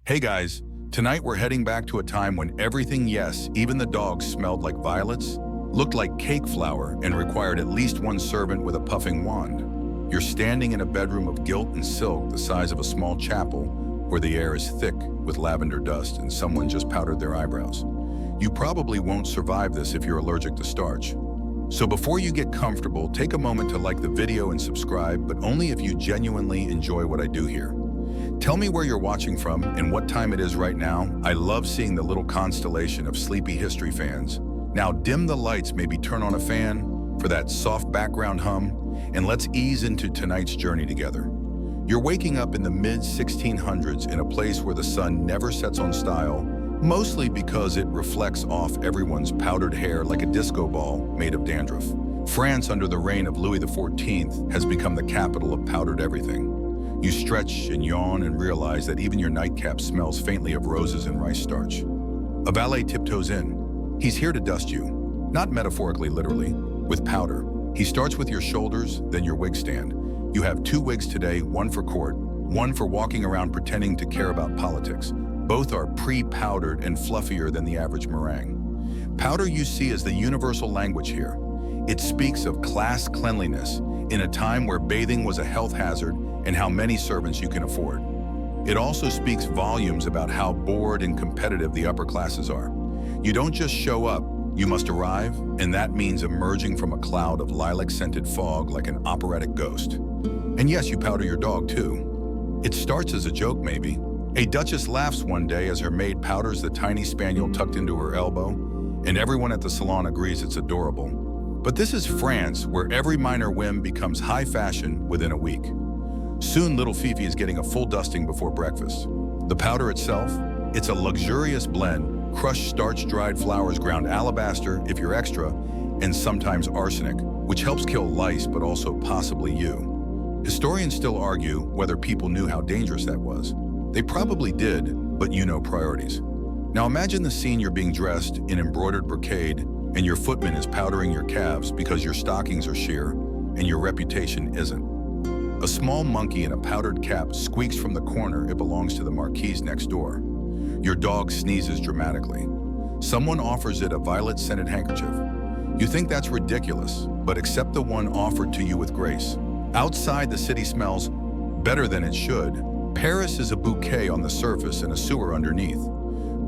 Hey guys, tonight we're heading back to a time when everything, yes, even the dogs, smelled like violets, looked like cake flour, and required at least one servant with a puffing wand. You're standing in a bedroom of gilt and silk the size of a small chapel, where the air is thick with lavender dust and someone just powdered their eyebrows. You probably won't survive this if you're allergic to starch. So before you get comfortable, take a moment to like the video and subscribe, but only if you genuinely enjoy what I do here. Tell me where you're watching from and what time it is right now. I love seeing the little constellation of sleepy history fans. Now dim the lights, maybe turn on a fan for that soft background hum, and let's ease into tonight's journey together. You're waking up in the mid-1600s in a place where the sun never sets on style, mostly because it reflects off everyone's powdered hair like a disco ball made of dandruff. France, under the reign of Louis XIV, has become the capital of powdered everything. You stretch and yawn and realize that even your nightcap smells faintly of roses and rice starch. A valet tiptoes in. He's here to dust you, not metaphorically, literally, with powder. He starts with your shoulders, then your wig stand. You have 2 wigs today, one for court, one for walking around pretending to care about politics. Both are pre-powdered and fluffier than the average meringue. Powder, you see, is the universal language here. It speaks of class cleanliness in a time where bathing was a health hazard and how many servants you can afford. It also speaks volumes about how bored and competitive the upper classes are. You don't just show up, you must arrive, and that means emerging from a cloud of lilac-scented fog like an operatic ghost. And yes, you powder your dog too. It starts as a joke, maybe. A duchess laughs one day as her maid powders the tiny spaniel tucked into her elbow, and everyone at the salon agrees it's adorable. But this is France, where every minor whim becomes high fashion within a week. Soon, little Fifi is getting a full dusting before breakfast. The powder itself, it's a luxurious blend, crushed starch-dried flowers, ground alabaster, if you're extra, and sometimes arsenic, which helps kill lice, but also possibly you. Historians still argue whether people knew how dangerous that was. They probably did, but you know priorities. Now imagine the scene: you're being dressed in embroidered brocade, and your footman is powdering your calves because your stockings are sheer and your reputation isn't. A small monkey in a powdered cap squeaks from the corner. It belongs to the marquise next door. Your dog sneezes dramatically. Someone offers it a violet-scented handkerchief. You think that's ridiculous, but accept the one offered to you with grace. Outside, the city smells better than it should. Paris is a bouquet on the surface and a sewer underneath.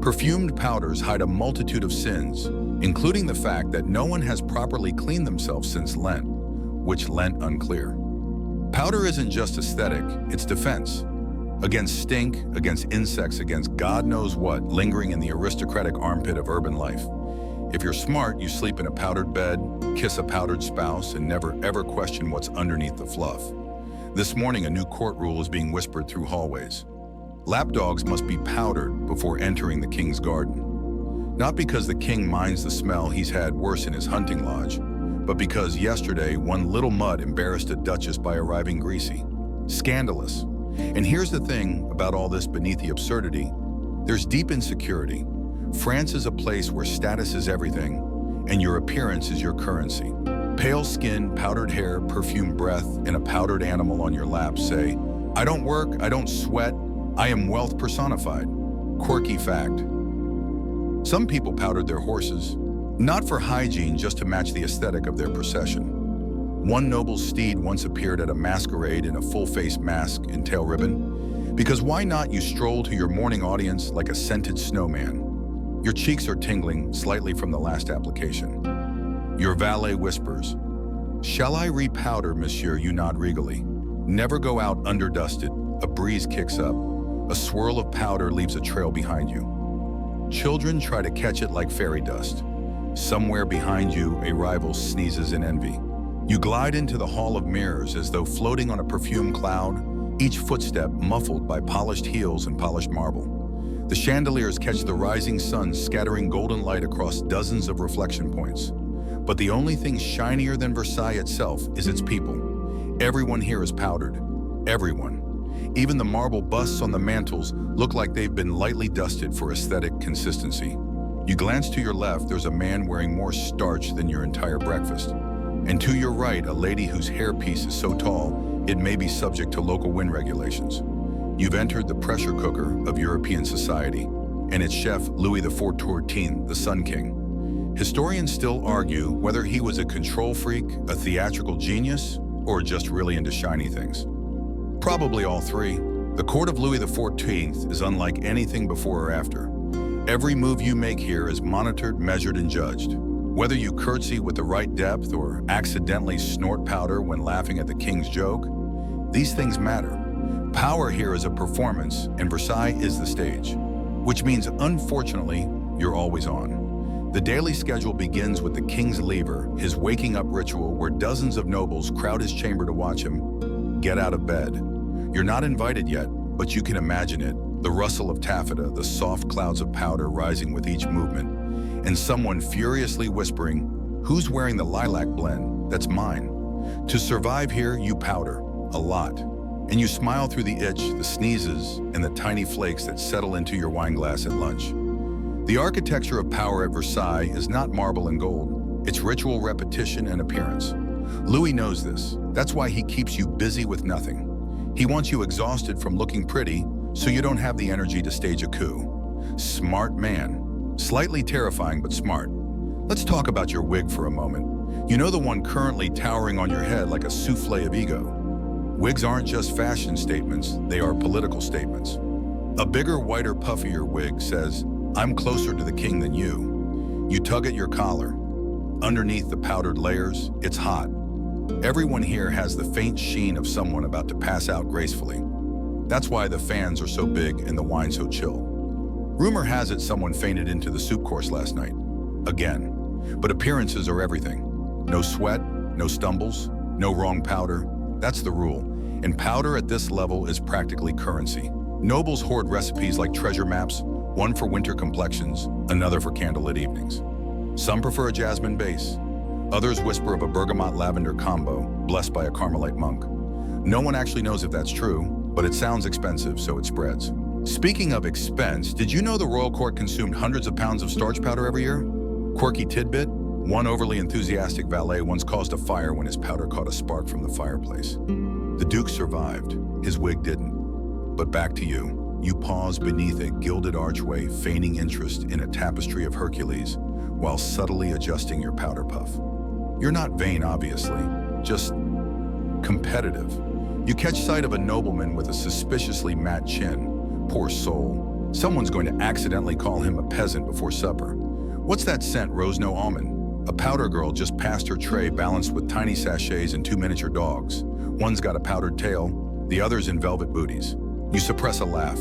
Perfumed powders hide a multitude of sins, including the fact that no one has properly cleaned themselves since Lent, which Lent unclear. Powder isn't just aesthetic, it's defense. Against stink, against insects, against God knows what lingering in the aristocratic armpit of urban life. If you're smart, you sleep in a powdered bed, kiss a powdered spouse, and never ever question what's underneath the fluff. This morning, a new court rule is being whispered through hallways. Lapdogs must be powdered before entering the king's garden. Not because the king minds the smell he's had worse in his hunting lodge, but because yesterday one little mud embarrassed a duchess by arriving greasy. Scandalous. And here's the thing about all this: beneath the absurdity, there's deep insecurity. France is a place where status is everything, and your appearance is your currency. Pale skin, powdered hair, perfumed breath, and a powdered animal on your lap say, "I don't work, I don't sweat, I am wealth personified." Quirky fact. Some people powdered their horses, not for hygiene, just to match the aesthetic of their procession. One noble steed once appeared at a masquerade in a full-face mask and tail ribbon, because why not? You stroll to your morning audience like a scented snowman. Your cheeks are tingling slightly from the last application. Your valet whispers, "Shall I repowder, monsieur?" You nod regally. Never go out underdusted. A breeze kicks up. A swirl of powder leaves a trail behind you. Children try to catch it like fairy dust. Somewhere behind you, a rival sneezes in envy. You glide into the hall of mirrors as though floating on a perfumed cloud, each footstep muffled by polished heels and polished marble. The chandeliers catch the rising sun, scattering golden light across dozens of reflection points. But the only thing shinier than Versailles itself is its people. Everyone here is powdered. Everyone. Even the marble busts on the mantels look like they've been lightly dusted for aesthetic consistency. You glance to your left, there's a man wearing more starch than your entire breakfast. And to your right, a lady whose hairpiece is so tall, it may be subject to local wind regulations. You've entered the pressure cooker of European society, and its chef Louis XIV, the Sun King. Historians still argue whether he was a control freak, a theatrical genius, or just really into shiny things. Probably all three. The court of Louis XIV is unlike anything before or after. Every move you make here is monitored, measured, and judged. Whether you curtsy with the right depth or accidentally snort powder when laughing at the king's joke, these things matter. Power here is a performance, and Versailles is the stage, which means, unfortunately, you're always on. The daily schedule begins with the king's lever, his waking up ritual where dozens of nobles crowd his chamber to watch him get out of bed. You're not invited yet, but you can imagine it. The rustle of taffeta, the soft clouds of powder rising with each movement, and someone furiously whispering, "Who's wearing the lilac blend? That's mine." To survive here, you powder, a lot. And you smile through the itch, the sneezes, and the tiny flakes that settle into your wine glass at lunch. The architecture of power at Versailles is not marble and gold. It's ritual repetition and appearance. Louis knows this. That's why he keeps you busy with nothing. He wants you exhausted from looking pretty, so you don't have the energy to stage a coup. Smart man. Slightly terrifying, but smart. Let's talk about your wig for a moment. You know, the one currently towering on your head like a souffle of ego. Wigs aren't just fashion statements, they are political statements. A bigger, whiter, puffier wig says, "I'm closer to the king than you." You tug at your collar. Underneath the powdered layers, it's hot. Everyone here has the faint sheen of someone about to pass out gracefully. That's why the fans are so big and the wine so chill. Rumor has it someone fainted into the soup course last night. Again. But appearances are everything. No sweat, no stumbles, no wrong powder. That's the rule. And powder at this level is practically currency. Nobles hoard recipes like treasure maps, one for winter complexions, another for candlelit evenings. Some prefer a jasmine base. Others whisper of a bergamot-lavender combo, blessed by a Carmelite monk. No one actually knows if that's true, but it sounds expensive, so it spreads. Speaking of expense, did you know the royal court consumed hundreds of pounds of starch powder every year? Quirky tidbit, one overly enthusiastic valet once caused a fire when his powder caught a spark from the fireplace. The Duke survived, his wig didn't. But back to you. You pause beneath a gilded archway, feigning interest in a tapestry of Hercules, while subtly adjusting your powder puff. You're not vain, obviously, just competitive. You catch sight of a nobleman with a suspiciously matte chin. Poor soul. Someone's going to accidentally call him a peasant before supper. What's that scent, rose no almond? A powder girl just passed her tray balanced with tiny sachets and two miniature dogs. One's got a powdered tail, the other's in velvet booties. You suppress a laugh.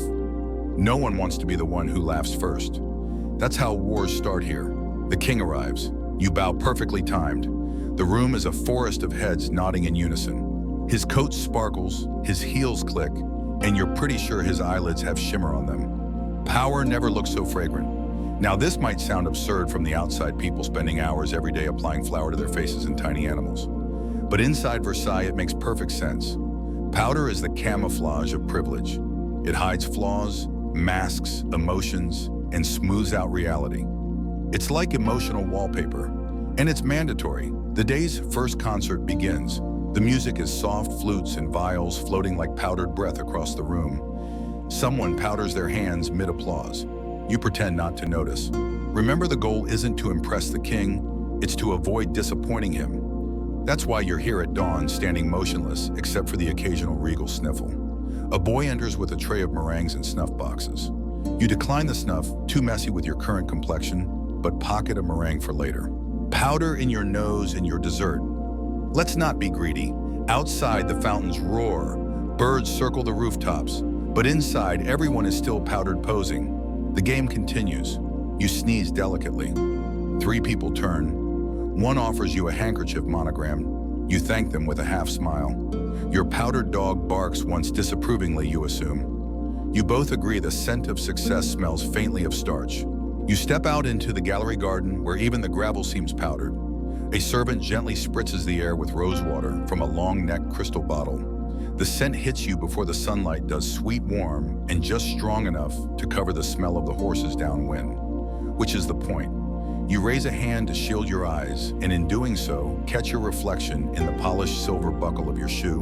No one wants to be the one who laughs first. That's how wars start here. The king arrives. You bow perfectly timed. The room is a forest of heads nodding in unison. His coat sparkles, his heels click, and you're pretty sure his eyelids have shimmer on them. Power never looks so fragrant. Now this might sound absurd from the outside, people spending hours every day applying flour to their faces and tiny animals. But inside Versailles, it makes perfect sense. Powder is the camouflage of privilege. It hides flaws, masks emotions, and smooths out reality. It's like emotional wallpaper, and it's mandatory. The day's first concert begins. The music is soft flutes and viols floating like powdered breath across the room. Someone powders their hands mid-applause. You pretend not to notice. Remember, the goal isn't to impress the king, it's to avoid disappointing him. That's why you're here at dawn, standing motionless, except for the occasional regal sniffle. A boy enters with a tray of meringues and snuff boxes. You decline the snuff, too messy with your current complexion, but pocket a meringue for later. Powder in your nose and your dessert. Let's not be greedy. Outside, the fountains roar. Birds circle the rooftops. But inside, everyone is still powdered posing. The game continues. You sneeze delicately. 3 people turn. One offers you a handkerchief monogram. You thank them with a half smile. Your powdered dog barks once disapprovingly, you assume. You both agree the scent of success smells faintly of starch. You step out into the gallery garden where even the gravel seems powdered. A servant gently spritzes the air with rose water from a long-necked crystal bottle. The scent hits you before the sunlight does sweet warm and just strong enough to cover the smell of the horses downwind. Which is the point. You raise a hand to shield your eyes, and in doing so, catch your reflection in the polished silver buckle of your shoe.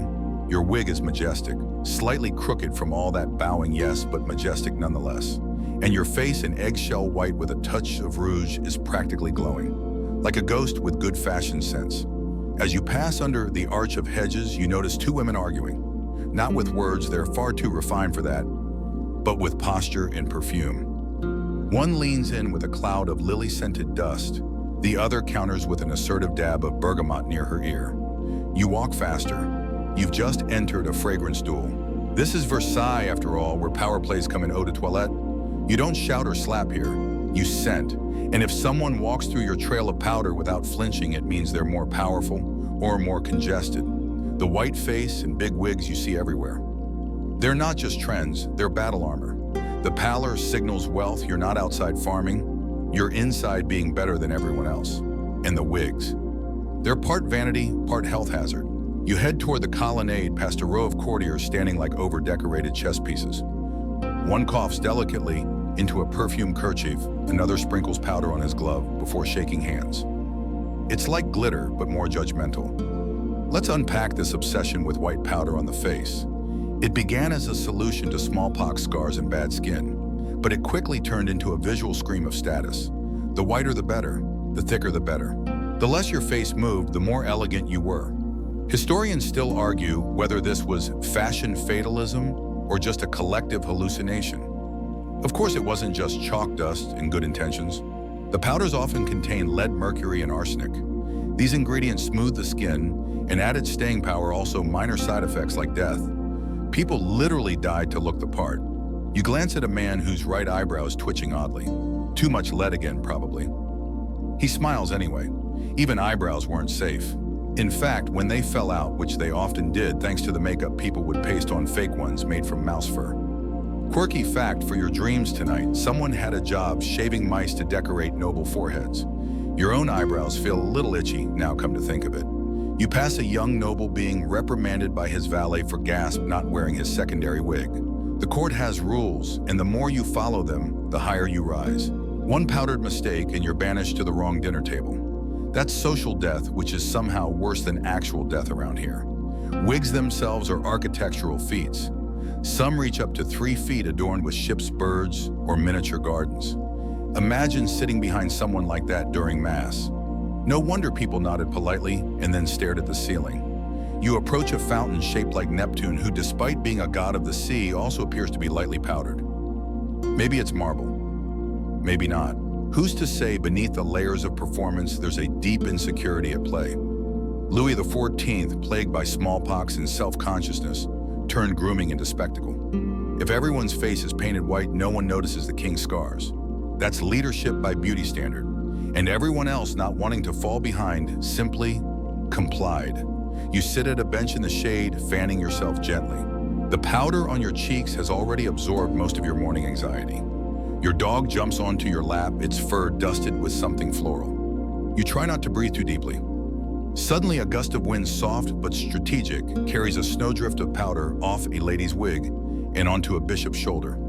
Your wig is majestic, slightly crooked from all that bowing, yes, but majestic nonetheless. And your face in eggshell white with a touch of rouge is practically glowing, like a ghost with good fashion sense. As you pass under the arch of hedges, you notice two women arguing. Not with words, they're far too refined for that, but with posture and perfume. One leans in with a cloud of lily-scented dust. The other counters with an assertive dab of bergamot near her ear. You walk faster. You've just entered a fragrance duel. This is Versailles, after all, where power plays come in eau de toilette. You don't shout or slap here. You scent. And if someone walks through your trail of powder without flinching, it means they're more powerful or more congested. The white face and big wigs you see everywhere. They're not just trends, they're battle armor. The pallor signals wealth. You're not outside farming. You're inside being better than everyone else. And the wigs. They're part vanity, part health hazard. You head toward the colonnade past a row of courtiers standing like over-decorated chess pieces. One coughs delicately into a perfumed kerchief, another sprinkles powder on his glove before shaking hands. It's like glitter, but more judgmental. Let's unpack this obsession with white powder on the face. It began as a solution to smallpox scars and bad skin, but it quickly turned into a visual scream of status. The whiter the better, the thicker the better. The less your face moved, the more elegant you were. Historians still argue whether this was fashion fatalism or just a collective hallucination. Of course, it wasn't just chalk dust and good intentions. The powders often contain lead, mercury, and arsenic. These ingredients smooth the skin and added staying power, also minor side effects like death. People literally died to look the part. You glance at a man whose right eyebrow is twitching oddly. Too much lead again, probably. He smiles anyway. Even eyebrows weren't safe. In fact, when they fell out, which they often did thanks to the makeup people would paste on fake ones made from mouse fur. Quirky fact for your dreams tonight, someone had a job shaving mice to decorate noble foreheads. Your own eyebrows feel a little itchy, now come to think of it. You pass a young noble being reprimanded by his valet for gasp not wearing his secondary wig. The court has rules, and the more you follow them, the higher you rise. One powdered mistake and you're banished to the wrong dinner table. That's social death, which is somehow worse than actual death around here. Wigs themselves are architectural feats. Some reach up to 3 feet adorned with ship's birds or miniature gardens. Imagine sitting behind someone like that during Mass. No wonder people nodded politely and then stared at the ceiling. You approach a fountain shaped like Neptune, who, despite being a god of the sea, also appears to be lightly powdered. Maybe it's marble. Maybe not. Who's to say beneath the layers of performance there's a deep insecurity at play? Louis XIV, plagued by smallpox and self-consciousness, turned grooming into spectacle. If everyone's face is painted white, no one notices the king's scars. That's leadership by beauty standard. And everyone else, not wanting to fall behind, simply complied. You sit at a bench in the shade, fanning yourself gently. The powder on your cheeks has already absorbed most of your morning anxiety. Your dog jumps onto your lap, its fur dusted with something floral. You try not to breathe too deeply. Suddenly, a gust of wind, soft but strategic, carries a snowdrift of powder off a lady's wig and onto a bishop's shoulder.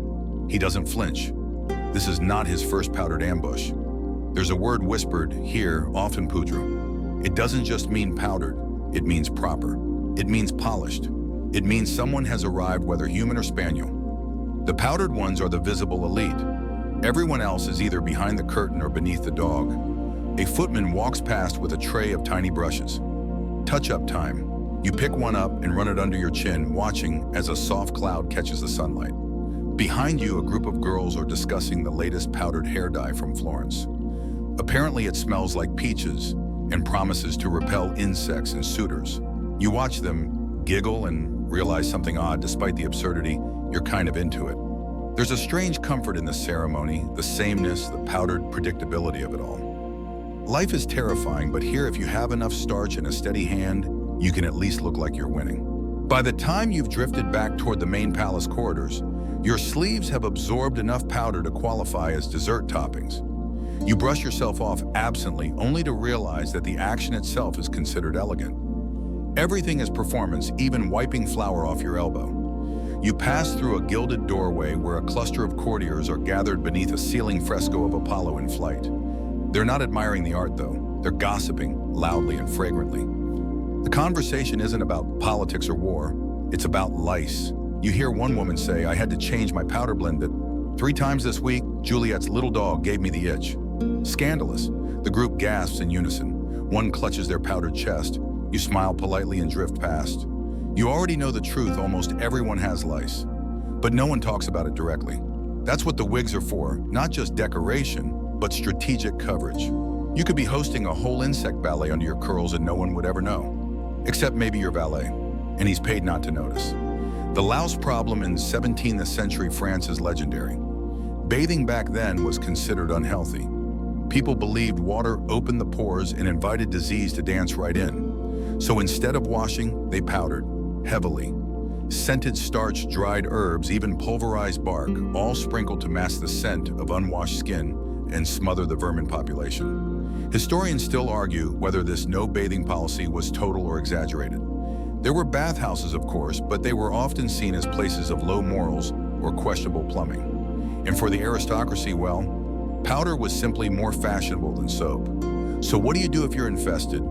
He doesn't flinch. This is not his first powdered ambush. There's a word whispered here, often poudre. It doesn't just mean powdered, it means proper. It means polished. It means someone has arrived, whether human or spaniel. The powdered ones are the visible elite. Everyone else is either behind the curtain or beneath the dog. A footman walks past with a tray of tiny brushes. Touch-up time. You pick one up and run it under your chin, watching as a soft cloud catches the sunlight. Behind you, a group of girls are discussing the latest powdered hair dye from Florence. Apparently, it smells like peaches and promises to repel insects and suitors. You watch them, giggle, and realize something odd. Despite the absurdity, you're kind of into it. There's a strange comfort in the ceremony, the sameness, the powdered predictability of it all. Life is terrifying, but here, if you have enough starch and a steady hand, you can at least look like you're winning. By the time you've drifted back toward the main palace corridors, your sleeves have absorbed enough powder to qualify as dessert toppings. You brush yourself off absently, only to realize that the action itself is considered elegant. Everything is performance, even wiping flour off your elbow. You pass through a gilded doorway where a cluster of courtiers are gathered beneath a ceiling fresco of Apollo in flight. They're not admiring the art, though. They're gossiping, loudly and fragrantly. The conversation isn't about politics or war. It's about lice. You hear one woman say, "I had to change my powder blend 3 times this week. Juliet's little dog gave me the itch." Scandalous. The group gasps in unison. One clutches their powdered chest. You smile politely and drift past. You already know the truth, almost everyone has lice. But no one talks about it directly. That's what the wigs are for, not just decoration, but strategic coverage. You could be hosting a whole insect ballet under your curls and no one would ever know. Except maybe your valet, and he's paid not to notice. The louse problem in 17th century France is legendary. Bathing back then was considered unhealthy. People believed water opened the pores and invited disease to dance right in. So instead of washing, they powdered, heavily. Scented starch, dried herbs, even pulverized bark, all sprinkled to mask the scent of unwashed skin and smother the vermin population. Historians still argue whether this no bathing policy was total or exaggerated. There were bathhouses, of course, but they were often seen as places of low morals or questionable plumbing. And for the aristocracy, well, powder was simply more fashionable than soap. So what do you do if you're infested?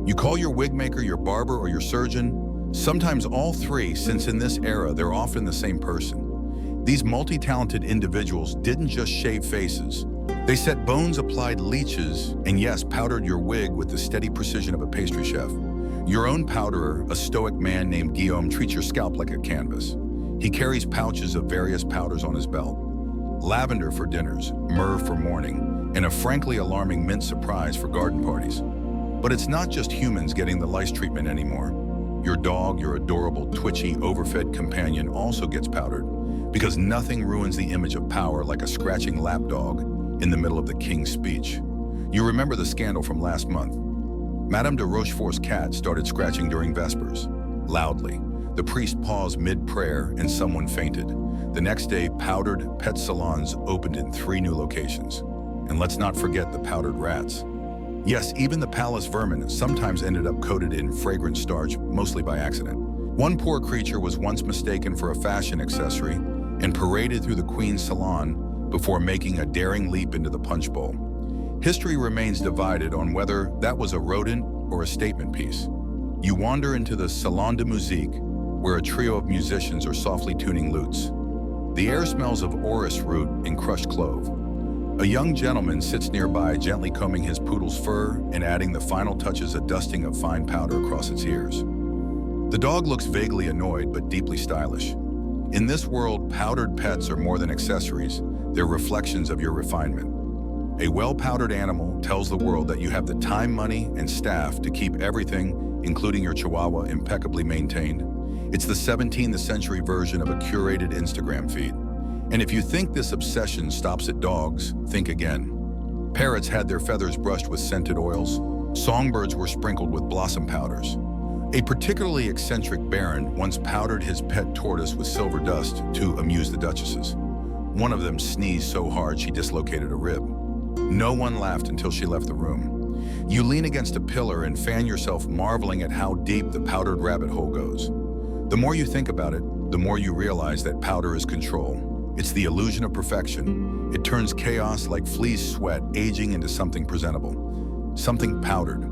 You call your wig maker, your barber, or your surgeon? Sometimes all three, since in this era they're often the same person. These multi-talented individuals didn't just shave faces. They set bones-applied leeches and, yes, powdered your wig with the steady precision of a pastry chef. Your own powderer, a stoic man named Guillaume, treats your scalp like a canvas. He carries pouches of various powders on his belt. Lavender for dinners, myrrh for morning, and a frankly alarming mint surprise for garden parties. But it's not just humans getting the lice treatment anymore. Your dog, your adorable, twitchy, overfed companion also gets powdered, because nothing ruins the image of power like a scratching lapdog in the middle of the king's speech. You remember the scandal from last month. Madame de Rochefort's cat started scratching during Vespers, loudly. The priest paused mid-prayer and someone fainted. The next day, powdered pet salons opened in 3 new locations. And let's not forget the powdered rats. Yes, even the palace vermin sometimes ended up coated in fragrant starch, mostly by accident. One poor creature was once mistaken for a fashion accessory and paraded through the queen's salon before making a daring leap into the punch bowl. History remains divided on whether that was a rodent or a statement piece. You wander into the Salon de Musique, where a trio of musicians are softly tuning lutes. The air smells of orris root and crushed clove. A young gentleman sits nearby, gently combing his poodle's fur and adding the final touches, a dusting of fine powder across its ears. The dog looks vaguely annoyed but deeply stylish. In this world, powdered pets are more than accessories. They're reflections of your refinement. A well-powdered animal tells the world that you have the time, money, and staff to keep everything, including your chihuahua, impeccably maintained. It's the 17th century version of a curated Instagram feed. And if you think this obsession stops at dogs, think again. Parrots had their feathers brushed with scented oils. Songbirds were sprinkled with blossom powders. A particularly eccentric baron once powdered his pet tortoise with silver dust to amuse the duchesses. One of them sneezed so hard she dislocated a rib. No one laughed until she left the room. You lean against a pillar and fan yourself, marveling at how deep the powdered rabbit hole goes. The more you think about it, the more you realize that powder is control. It's the illusion of perfection. It turns chaos like flea's sweat aging into something presentable, something powdered.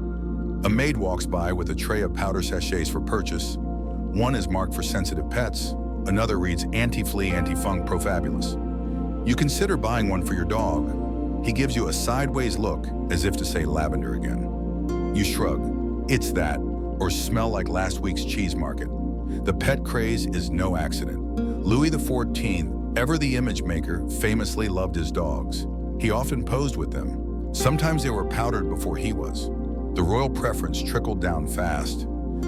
A maid walks by with a tray of powder sachets for purchase. One is marked for sensitive pets. Another reads anti-flea, anti-funk, pro-fabulous. You consider buying one for your dog. He gives you a sideways look as if to say lavender again. You shrug. It's that, or smell like last week's cheese market. The pet craze is no accident. Louis XIV, ever the image maker, famously loved his dogs. He often posed with them. Sometimes they were powdered before he was. The royal preference trickled down fast.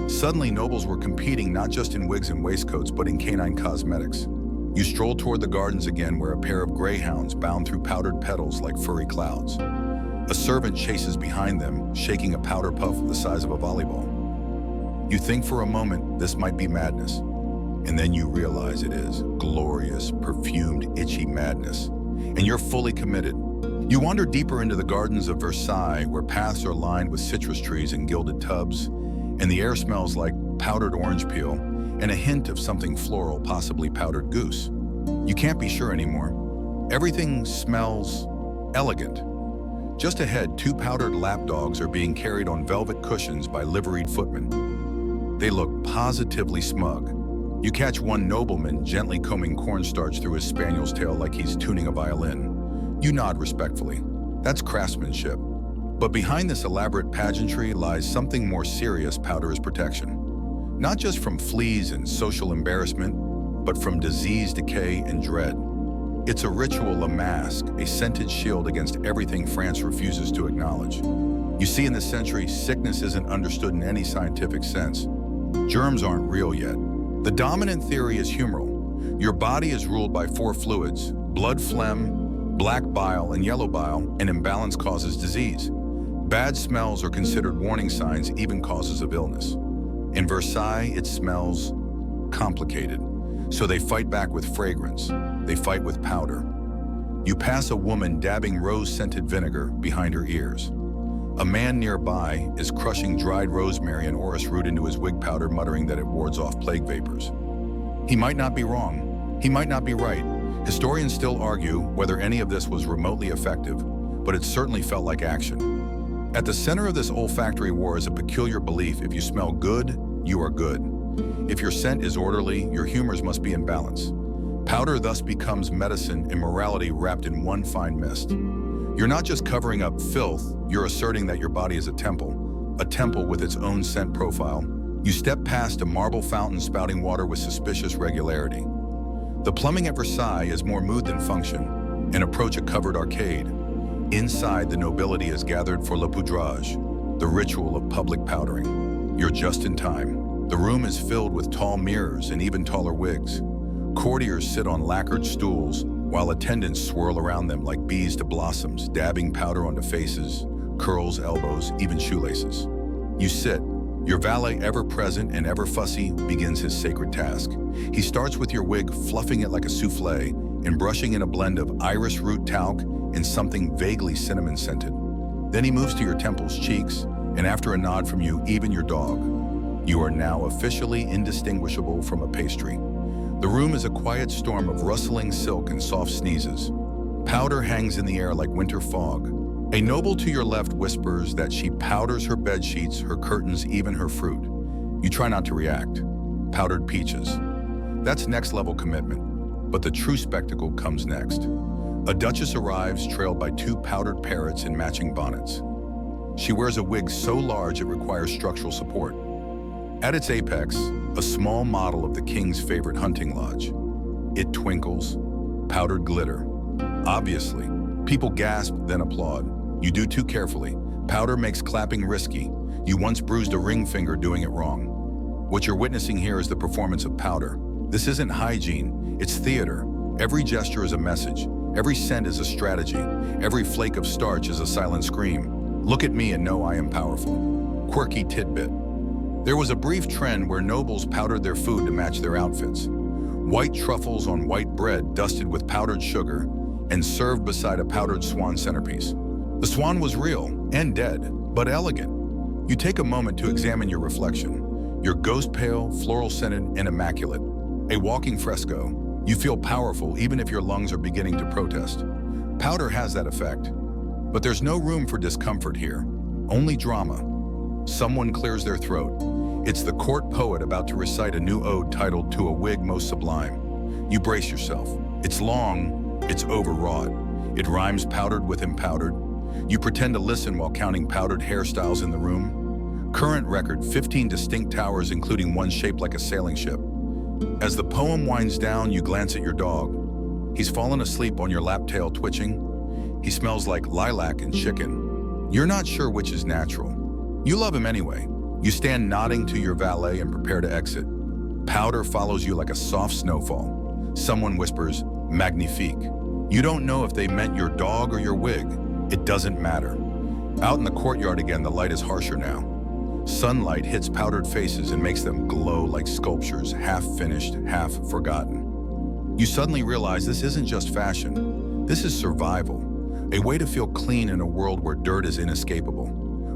Suddenly, nobles were competing not just in wigs and waistcoats, but in canine cosmetics. You stroll toward the gardens again, where a pair of greyhounds bound through powdered petals like furry clouds. A servant chases behind them, shaking a powder puff the size of a volleyball. You think for a moment this might be madness, and then you realize it is glorious, perfumed, itchy madness, and you're fully committed. You wander deeper into the gardens of Versailles, where paths are lined with citrus trees and gilded tubs, and the air smells like powdered orange peel and a hint of something floral, possibly powdered goose. You can't be sure anymore. Everything smells elegant. Just ahead, 2 powdered lapdogs are being carried on velvet cushions by liveried footmen. They look positively smug. You catch one nobleman gently combing cornstarch through his spaniel's tail like he's tuning a violin. You nod respectfully. That's craftsmanship. But behind this elaborate pageantry lies something more serious. Powder is protection. Not just from fleas and social embarrassment, but from disease, decay, and dread. It's a ritual, a mask, a scented shield against everything France refuses to acknowledge. You see, in this century, sickness isn't understood in any scientific sense. Germs aren't real yet. The dominant theory is humoral. Your body is ruled by 4 fluids: blood, phlegm, black bile, and yellow bile. An imbalance causes disease. Bad smells are considered warning signs, even causes of illness. In Versailles, it smells complicated. So they fight back with fragrance. They fight with powder. You pass a woman dabbing rose-scented vinegar behind her ears. A man nearby is crushing dried rosemary and orris root into his wig powder, muttering that it wards off plague vapors. He might not be wrong. He might not be right. Historians still argue whether any of this was remotely effective, but it certainly felt like action. At the center of this olfactory war is a peculiar belief: if you smell good, you are good. If your scent is orderly, your humors must be in balance. Powder thus becomes medicine and morality wrapped in one fine mist. You're not just covering up filth, you're asserting that your body is a temple with its own scent profile. You step past a marble fountain spouting water with suspicious regularity. The plumbing at Versailles is more mood than function, and approach a covered arcade. Inside, the nobility is gathered for le poudrage, the ritual of public powdering. You're just in time. The room is filled with tall mirrors and even taller wigs. Courtiers sit on lacquered stools, while attendants swirl around them like bees to blossoms, dabbing powder onto faces, curls, elbows, even shoelaces. You sit. Your valet, ever present and ever fussy, begins his sacred task. He starts with your wig, fluffing it like a souffle, and brushing in a blend of iris root talc and something vaguely cinnamon-scented. Then he moves to your temples, cheeks, and after a nod from you, even your dog. You are now officially indistinguishable from a pastry. The room is a quiet storm of rustling silk and soft sneezes. Powder hangs in the air like winter fog. A noble to your left whispers that she powders her bed sheets, her curtains, even her fruit. You try not to react. Powdered peaches. That's next-level commitment. But the true spectacle comes next. A duchess arrives, trailed by 2 powdered parrots in matching bonnets. She wears a wig so large it requires structural support. At its apex, a small model of the king's favorite hunting lodge. It twinkles, powdered glitter. Obviously, people gasp, then applaud. You do too carefully. Powder makes clapping risky. You once bruised a ring finger doing it wrong. What you're witnessing here is the performance of powder. This isn't hygiene, it's theater. Every gesture is a message. Every scent is a strategy. Every flake of starch is a silent scream. Look at me and know I am powerful. Quirky tidbit. There was a brief trend where nobles powdered their food to match their outfits. White truffles on white bread dusted with powdered sugar and served beside a powdered swan centerpiece. The swan was real and dead, but elegant. You take a moment to examine your reflection. You're ghost pale, floral scented, and immaculate. A walking fresco. You feel powerful even if your lungs are beginning to protest. Powder has that effect. But there's no room for discomfort here. Only drama. Someone clears their throat. It's the court poet about to recite a new ode titled "To a Wig Most Sublime." You brace yourself. It's long, it's overwrought. It rhymes powdered with empowdered. You pretend to listen while counting powdered hairstyles in the room. Current record, 15 distinct towers, including one shaped like a sailing ship. As the poem winds down, you glance at your dog. He's fallen asleep on your lap, tail twitching. He smells like lilac and chicken. You're not sure which is natural. You love him anyway. You stand nodding to your valet and prepare to exit. Powder follows you like a soft snowfall. Someone whispers, "Magnifique." You don't know if they meant your dog or your wig. It doesn't matter. Out in the courtyard again, the light is harsher now. Sunlight hits powdered faces and makes them glow like sculptures, half finished, half forgotten. You suddenly realize this isn't just fashion. This is survival. A way to feel clean in a world where dirt is inescapable.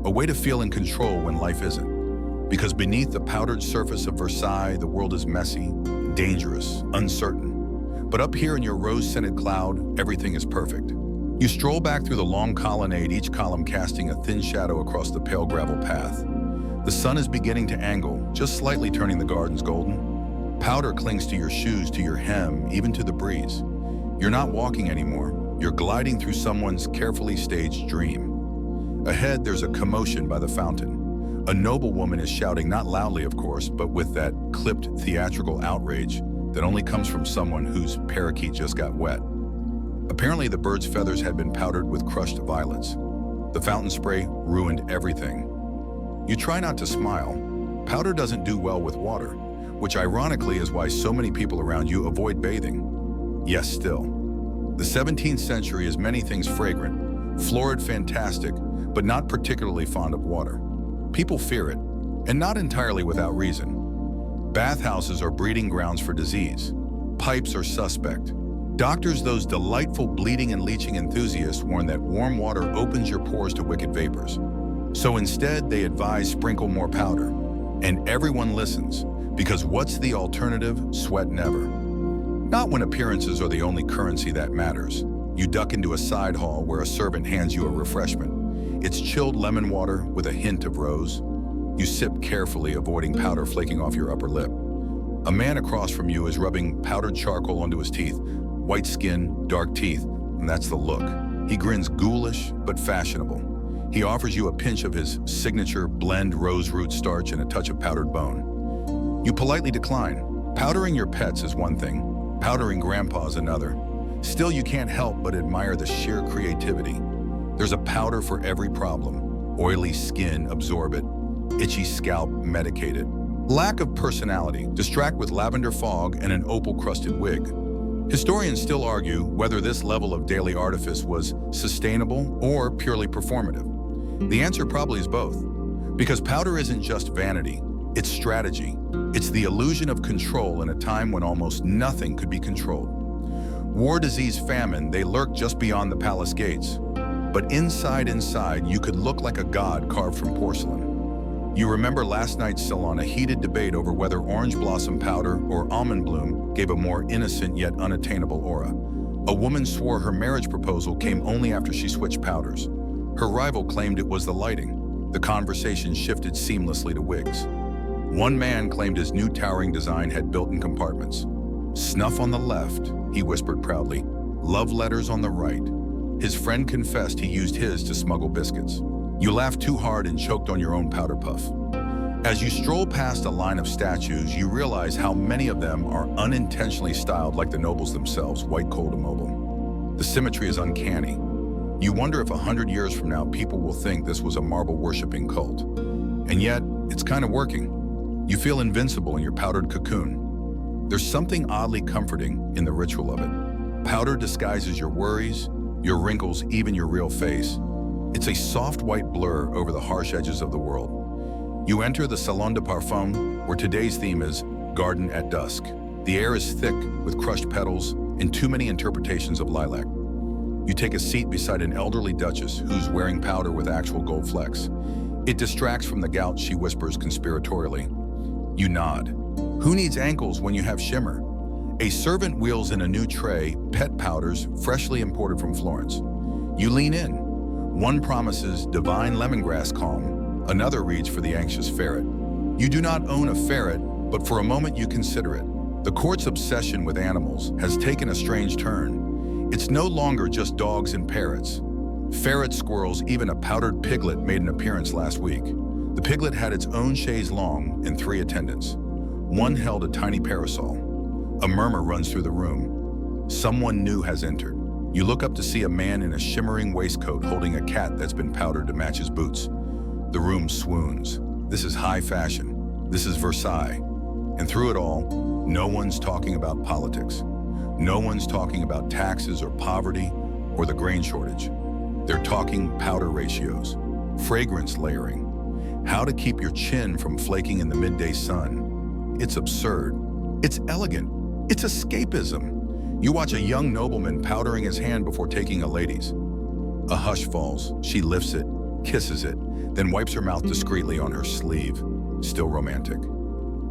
A way to feel in control when life isn't. Because beneath the powdered surface of Versailles, the world is messy, dangerous, uncertain. But up here in your rose-scented cloud, everything is perfect. You stroll back through the long colonnade, each column casting a thin shadow across the pale gravel path. The sun is beginning to angle, just slightly turning the gardens golden. Powder clings to your shoes, to your hem, even to the breeze. You're not walking anymore. You're gliding through someone's carefully staged dream. Ahead, there's a commotion by the fountain. A noblewoman is shouting, not loudly, of course, but with that clipped theatrical outrage that only comes from someone whose parakeet just got wet. Apparently, the bird's feathers had been powdered with crushed violets. The fountain spray ruined everything. You try not to smile. Powder doesn't do well with water, which ironically is why so many people around you avoid bathing. Yes, still. The 17th century is many things fragrant, florid, fantastic, but not particularly fond of water. People fear it, and not entirely without reason. Bathhouses are breeding grounds for disease. Pipes are suspect. Doctors, those delightful bleeding and leaching enthusiasts, warn that warm water opens your pores to wicked vapors. So instead, they advise sprinkle more powder. And everyone listens, because what's the alternative? Sweat never. Not when appearances are the only currency that matters. You duck into a side hall where a servant hands you a refreshment. It's chilled lemon water with a hint of rose. You sip carefully, avoiding powder flaking off your upper lip. A man across from you is rubbing powdered charcoal onto his teeth. White skin, dark teeth, and that's the look. He grins ghoulish but fashionable. He offers you a pinch of his signature blend rose root starch and a touch of powdered bone. You politely decline. Powdering your pets is one thing, powdering grandpa's another. Still, you can't help but admire the sheer creativity. There's a powder for every problem. Oily skin, absorb it. Itchy scalp, medicate it. Lack of personality, distract with lavender fog and an opal-crusted wig. Historians still argue whether this level of daily artifice was sustainable or purely performative. The answer probably is both, because powder isn't just vanity, it's strategy. It's the illusion of control in a time when almost nothing could be controlled. War, disease, famine, they lurk just beyond the palace gates. But inside, you could look like a god carved from porcelain. You remember last night's salon, a heated debate over whether orange blossom powder or almond bloom gave a more innocent yet unattainable aura. A woman swore her marriage proposal came only after she switched powders. Her rival claimed it was the lighting. The conversation shifted seamlessly to wigs. One man claimed his new towering design had built-in compartments. Snuff on the left, he whispered proudly. Love letters on the right. His friend confessed he used his to smuggle biscuits. You laughed too hard and choked on your own powder puff. As you stroll past a line of statues, you realize how many of them are unintentionally styled like the nobles themselves, white, cold, immobile. The symmetry is uncanny. You wonder if 100 years from now, people will think this was a marble-worshipping cult. And yet, it's kind of working. You feel invincible in your powdered cocoon. There's something oddly comforting in the ritual of it. Powder disguises your worries, your wrinkles, even your real face. It's a soft white blur over the harsh edges of the world. You enter the Salon de Parfum, where today's theme is Garden at Dusk. The air is thick with crushed petals and too many interpretations of lilac. You take a seat beside an elderly duchess who's wearing powder with actual gold flecks. It distracts from the gout, she whispers conspiratorially. You nod. Who needs ankles when you have shimmer? A servant wheels in a new tray, pet powders freshly imported from Florence. You lean in. One promises divine lemongrass calm, another reads for the anxious ferret. You do not own a ferret, but for a moment you consider it. The court's obsession with animals has taken a strange turn. It's no longer just dogs and parrots. Ferrets, squirrels, even a powdered piglet made an appearance last week. The piglet had its own chaise longue and 3 attendants. One held a tiny parasol. A murmur runs through the room. Someone new has entered. You look up to see a man in a shimmering waistcoat holding a cat that's been powdered to match his boots. The room swoons. This is high fashion. This is Versailles. And through it all, no one's talking about politics. No one's talking about taxes or poverty or the grain shortage. They're talking powder ratios, fragrance layering, how to keep your chin from flaking in the midday sun. It's absurd. It's elegant. It's escapism. You watch a young nobleman powdering his hand before taking a lady's. A hush falls. She lifts it, kisses it, then wipes her mouth discreetly on her sleeve. Still romantic.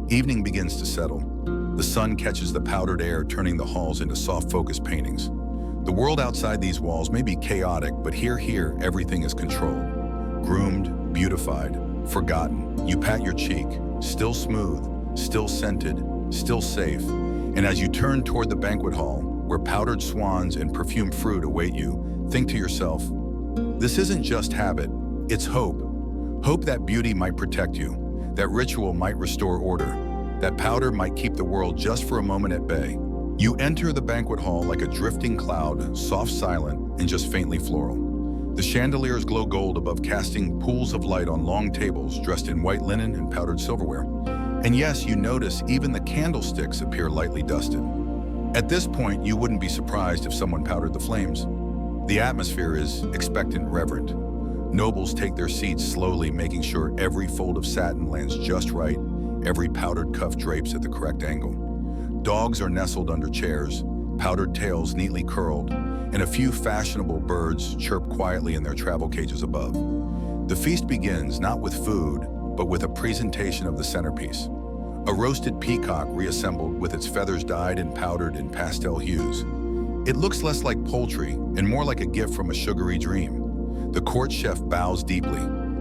Evening begins to settle. The sun catches the powdered air, turning the halls into soft focus paintings. The world outside these walls may be chaotic, but here, everything is controlled. Groomed, beautified, forgotten. You pat your cheek, still smooth, still scented, still safe, and as you turn toward the banquet hall, where powdered swans and perfumed fruit await you, think to yourself, this isn't just habit, it's hope. Hope that beauty might protect you, that ritual might restore order, that powder might keep the world just for a moment at bay. You enter the banquet hall like a drifting cloud, soft, silent, and just faintly floral. The chandeliers glow gold above, casting pools of light on long tables dressed in white linen and powdered silverware. And yes, you notice even the candlesticks appear lightly dusted. At this point, you wouldn't be surprised if someone powdered the flames. The atmosphere is expectant, reverent. Nobles take their seats slowly, making sure every fold of satin lands just right, every powdered cuff drapes at the correct angle. Dogs are nestled under chairs, powdered tails neatly curled, and a few fashionable birds chirp quietly in their travel cages above. The feast begins not with food, but with a presentation of the centerpiece. A roasted peacock reassembled with its feathers dyed and powdered in pastel hues. It looks less like poultry and more like a gift from a sugary dream. The court chef bows deeply.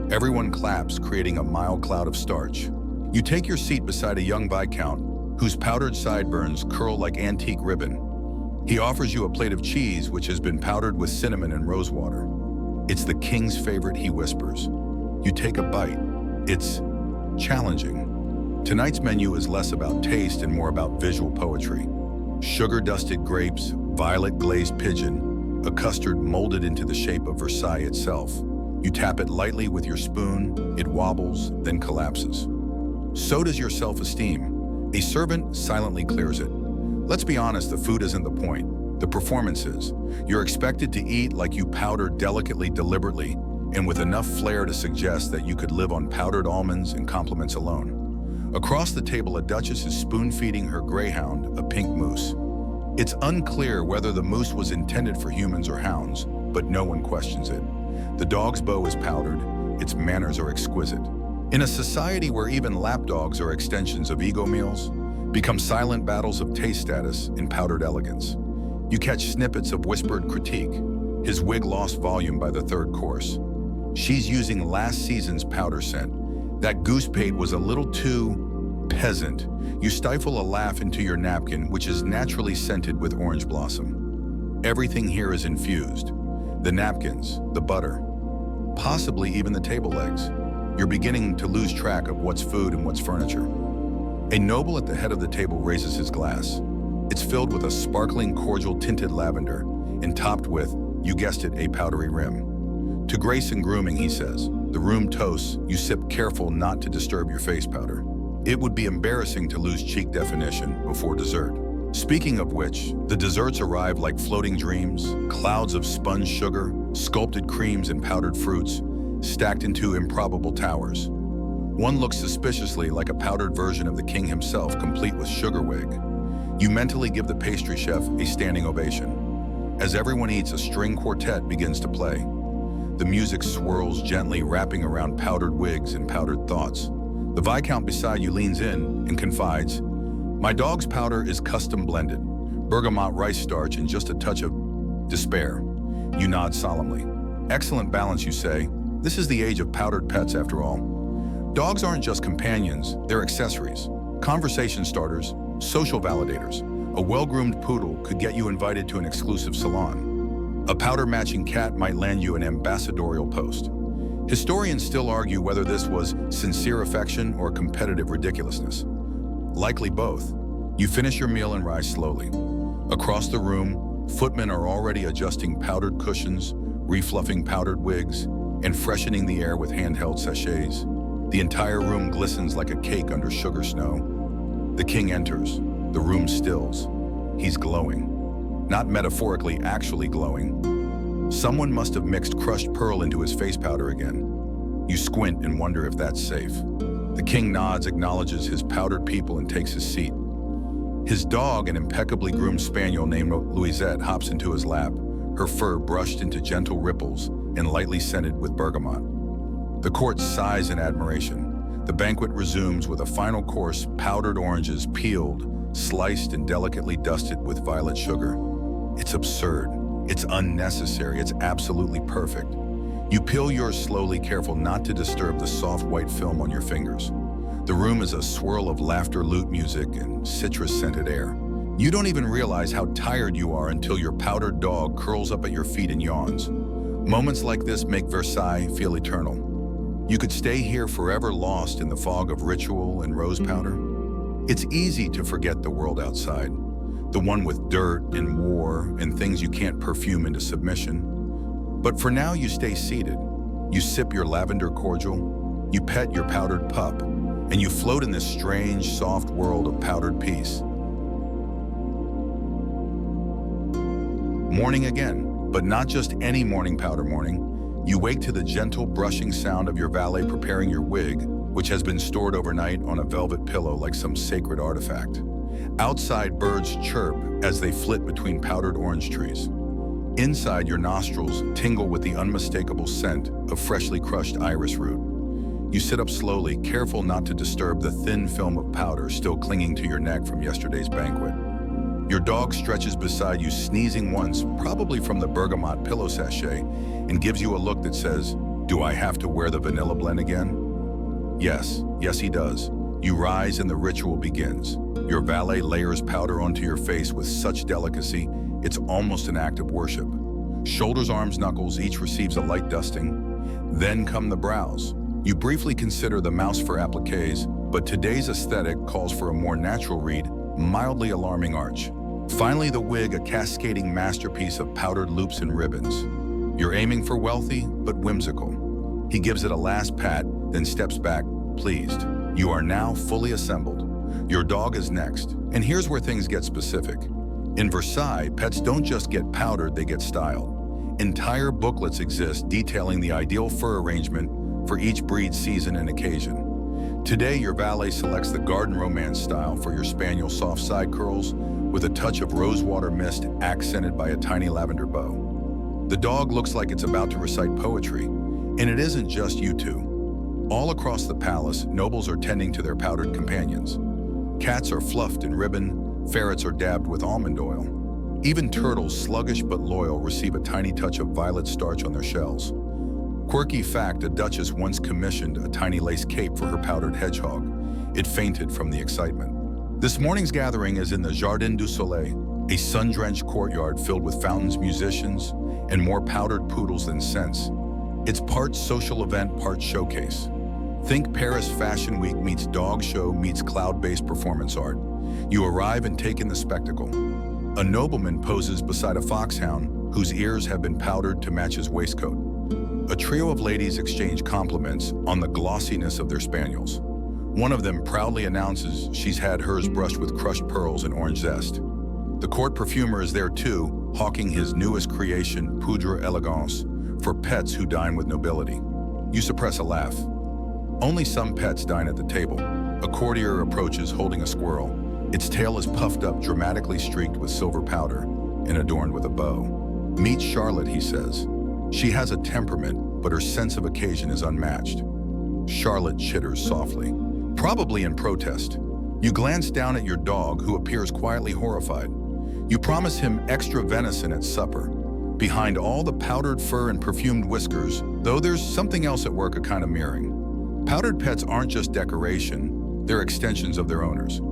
Everyone claps, creating a mild cloud of starch. You take your seat beside a young viscount, whose powdered sideburns curl like antique ribbon. He offers you a plate of cheese which has been powdered with cinnamon and rosewater. It's the king's favorite, he whispers. You take a bite. It's challenging. Tonight's menu is less about taste and more about visual poetry. Sugar-dusted grapes, violet glazed pigeon, a custard molded into the shape of Versailles itself. You tap it lightly with your spoon, it wobbles, then collapses. So does your self-esteem. A servant silently clears it. Let's be honest, the food isn't the point. The performance is. You're expected to eat like you powder delicately, deliberately, and with enough flair to suggest that you could live on powdered almonds and compliments alone. Across the table, a duchess is spoon-feeding her greyhound, a pink mousse. It's unclear whether the mousse was intended for humans or hounds, but no one questions it. The dog's bow is powdered, its manners are exquisite. In a society where even lapdogs are extensions of ego meals, become silent battles of taste status in powdered elegance. You catch snippets of whispered critique, his wig lost volume by the third course. She's using last season's powder scent. That goose pate was a little too peasant. You stifle a laugh into your napkin, which is naturally scented with orange blossom. Everything here is infused. The napkins, the butter, possibly even the table legs. You're beginning to lose track of what's food and what's furniture. A noble at the head of the table raises his glass. It's filled with a sparkling cordial tinted lavender and topped with, you guessed it, a powdery rim. To grace and grooming, he says. The room toasts, you sip, careful not to disturb your face powder. It would be embarrassing to lose cheek definition before dessert. Speaking of which, the desserts arrive like floating dreams, clouds of sponge sugar, sculpted creams and powdered fruits, stacked into improbable towers. One looks suspiciously like a powdered version of the king himself, complete with sugar wig. You mentally give the pastry chef a standing ovation. As everyone eats, a string quartet begins to play. The music swirls gently, wrapping around powdered wigs and powdered thoughts. The viscount beside you leans in and confides, my dog's powder is custom blended, bergamot rice starch and just a touch of despair. You nod solemnly. Excellent balance, you say. This is the age of powdered pets after all. Dogs aren't just companions, they're accessories, conversation starters, social validators. A well-groomed poodle could get you invited to an exclusive salon. A powder-matching cat might land you an ambassadorial post. Historians still argue whether this was sincere affection or competitive ridiculousness. Likely both. You finish your meal and rise slowly. Across the room, footmen are already adjusting powdered cushions, refluffing powdered wigs, and freshening the air with handheld sachets. The entire room glistens like a cake under sugar snow. The king enters. The room stills. He's glowing. Not metaphorically, actually glowing. Someone must have mixed crushed pearl into his face powder again. You squint and wonder if that's safe. The king nods, acknowledges his powdered people, and takes his seat. His dog, an impeccably groomed spaniel named Louis XIV, hops into his lap, her fur brushed into gentle ripples and lightly scented with bergamot. The court sighs in admiration. The banquet resumes with a final course, powdered oranges peeled, sliced and delicately dusted with violet sugar. It's absurd. It's unnecessary. It's absolutely perfect. You peel yours slowly, careful not to disturb the soft white film on your fingers. The room is a swirl of laughter, lute music, and citrus-scented air. You don't even realize how tired you are until your powdered dog curls up at your feet and yawns. Moments like this make Versailles feel eternal. You could stay here forever, lost in the fog of ritual and rose powder. It's easy to forget the world outside, the one with dirt and war and things you can't perfume into submission. But for now, you stay seated. You sip your lavender cordial, you pet your powdered pup, and you float in this strange, soft world of powdered peace. Morning again, but not just any morning powder morning. You wake to the gentle brushing sound of your valet preparing your wig, which has been stored overnight on a velvet pillow like some sacred artifact. Outside, birds chirp as they flit between powdered orange trees. Inside, your nostrils tingle with the unmistakable scent of freshly crushed iris root. You sit up slowly, careful not to disturb the thin film of powder still clinging to your neck from yesterday's banquet. Your dog stretches beside you, sneezing once, probably from the bergamot pillow sachet, and gives you a look that says, "Do I have to wear the vanilla blend again?" Yes, he does. You rise and the ritual begins. Your valet layers powder onto your face with such delicacy, it's almost an act of worship. Shoulders, arms, knuckles, each receives a light dusting. Then come the brows. You briefly consider the mousse for appliques, but today's aesthetic calls for a more natural read, mildly alarming arch. Finally, the wig, a cascading masterpiece of powdered loops and ribbons. You're aiming for wealthy, but whimsical. He gives it a last pat, then steps back, pleased. You are now fully assembled. Your dog is next. And here's where things get specific. In Versailles, pets don't just get powdered, they get styled. Entire booklets exist detailing the ideal fur arrangement for each breed, season, and occasion. Today, your valet selects the garden romance style for your spaniel's soft side curls with a touch of rosewater mist accented by a tiny lavender bow. The dog looks like it's about to recite poetry, and it isn't just you two. All across the palace, nobles are tending to their powdered companions. Cats are fluffed and ribboned, ferrets are dabbed with almond oil. Even turtles, sluggish but loyal, receive a tiny touch of violet starch on their shells. Quirky fact, a duchess once commissioned a tiny lace cape for her powdered hedgehog. It fainted from the excitement. This morning's gathering is in the Jardin du Soleil, a sun-drenched courtyard filled with fountains, musicians, and more powdered poodles than scents. It's part social event, part showcase. Think Paris Fashion Week meets dog show meets cloud-based performance art. You arrive and take in the spectacle. A nobleman poses beside a foxhound whose ears have been powdered to match his waistcoat. A trio of ladies exchange compliments on the glossiness of their spaniels. One of them proudly announces she's had hers brushed with crushed pearls and orange zest. The court perfumer is there too, hawking his newest creation, poudre elegance, for pets who dine with nobility. You suppress a laugh. Only some pets dine at the table. A courtier approaches holding a squirrel. Its tail is puffed up, dramatically streaked with silver powder and adorned with a bow. "Meet Charlotte," he says. She has a temperament, but her sense of occasion is unmatched. Charlotte chitters softly, probably in protest. You glance down at your dog, who appears quietly horrified. You promise him extra venison at supper. Behind all the powdered fur and perfumed whiskers, though, there's something else at work, a kind of mirroring. Powdered pets aren't just decoration, they're extensions of their owners.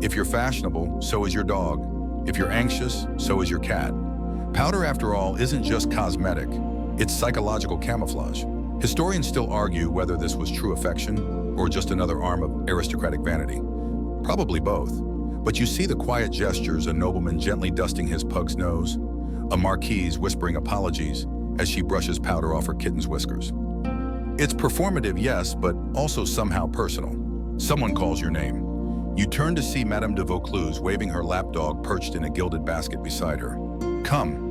If you're fashionable, so is your dog. If you're anxious, so is your cat. Powder, after all, isn't just cosmetic. It's psychological camouflage. Historians still argue whether this was true affection or just another arm of aristocratic vanity. Probably both. But you see the quiet gestures, a nobleman gently dusting his pug's nose, a marquise whispering apologies as she brushes powder off her kitten's whiskers. It's performative, yes, but also somehow personal. Someone calls your name. You turn to see Madame de Vaucluse waving her lapdog perched in a gilded basket beside her. "Come."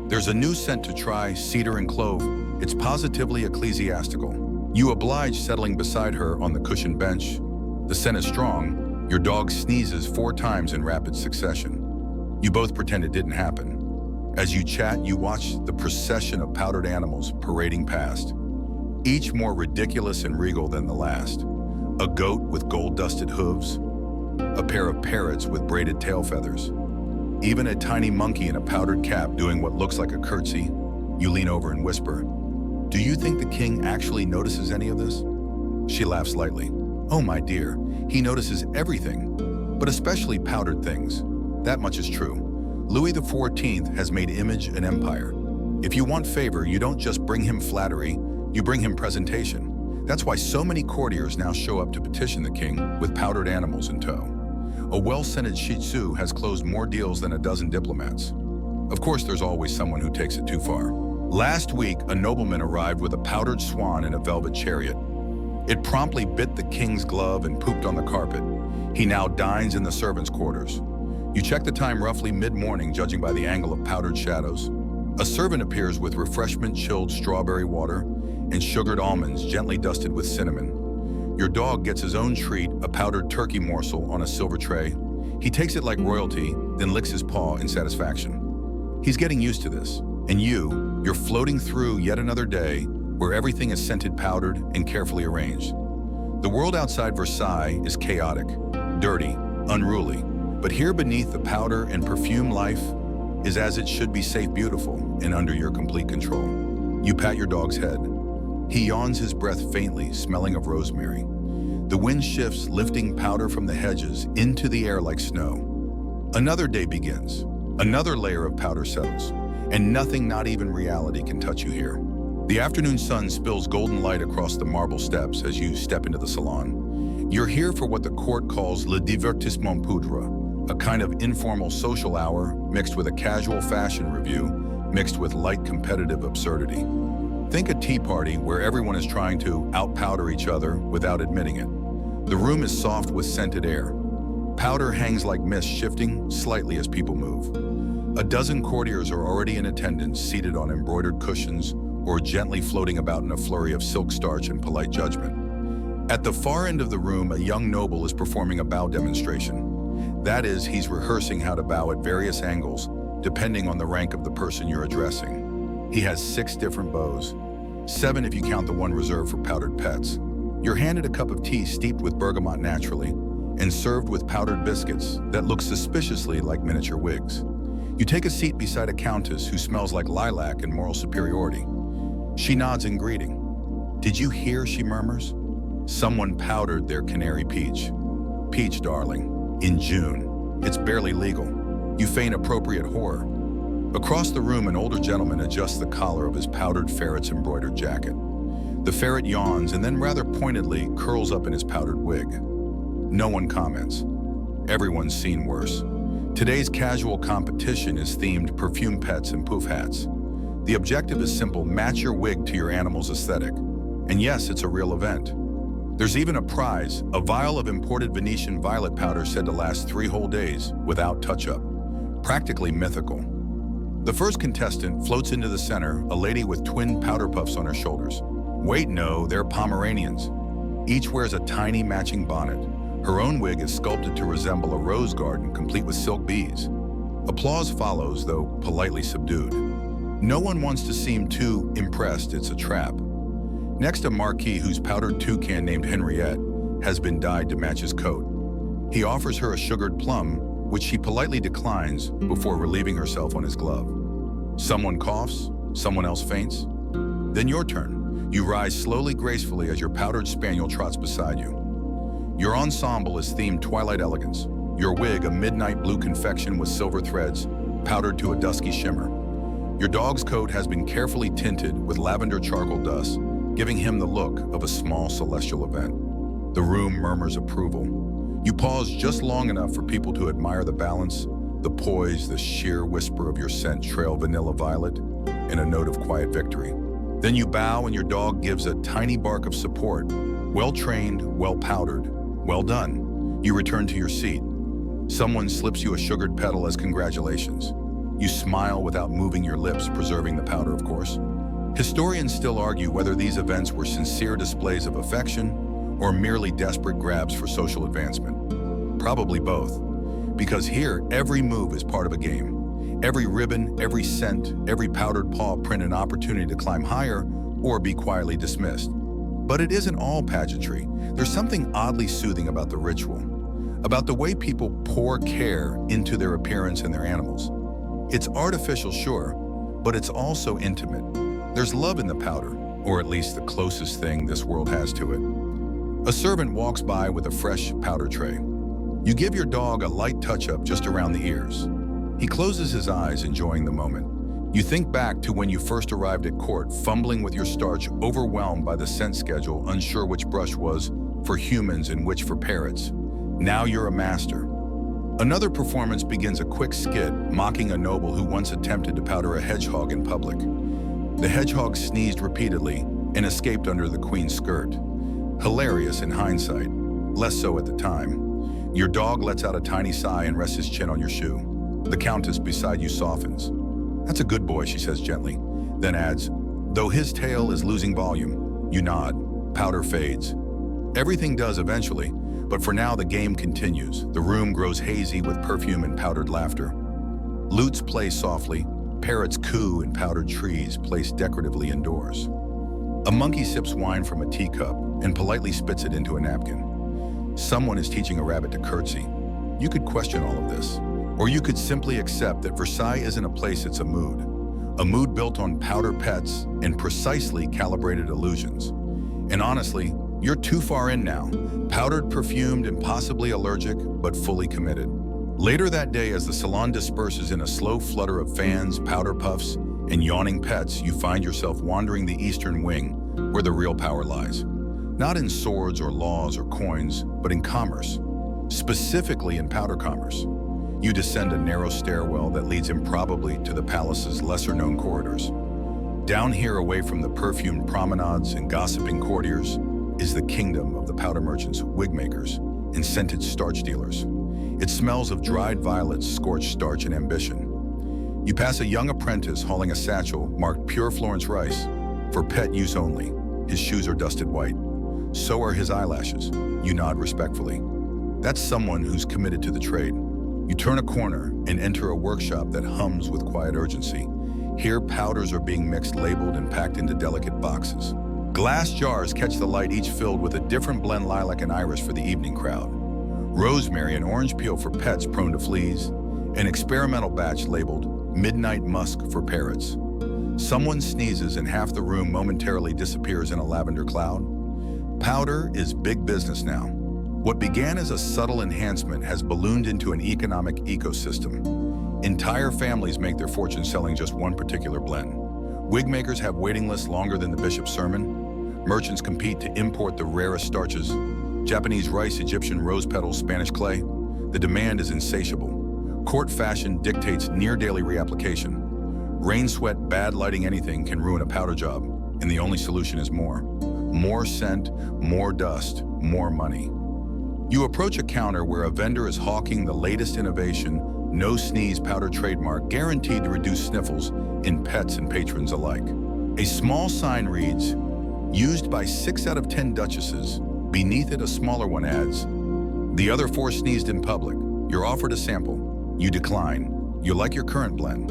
There's a new scent to try, cedar and clove. It's positively ecclesiastical. You oblige, settling beside her on the cushioned bench. The scent is strong. Your dog sneezes 4 times in rapid succession. You both pretend it didn't happen. As you chat, you watch the procession of powdered animals parading past, each more ridiculous and regal than the last. A goat with gold-dusted hooves, a pair of parrots with braided tail feathers, even a tiny monkey in a powdered cap doing what looks like a curtsy. You lean over and whisper, "Do you think the king actually notices any of this?" She laughs lightly. Oh, my dear, he notices everything, but especially powdered things. That much is true. Louis XIV has made image an empire. If you want favor, you don't just bring him flattery, you bring him presentation. That's why so many courtiers now show up to petition the king with powdered animals in tow. A well-scented Shih Tzu has closed more deals than a dozen diplomats. Of course, there's always someone who takes it too far. Last week, a nobleman arrived with a powdered swan in a velvet chariot. It promptly bit the king's glove and pooped on the carpet. He now dines in the servants' quarters. You check the time roughly mid-morning, judging by the angle of powdered shadows. A servant appears with refreshment chilled strawberry water and sugared almonds gently dusted with cinnamon. Your dog gets his own treat, a powdered turkey morsel on a silver tray. He takes it like royalty, then licks his paw in satisfaction. He's getting used to this. And you're floating through yet another day where everything is scented, powdered, and carefully arranged. The world outside Versailles is chaotic, dirty, unruly. But here beneath the powder and perfume, life is as it should be, safe, beautiful, and under your complete control. You pat your dog's head. He yawns, his breath faintly, smelling of rosemary. The wind shifts, lifting powder from the hedges into the air like snow. Another day begins. Another layer of powder settles, and nothing, not even reality, can touch you here. The afternoon sun spills golden light across the marble steps as you step into the salon. You're here for what the court calls le divertissement poudre, a kind of informal social hour mixed with a casual fashion review, mixed with light competitive absurdity. Think a tea party where everyone is trying to out-powder each other without admitting it. The room is soft with scented air. Powder hangs like mist, shifting slightly as people move. A dozen courtiers are already in attendance, seated on embroidered cushions or gently floating about in a flurry of silk starch and polite judgment. At the far end of the room, a young noble is performing a bow demonstration. That is, he's rehearsing how to bow at various angles, depending on the rank of the person you're addressing. He has 6 different bows, 7 if you count the one reserved for powdered pets. You're handed a cup of tea steeped with bergamot naturally, and served with powdered biscuits that look suspiciously like miniature wigs. You take a seat beside a countess who smells like lilac and moral superiority. She nods in greeting. "Did you hear?" she murmurs. "Someone powdered their canary peach." "Peach, darling. In June. It's barely legal." You feign appropriate horror. Across the room, an older gentleman adjusts the collar of his powdered ferret's embroidered jacket. The ferret yawns and then rather pointedly curls up in his powdered wig. No one comments. Everyone's seen worse. Today's casual competition is themed perfumed pets and poof hats. The objective is simple: match your wig to your animal's aesthetic. And yes, it's a real event. There's even a prize, a vial of imported Venetian violet powder said to last 3 whole days without touch-up. Practically mythical. The first contestant floats into the center, a lady with twin powder puffs on her shoulders. Wait, no, they're Pomeranians. Each wears a tiny matching bonnet. Her own wig is sculpted to resemble a rose garden complete with silk bees. Applause follows, though politely subdued. No one wants to seem too impressed it's a trap. Next, a marquis whose powdered toucan named Henriette has been dyed to match his coat. He offers her a sugared plum, which she politely declines before relieving herself on his glove. Someone coughs, someone else faints. Then your turn. You rise slowly, gracefully as your powdered spaniel trots beside you. Your ensemble is themed Twilight Elegance. Your wig, a midnight blue confection with silver threads, powdered to a dusky shimmer. Your dog's coat has been carefully tinted with lavender charcoal dust, giving him the look of a small celestial event. The room murmurs approval. You pause just long enough for people to admire the balance, the poise, the sheer whisper of your scent trail vanilla violet, and a note of quiet victory. Then you bow and your dog gives a tiny bark of support. Well trained, well powdered, well done. You return to your seat. Someone slips you a sugared petal as congratulations. You smile without moving your lips, preserving the powder, of course. Historians still argue whether these events were sincere displays of affection or merely desperate grabs for social advancement. Probably both, because here every move is part of a game. Every ribbon, every scent, every powdered paw print an opportunity to climb higher or be quietly dismissed. But it isn't all pageantry. There's something oddly soothing about the ritual, about the way people pour care into their appearance and their animals. It's artificial, sure, but it's also intimate. There's love in the powder, or at least the closest thing this world has to it. A servant walks by with a fresh powder tray. You give your dog a light touch-up just around the ears. He closes his eyes, enjoying the moment. You think back to when you first arrived at court, fumbling with your starch, overwhelmed by the scent schedule, unsure which brush was for humans and which for parrots. Now you're a master. Another performance begins a quick skit mocking a noble who once attempted to powder a hedgehog in public. The hedgehog sneezed repeatedly and escaped under the queen's skirt. Hilarious in hindsight, less so at the time. Your dog lets out a tiny sigh and rests his chin on your shoe. The countess beside you softens. "That's a good boy," she says gently, then adds, "Though his tail is losing volume." You nod. Powder fades. Everything does eventually, but for now the game continues. The room grows hazy with perfume and powdered laughter. Lutes play softly, parrots coo in powdered trees placed decoratively indoors. A monkey sips wine from a teacup and politely spits it into a napkin. Someone is teaching a rabbit to curtsy. You could question all of this, or you could simply accept that Versailles isn't a place, it's a mood. A mood built on powder pets and precisely calibrated illusions. And honestly, you're too far in now, powdered, perfumed, and possibly allergic, but fully committed. Later that day, as the salon disperses in a slow flutter of fans, powder puffs, and yawning pets, you find yourself wandering the eastern wing, where the real power lies. Not in swords or laws or coins, but in commerce. Specifically in powder commerce. You descend a narrow stairwell that leads improbably to the palace's lesser-known corridors. Down here, away from the perfumed promenades and gossiping courtiers, is the kingdom of the powder merchants, wig makers, and scented starch dealers. It smells of dried violets, scorched starch, and ambition. You pass a young apprentice hauling a satchel marked pure Florence rice, for pet use only. His shoes are dusted white. So are his eyelashes. You nod respectfully. That's someone who's committed to the trade. You turn a corner and enter a workshop that hums with quiet urgency. Here, powders are being mixed, labeled, and packed into delicate boxes. Glass jars catch the light, each filled with a different blend, lilac and iris for the evening crowd. Rosemary and orange peel for pets prone to fleas. An experimental batch labeled midnight musk for parrots. Someone sneezes and half the room momentarily disappears in a lavender cloud. Powder is big business now. What began as a subtle enhancement has ballooned into an economic ecosystem. Entire families make their fortune selling just one particular blend. Wig makers have waiting lists longer than the bishop's sermon. Merchants compete to import the rarest starches. Japanese rice, Egyptian rose petals, Spanish clay. The demand is insatiable. Court fashion dictates near-daily reapplication. Rain, sweat, bad lighting, anything can ruin a powder job, and the only solution is more. More scent, more dust, more money. You approach a counter where a vendor is hawking the latest innovation, no sneeze powder trademark, guaranteed to reduce sniffles in pets and patrons alike. A small sign reads, "Used by 6 out of 10 duchesses." Beneath it, a smaller one adds, "The other 4 sneezed in public. You're offered a sample. You decline. You like your current blend."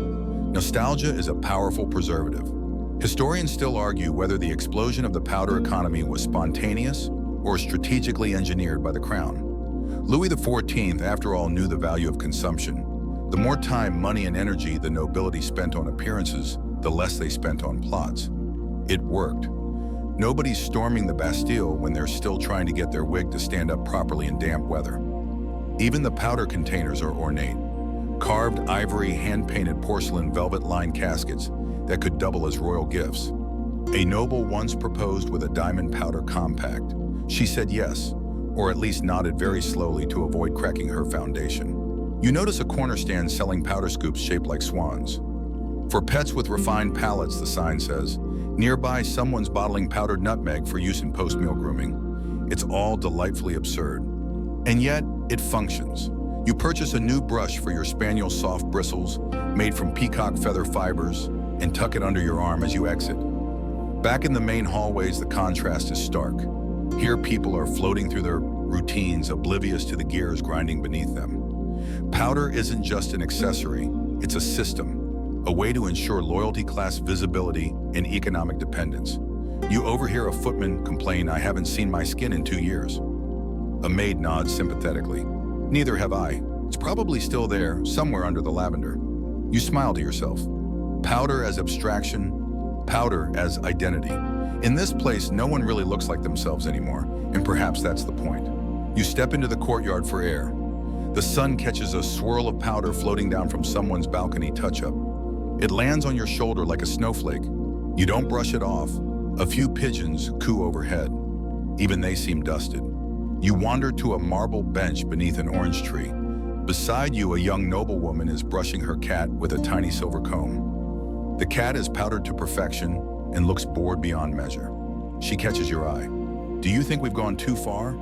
Nostalgia is a powerful preservative. Historians still argue whether the explosion of the powder economy was spontaneous or strategically engineered by the crown. Louis XIV, after all, knew the value of consumption. The more time, money, and energy the nobility spent on appearances, the less they spent on plots. It worked. Nobody's storming the Bastille when they're still trying to get their wig to stand up properly in damp weather. Even the powder containers are ornate. Carved ivory, hand-painted porcelain, velvet-lined caskets that could double as royal gifts. A noble once proposed with a diamond powder compact. She said yes, or at least nodded very slowly to avoid cracking her foundation. You notice a corner stand selling powder scoops shaped like swans. For pets with refined palates, the sign says. Nearby, someone's bottling powdered nutmeg for use in post-meal grooming. It's all delightfully absurd. And yet, it functions. You purchase a new brush for your spaniel's soft bristles, made from peacock feather fibers, and tuck it under your arm as you exit. Back in the main hallways, the contrast is stark. Here, people are floating through their routines, oblivious to the gears grinding beneath them. Powder isn't just an accessory, it's a system, a way to ensure loyalty, class visibility, and economic dependence. You overhear a footman complain, "I haven't seen my skin in 2 years." A maid nods sympathetically. "Neither have I. It's probably still there, somewhere under the lavender." You smile to yourself. Powder as abstraction, powder as identity. In this place, no one really looks like themselves anymore, and perhaps that's the point. You step into the courtyard for air. The sun catches a swirl of powder floating down from someone's balcony touch-up. It lands on your shoulder like a snowflake. You don't brush it off. A few pigeons coo overhead. Even they seem dusted. You wander to a marble bench beneath an orange tree. Beside you, a young noblewoman is brushing her cat with a tiny silver comb. The cat is powdered to perfection and looks bored beyond measure. She catches your eye. Do you think we've gone too far?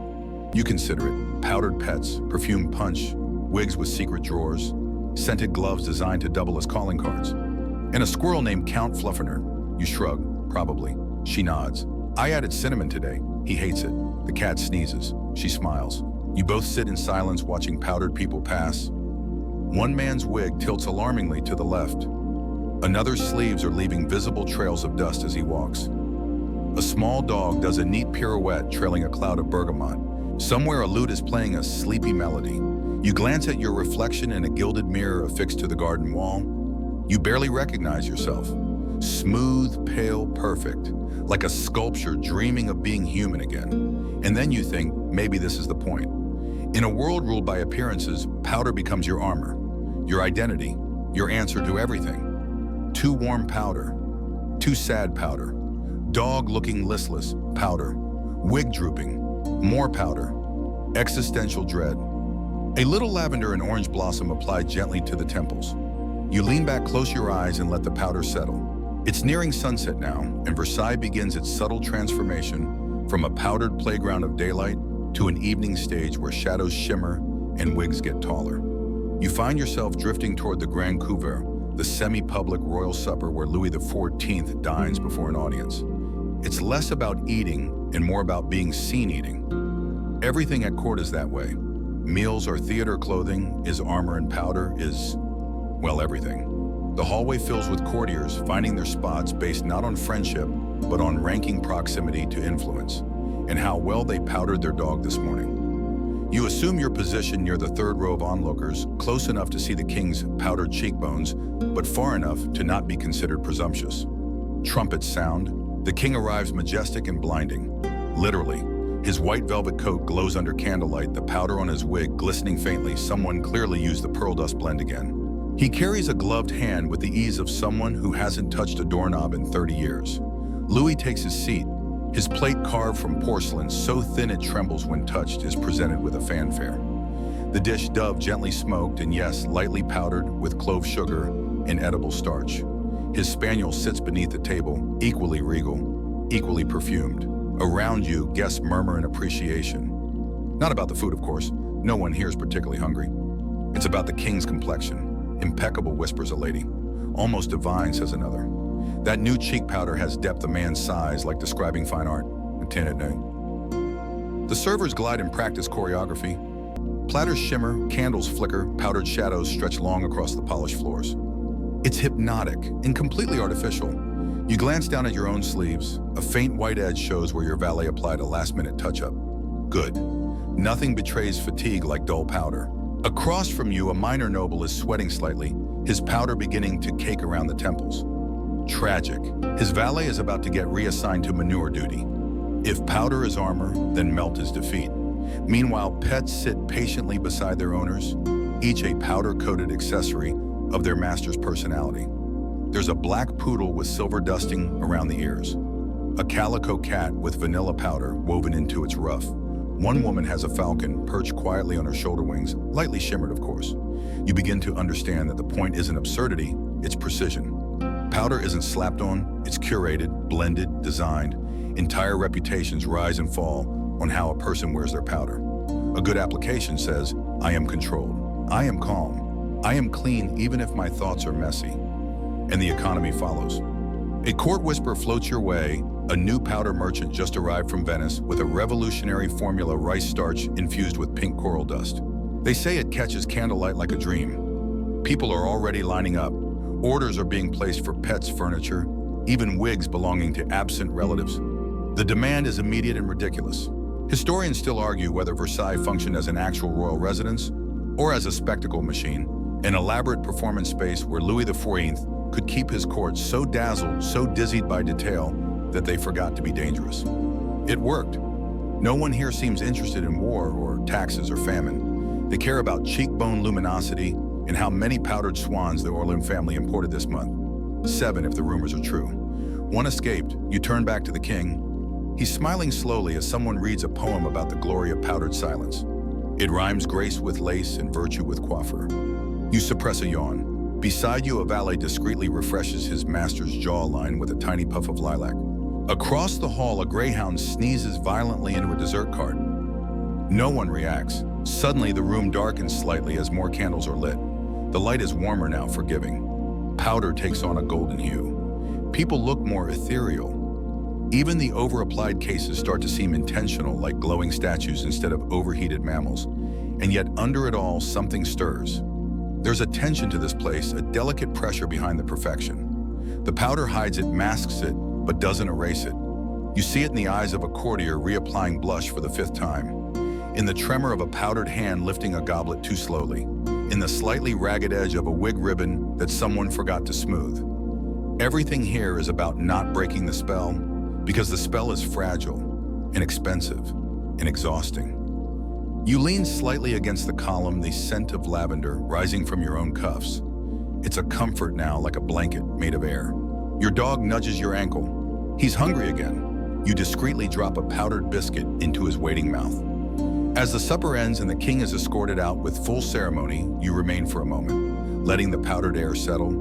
You consider it. Powdered pets, perfumed punch, wigs with secret drawers, scented gloves designed to double as calling cards, and a squirrel named Count Fluffiner. You shrug, probably. She nods. I added cinnamon today. He hates it. The cat sneezes. She smiles. You both sit in silence watching powdered people pass. One man's wig tilts alarmingly to the left. Another's sleeves are leaving visible trails of dust as he walks. A small dog does a neat pirouette trailing a cloud of bergamot. Somewhere a lute is playing a sleepy melody. You glance at your reflection in a gilded mirror affixed to the garden wall. You barely recognize yourself. Smooth, pale, perfect, like a sculpture dreaming of being human again. And then you think, maybe this is the point. In a world ruled by appearances, powder becomes your armor, your identity, your answer to everything. Too warm powder, too sad powder, dog looking listless powder, wig drooping, more powder, existential dread. A little lavender and orange blossom applied gently to the temples. You lean back, close your eyes, and let the powder settle. It's nearing sunset now, and Versailles begins its subtle transformation from a powdered playground of daylight to an evening stage where shadows shimmer and wigs get taller. You find yourself drifting toward the Grand Couvert, the semi-public royal supper where Louis XIV dines before an audience. It's less about eating and more about being seen eating. Everything at court is that way. Meals are theater clothing, is armor and powder, is, well, everything. The hallway fills with courtiers finding their spots based not on friendship, but on ranking proximity to influence, and how well they powdered their dog this morning. You assume your position near the third row of onlookers, close enough to see the king's powdered cheekbones, but far enough to not be considered presumptuous. Trumpets sound. The king arrives majestic and blinding. Literally. His white velvet coat glows under candlelight, the powder on his wig glistening faintly. Someone clearly used the pearl dust blend again. He carries a gloved hand with the ease of someone who hasn't touched a doorknob in 30 years. Louis takes his seat. His plate, carved from porcelain so thin it trembles when touched, is presented with a fanfare. The dish, dove gently smoked and, yes, lightly powdered with clove sugar and edible starch. His spaniel sits beneath the table, equally regal, equally perfumed. Around you, guests murmur in appreciation. Not about the food, of course. No one here is particularly hungry. It's about the king's complexion. Impeccable, whispers a lady. Almost divine, says another. That new cheek powder has depth a man's size, like describing fine art. A 10 at night. The servers glide in practice choreography. Platters shimmer, candles flicker, powdered shadows stretch long across the polished floors. It's hypnotic and completely artificial. You glance down at your own sleeves. A faint white edge shows where your valet applied a last-minute touch-up. Good. Nothing betrays fatigue like dull powder. Across from you, a minor noble is sweating slightly, his powder beginning to cake around the temples. Tragic. His valet is about to get reassigned to manure duty. If powder is armor, then melt is defeat. Meanwhile, pets sit patiently beside their owners, each a powder-coated accessory of their master's personality. There's a black poodle with silver dusting around the ears, a calico cat with vanilla powder woven into its ruff. One woman has a falcon perched quietly on her shoulder wings, lightly shimmered, of course. You begin to understand that the point isn't absurdity, it's precision. Powder isn't slapped on, it's curated, blended, designed. Entire reputations rise and fall on how a person wears their powder. A good application says, I am controlled, I am calm, I am clean even if my thoughts are messy. And the economy follows. A court whisper floats your way. A new powder merchant just arrived from Venice with a revolutionary formula rice starch infused with pink coral dust. They say it catches candlelight like a dream. People are already lining up. Orders are being placed for pets, furniture, even wigs belonging to absent relatives. The demand is immediate and ridiculous. Historians still argue whether Versailles functioned as an actual royal residence or as a spectacle machine, an elaborate performance space where Louis XIV could keep his court so dazzled, so dizzied by detail, that they forgot to be dangerous. It worked. No one here seems interested in war or taxes or famine. They care about cheekbone luminosity and how many powdered swans the Orleans family imported this month. 7 if the rumors are true. 1 escaped. You turn back to the king. He's smiling slowly as someone reads a poem about the glory of powdered silence. It rhymes grace with lace and virtue with coiffure. You suppress a yawn. Beside you, a valet discreetly refreshes his master's jawline with a tiny puff of lilac. Across the hall, a greyhound sneezes violently into a dessert cart. No one reacts. Suddenly, the room darkens slightly as more candles are lit. The light is warmer now, forgiving. Powder takes on a golden hue. People look more ethereal. Even the over-applied cases start to seem intentional, like glowing statues instead of overheated mammals. And yet, under it all, something stirs. There's a tension to this place, a delicate pressure behind the perfection. The powder hides it, masks it, but doesn't erase it. You see it in the eyes of a courtier reapplying blush for the 5th time, in the tremor of a powdered hand lifting a goblet too slowly, in the slightly ragged edge of a wig ribbon that someone forgot to smooth. Everything here is about not breaking the spell, because the spell is fragile and expensive and exhausting. You lean slightly against the column, the scent of lavender rising from your own cuffs. It's a comfort now, like a blanket made of air. Your dog nudges your ankle. He's hungry again. You discreetly drop a powdered biscuit into his waiting mouth. As the supper ends and the king is escorted out with full ceremony, you remain for a moment, letting the powdered air settle,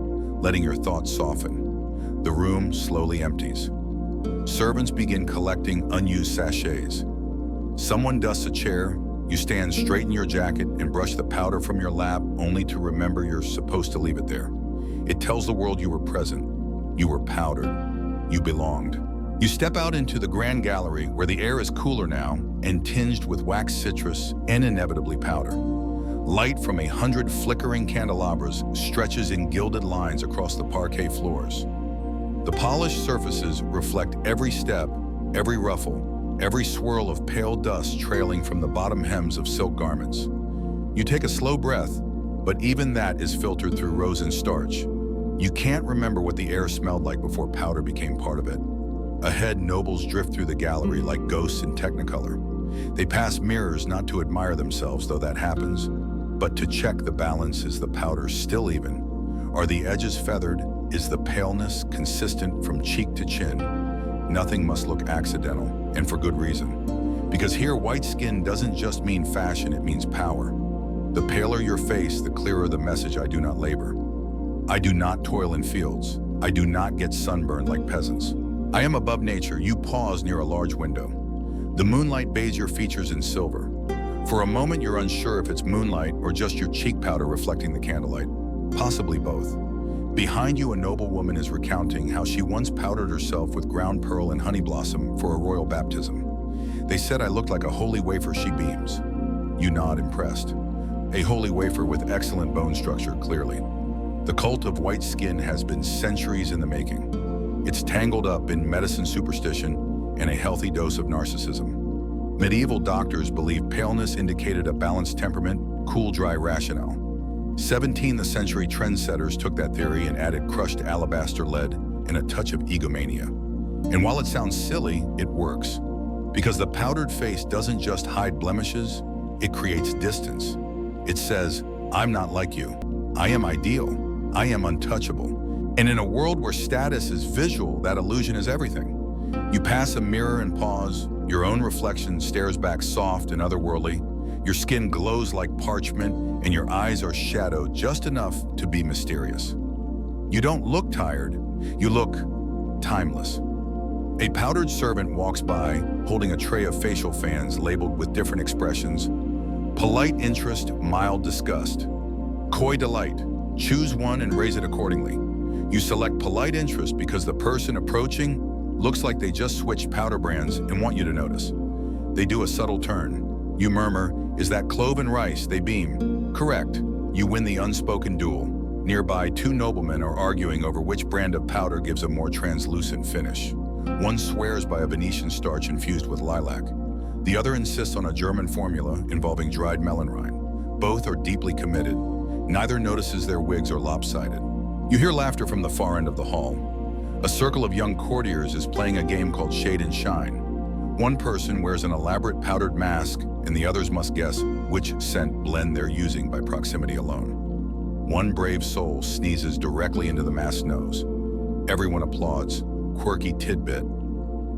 letting your thoughts soften. The room slowly empties. Servants begin collecting unused sachets. Someone dusts a chair. You stand, straighten your jacket, and brush the powder from your lap, only to remember you're supposed to leave it there. It tells the world you were present. You were powdered. You belonged. You step out into the grand gallery where the air is cooler now and tinged with waxed citrus and inevitably powder. Light from 100 flickering candelabras stretches in gilded lines across the parquet floors. The polished surfaces reflect every step, every ruffle, every swirl of pale dust trailing from the bottom hems of silk garments. You take a slow breath, but even that is filtered through rose and starch. You can't remember what the air smelled like before powder became part of it. Ahead, nobles drift through the gallery like ghosts in technicolor. They pass mirrors not to admire themselves, though that happens, but to check the balance. Is the powder still even? Are the edges feathered? Is the paleness consistent from cheek to chin? Nothing must look accidental, and for good reason. Because here, white skin doesn't just mean fashion, it means power. The paler your face, the clearer the message: I do not labor. I do not toil in fields. I do not get sunburned like peasants. I am above nature. You pause near a large window. The moonlight bathes your features in silver. For a moment, you're unsure if it's moonlight or just your cheek powder reflecting the candlelight. Possibly both. Behind you, a noble woman is recounting how she once powdered herself with ground pearl and honey blossom for a royal baptism. They said I looked like a holy wafer, she beams. You nod, impressed. A holy wafer with excellent bone structure, clearly. The cult of white skin has been centuries in the making. It's tangled up in medicine superstition and a healthy dose of narcissism. Medieval doctors believed paleness indicated a balanced temperament, cool, dry rationale. 17th century trendsetters took that theory and added crushed alabaster lead and a touch of egomania. And while it sounds silly, it works. Because the powdered face doesn't just hide blemishes, it creates distance. It says, I'm not like you. I am ideal. I am untouchable. And in a world where status is visual, that illusion is everything. You pass a mirror and pause. Your own reflection stares back soft and otherworldly. Your skin glows like parchment, and your eyes are shadowed just enough to be mysterious. You don't look tired. You look timeless. A powdered servant walks by, holding a tray of facial fans labeled with different expressions. Polite interest, mild disgust. Coy delight. Choose one and raise it accordingly. You select polite interest because the person approaching looks like they just switched powder brands and want you to notice. They do a subtle turn. You murmur, is that clove and rice? They beam. Correct. You win the unspoken duel. Nearby, 2 noblemen are arguing over which brand of powder gives a more translucent finish. One swears by a Venetian starch infused with lilac. The other insists on a German formula involving dried melon rind. Both are deeply committed. Neither notices their wigs are lopsided. You hear laughter from the far end of the hall. A circle of young courtiers is playing a game called Shade and Shine. One person wears an elaborate powdered mask, and the others must guess which scent blend they're using by proximity alone. One brave soul sneezes directly into the mask's nose. Everyone applauds. Quirky tidbit.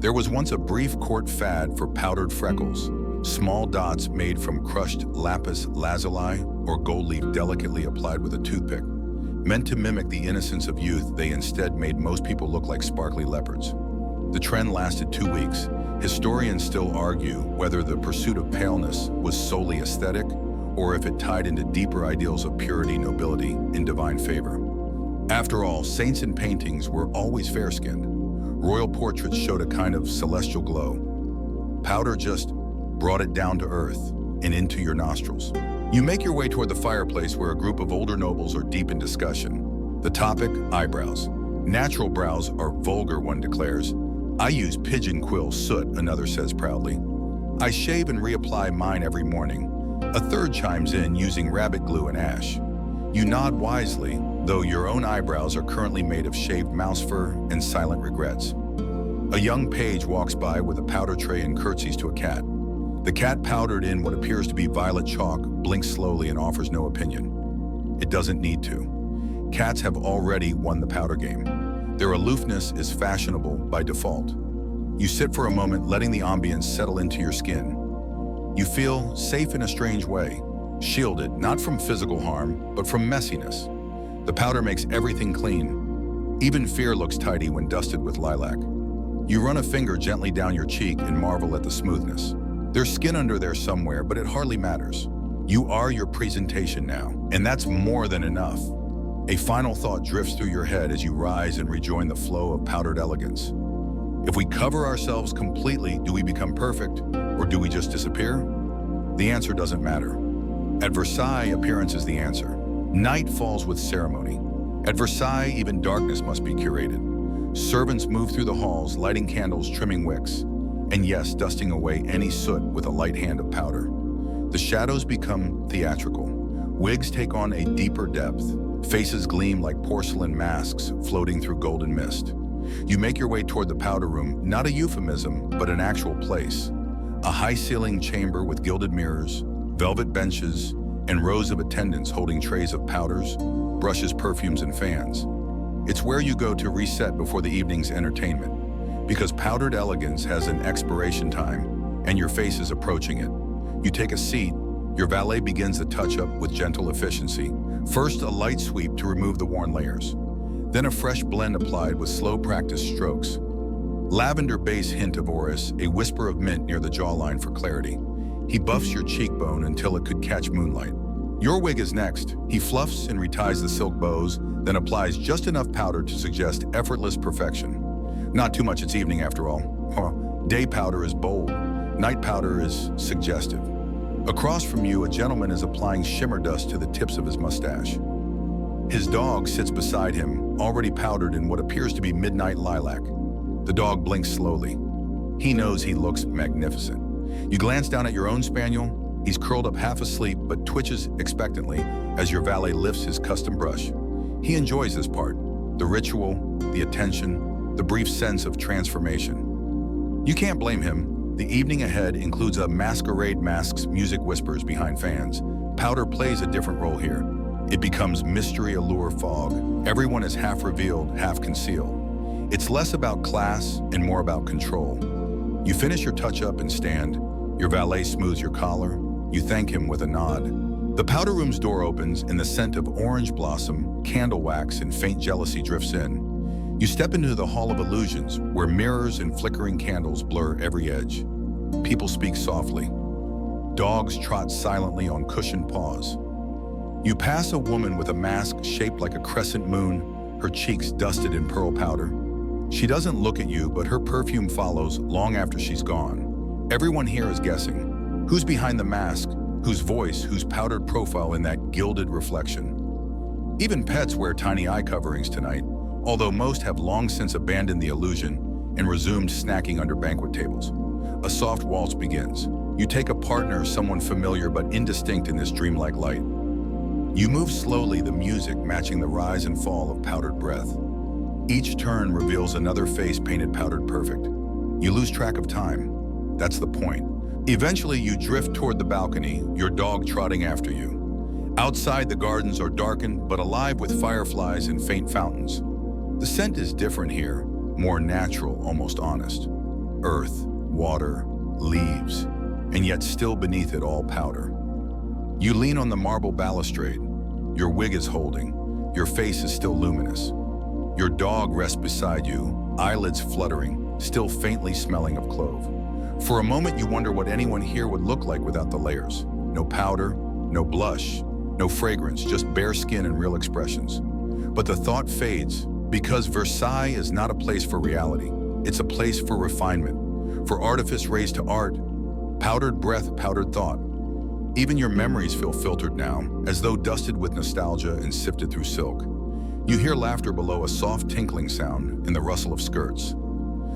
There was once a brief court fad for powdered freckles, small dots made from crushed lapis lazuli or gold leaf delicately applied with a toothpick. Meant to mimic the innocence of youth, they instead made most people look like sparkly leopards. The trend lasted 2 weeks. Historians still argue whether the pursuit of paleness was solely aesthetic or if it tied into deeper ideals of purity, nobility, and divine favor. After all, saints in paintings were always fair-skinned. Royal portraits showed a kind of celestial glow. Powder just brought it down to earth and into your nostrils. You make your way toward the fireplace where a group of older nobles are deep in discussion. The topic, eyebrows. Natural brows are vulgar, one declares. I use pigeon quill soot, another says proudly. I shave and reapply mine every morning. A third chimes in using rabbit glue and ash. You nod wisely, though your own eyebrows are currently made of shaved mouse fur and silent regrets. A young page walks by with a powder tray and curtsies to a cat. The cat, powdered in what appears to be violet chalk, blinks slowly and offers no opinion. It doesn't need to. Cats have already won the powder game. Their aloofness is fashionable by default. You sit for a moment, letting the ambience settle into your skin. You feel safe in a strange way, shielded not from physical harm, but from messiness. The powder makes everything clean. Even fear looks tidy when dusted with lilac. You run a finger gently down your cheek and marvel at the smoothness. There's skin under there somewhere, but it hardly matters. You are your presentation now, and that's more than enough. A final thought drifts through your head as you rise and rejoin the flow of powdered elegance. If we cover ourselves completely, do we become perfect, or do we just disappear? The answer doesn't matter. At Versailles, appearance is the answer. Night falls with ceremony. At Versailles, even darkness must be curated. Servants move through the halls, lighting candles, trimming wicks, and yes, dusting away any soot with a light hand of powder. The shadows become theatrical. Wigs take on a deeper depth. Faces gleam like porcelain masks floating through golden mist. You make your way toward the powder room, not a euphemism, but an actual place. A high-ceiling chamber with gilded mirrors, velvet benches, and rows of attendants holding trays of powders, brushes, perfumes, and fans. It's where you go to reset before the evening's entertainment, because powdered elegance has an expiration time, and your face is approaching it. You take a seat. Your valet begins the touch-up with gentle efficiency. First, a light sweep to remove the worn layers. Then a fresh blend applied with slow practice strokes. Lavender base hint of orris, a whisper of mint near the jawline for clarity. He buffs your cheekbone until it could catch moonlight. Your wig is next. He fluffs and reties the silk bows, then applies just enough powder to suggest effortless perfection. Not too much, it's evening after all. Day powder is bold. Night powder is suggestive. Across from you, a gentleman is applying shimmer dust to the tips of his mustache. His dog sits beside him, already powdered in what appears to be midnight lilac. The dog blinks slowly. He knows he looks magnificent. You glance down at your own spaniel. He's curled up half asleep, but twitches expectantly as your valet lifts his custom brush. He enjoys this part, the ritual, the attention, the brief sense of transformation. You can't blame him. The evening ahead includes a masquerade, masks, music whispers behind fans. Powder plays a different role here. It becomes mystery, allure, fog. Everyone is half revealed, half concealed. It's less about class and more about control. You finish your touch-up and stand. Your valet smooths your collar. You thank him with a nod. The powder room's door opens and the scent of orange blossom, candle wax, and faint jealousy drifts in. You step into the Hall of Illusions, where mirrors and flickering candles blur every edge. People speak softly. Dogs trot silently on cushioned paws. You pass a woman with a mask shaped like a crescent moon, her cheeks dusted in pearl powder. She doesn't look at you, but her perfume follows long after she's gone. Everyone here is guessing. Who's behind the mask? Whose voice? Whose powdered profile in that gilded reflection? Even pets wear tiny eye coverings tonight, although most have long since abandoned the illusion and resumed snacking under banquet tables. A soft waltz begins. You take a partner, someone familiar but indistinct in this dreamlike light. You move slowly, the music matching the rise and fall of powdered breath. Each turn reveals another face painted powdered perfect. You lose track of time. That's the point. Eventually, you drift toward the balcony, your dog trotting after you. Outside, the gardens are darkened but alive with fireflies and faint fountains. The scent is different here, more natural, almost honest. Earth, water, leaves, and yet still beneath it all powder. You lean on the marble balustrade. Your wig is holding. Your face is still luminous. Your dog rests beside you, eyelids fluttering, still faintly smelling of clove. For a moment, you wonder what anyone here would look like without the layers. No powder, no blush, no fragrance, just bare skin and real expressions. But the thought fades, because Versailles is not a place for reality. It's a place for refinement, for artifice raised to art, powdered breath, powdered thought. Even your memories feel filtered now, as though dusted with nostalgia and sifted through silk. You hear laughter below, a soft tinkling sound, and the rustle of skirts.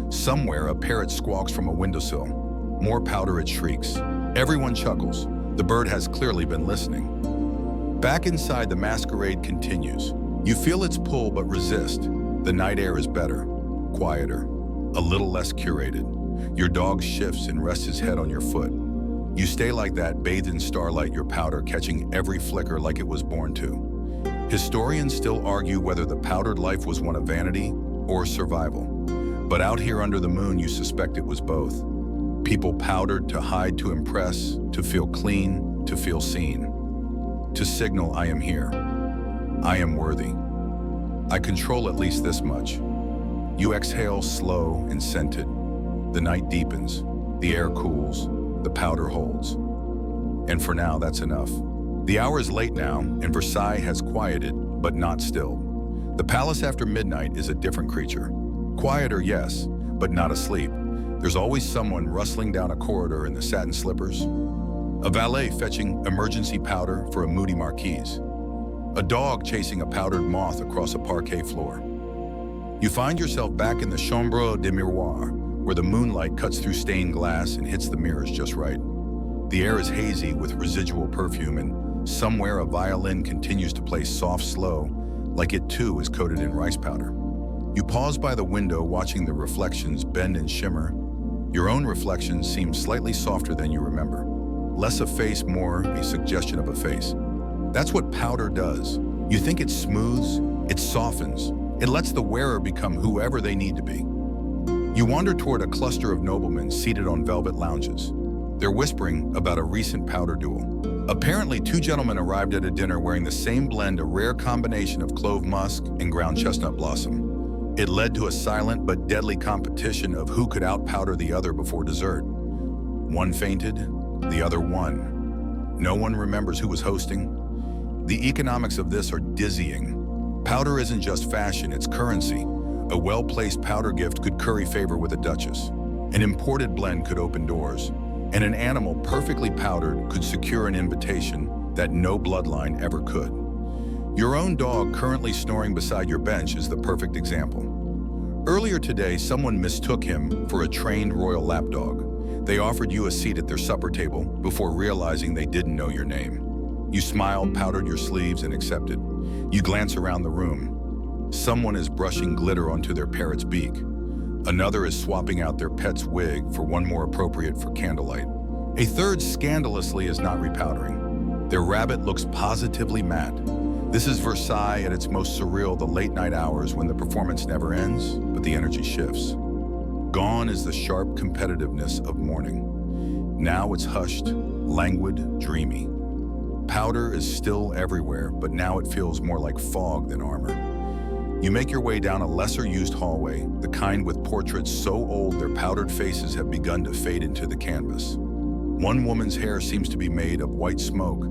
Somewhere, a parrot squawks from a windowsill. More powder, it shrieks. Everyone chuckles. The bird has clearly been listening. Back inside, the masquerade continues. You feel its pull but resist. The night air is better, quieter, a little less curated. Your dog shifts and rests his head on your foot. You stay like that, bathed in starlight, your powder catching every flicker like it was born to. Historians still argue whether the powdered life was one of vanity or survival. But out here under the moon, you suspect it was both. People powdered to hide, to impress, to feel clean, to feel seen. To signal, I am here. I am worthy. I control at least this much. You exhale slow and scented. The night deepens, the air cools, the powder holds. And for now, that's enough. The hour is late now, and Versailles has quieted, but not stilled. The palace after midnight is a different creature. Quieter, yes, but not asleep. There's always someone rustling down a corridor in the satin slippers. A valet fetching emergency powder for a moody marquise. A dog chasing a powdered moth across a parquet floor. You find yourself back in the chambre de miroir, where the moonlight cuts through stained glass and hits the mirrors just right. The air is hazy with residual perfume, and somewhere a violin continues to play soft, slow, like it too is coated in rice powder. You pause by the window, watching the reflections bend and shimmer. Your own reflection seems slightly softer than you remember. Less a face, more a suggestion of a face. That's what powder does. You think it smooths, it softens, it lets the wearer become whoever they need to be. You wander toward a cluster of noblemen seated on velvet lounges. They're whispering about a recent powder duel. Apparently, two gentlemen arrived at a dinner wearing the same blend, a rare combination of clove musk and ground chestnut blossom. It led to a silent but deadly competition of who could outpowder the other before dessert. One fainted, the other won. No one remembers who was hosting. The economics of this are dizzying. Powder isn't just fashion, it's currency. A well-placed powder gift could curry favor with a duchess. An imported blend could open doors. And an animal perfectly powdered could secure an invitation that no bloodline ever could. Your own dog currently snoring beside your bench is the perfect example. Earlier today, someone mistook him for a trained royal lapdog. They offered you a seat at their supper table before realizing they didn't know your name. You smiled, powdered your sleeves, and accepted. You glance around the room. Someone is brushing glitter onto their parrot's beak. Another is swapping out their pet's wig for one more appropriate for candlelight. A third scandalously is not repowdering. Their rabbit looks positively matte. This is Versailles at its most surreal, the late night hours when the performance never ends, but the energy shifts. Gone is the sharp competitiveness of morning. Now it's hushed, languid, dreamy. Powder is still everywhere, but now it feels more like fog than armor. You make your way down a lesser-used hallway, the kind with portraits so old their powdered faces have begun to fade into the canvas. One woman's hair seems to be made of white smoke.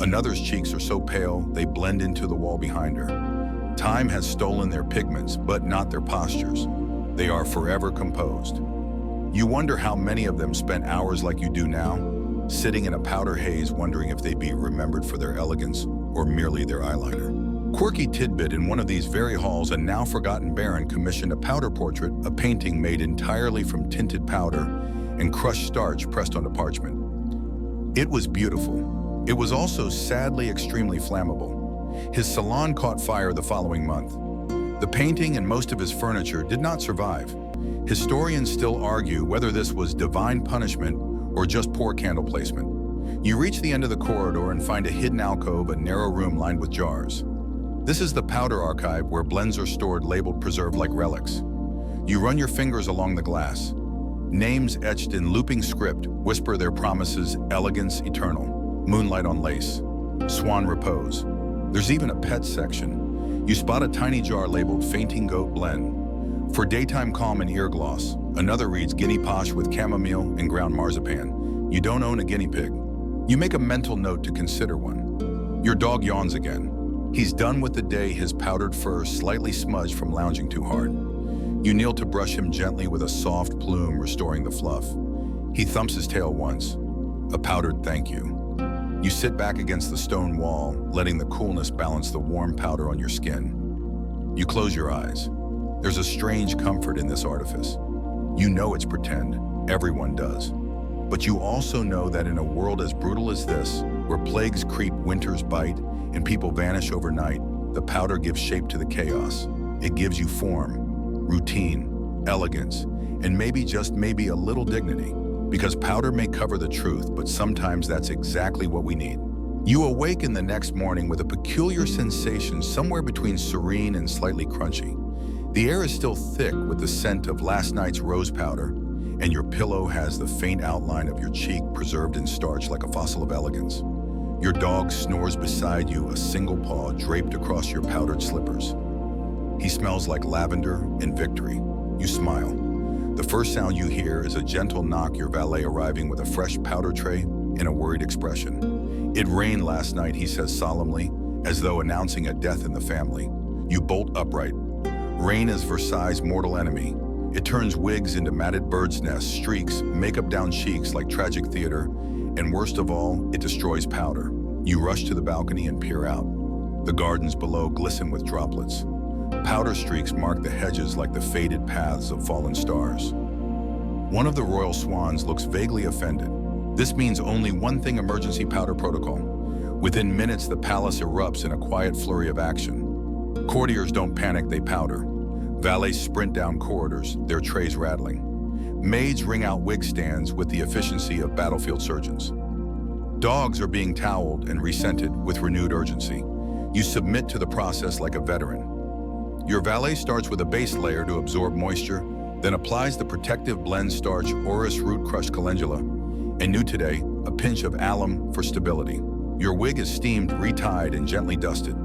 Another's cheeks are so pale they blend into the wall behind her. Time has stolen their pigments, but not their postures. They are forever composed. You wonder how many of them spent hours like you do now, sitting in a powder haze wondering if they'd be remembered for their elegance or merely their eyeliner. Quirky tidbit, in one of these very halls, a now-forgotten baron commissioned a powder portrait, a painting made entirely from tinted powder and crushed starch pressed onto parchment. It was beautiful. It was also sadly extremely flammable. His salon caught fire the following month. The painting and most of his furniture did not survive. Historians still argue whether this was divine punishment or just poor candle placement. You reach the end of the corridor and find a hidden alcove, a narrow room lined with jars. This is the powder archive where blends are stored labeled preserved like relics. You run your fingers along the glass. Names etched in looping script whisper their promises: elegance eternal, moonlight on lace, swan repose. There's even a pet section. You spot a tiny jar labeled fainting goat blend. For daytime calm and ear gloss. Another reads guinea posh with chamomile and ground marzipan. You don't own a guinea pig. You make a mental note to consider one. Your dog yawns again. He's done with the day, his powdered fur slightly smudged from lounging too hard. You kneel to brush him gently with a soft plume, restoring the fluff. He thumps his tail once. A powdered thank you. You sit back against the stone wall, letting the coolness balance the warm powder on your skin. You close your eyes. There's a strange comfort in this artifice. You know it's pretend. Everyone does. But you also know that in a world as brutal as this, where plagues creep, winters bite, and people vanish overnight, the powder gives shape to the chaos. It gives you form, routine, elegance, and maybe, just maybe, a little dignity. Because powder may cover the truth, but sometimes that's exactly what we need. You awaken the next morning with a peculiar sensation somewhere between serene and slightly crunchy. The air is still thick with the scent of last night's rose powder, and your pillow has the faint outline of your cheek preserved in starch like a fossil of elegance. Your dog snores beside you, a single paw draped across your powdered slippers. He smells like lavender and victory. You smile. The first sound you hear is a gentle knock, your valet arriving with a fresh powder tray and a worried expression. It rained last night, he says solemnly, as though announcing a death in the family. You bolt upright. Rain is Versailles' mortal enemy. It turns wigs into matted bird's nests, streaks, makeup down cheeks like tragic theater, and worst of all, it destroys powder. You rush to the balcony and peer out. The gardens below glisten with droplets. Powder streaks mark the hedges like the faded paths of fallen stars. One of the royal swans looks vaguely offended. This means only one thing: emergency powder protocol. Within minutes, the palace erupts in a quiet flurry of action. Courtiers don't panic, they powder. Valets sprint down corridors, their trays rattling. Maids wring out wig stands with the efficiency of battlefield surgeons. Dogs are being toweled and rescented with renewed urgency. You submit to the process like a veteran. Your valet starts with a base layer to absorb moisture, then applies the protective blend starch, orris root crushed calendula, and new today, a pinch of alum for stability. Your wig is steamed, retied, and gently dusted.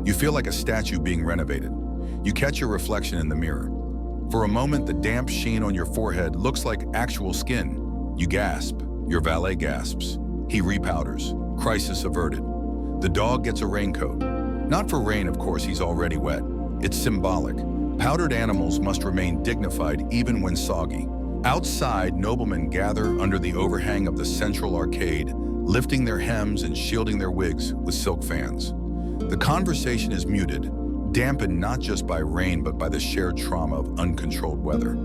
You feel like a statue being renovated. You catch your reflection in the mirror. For a moment, the damp sheen on your forehead looks like actual skin. You gasp. Your valet gasps. He repowders. Crisis averted. The dog gets a raincoat. Not for rain, of course, he's already wet. It's symbolic. Powdered animals must remain dignified even when soggy. Outside, noblemen gather under the overhang of the central arcade, lifting their hems and shielding their wigs with silk fans. The conversation is muted, dampened not just by rain but by the shared trauma of uncontrolled weather.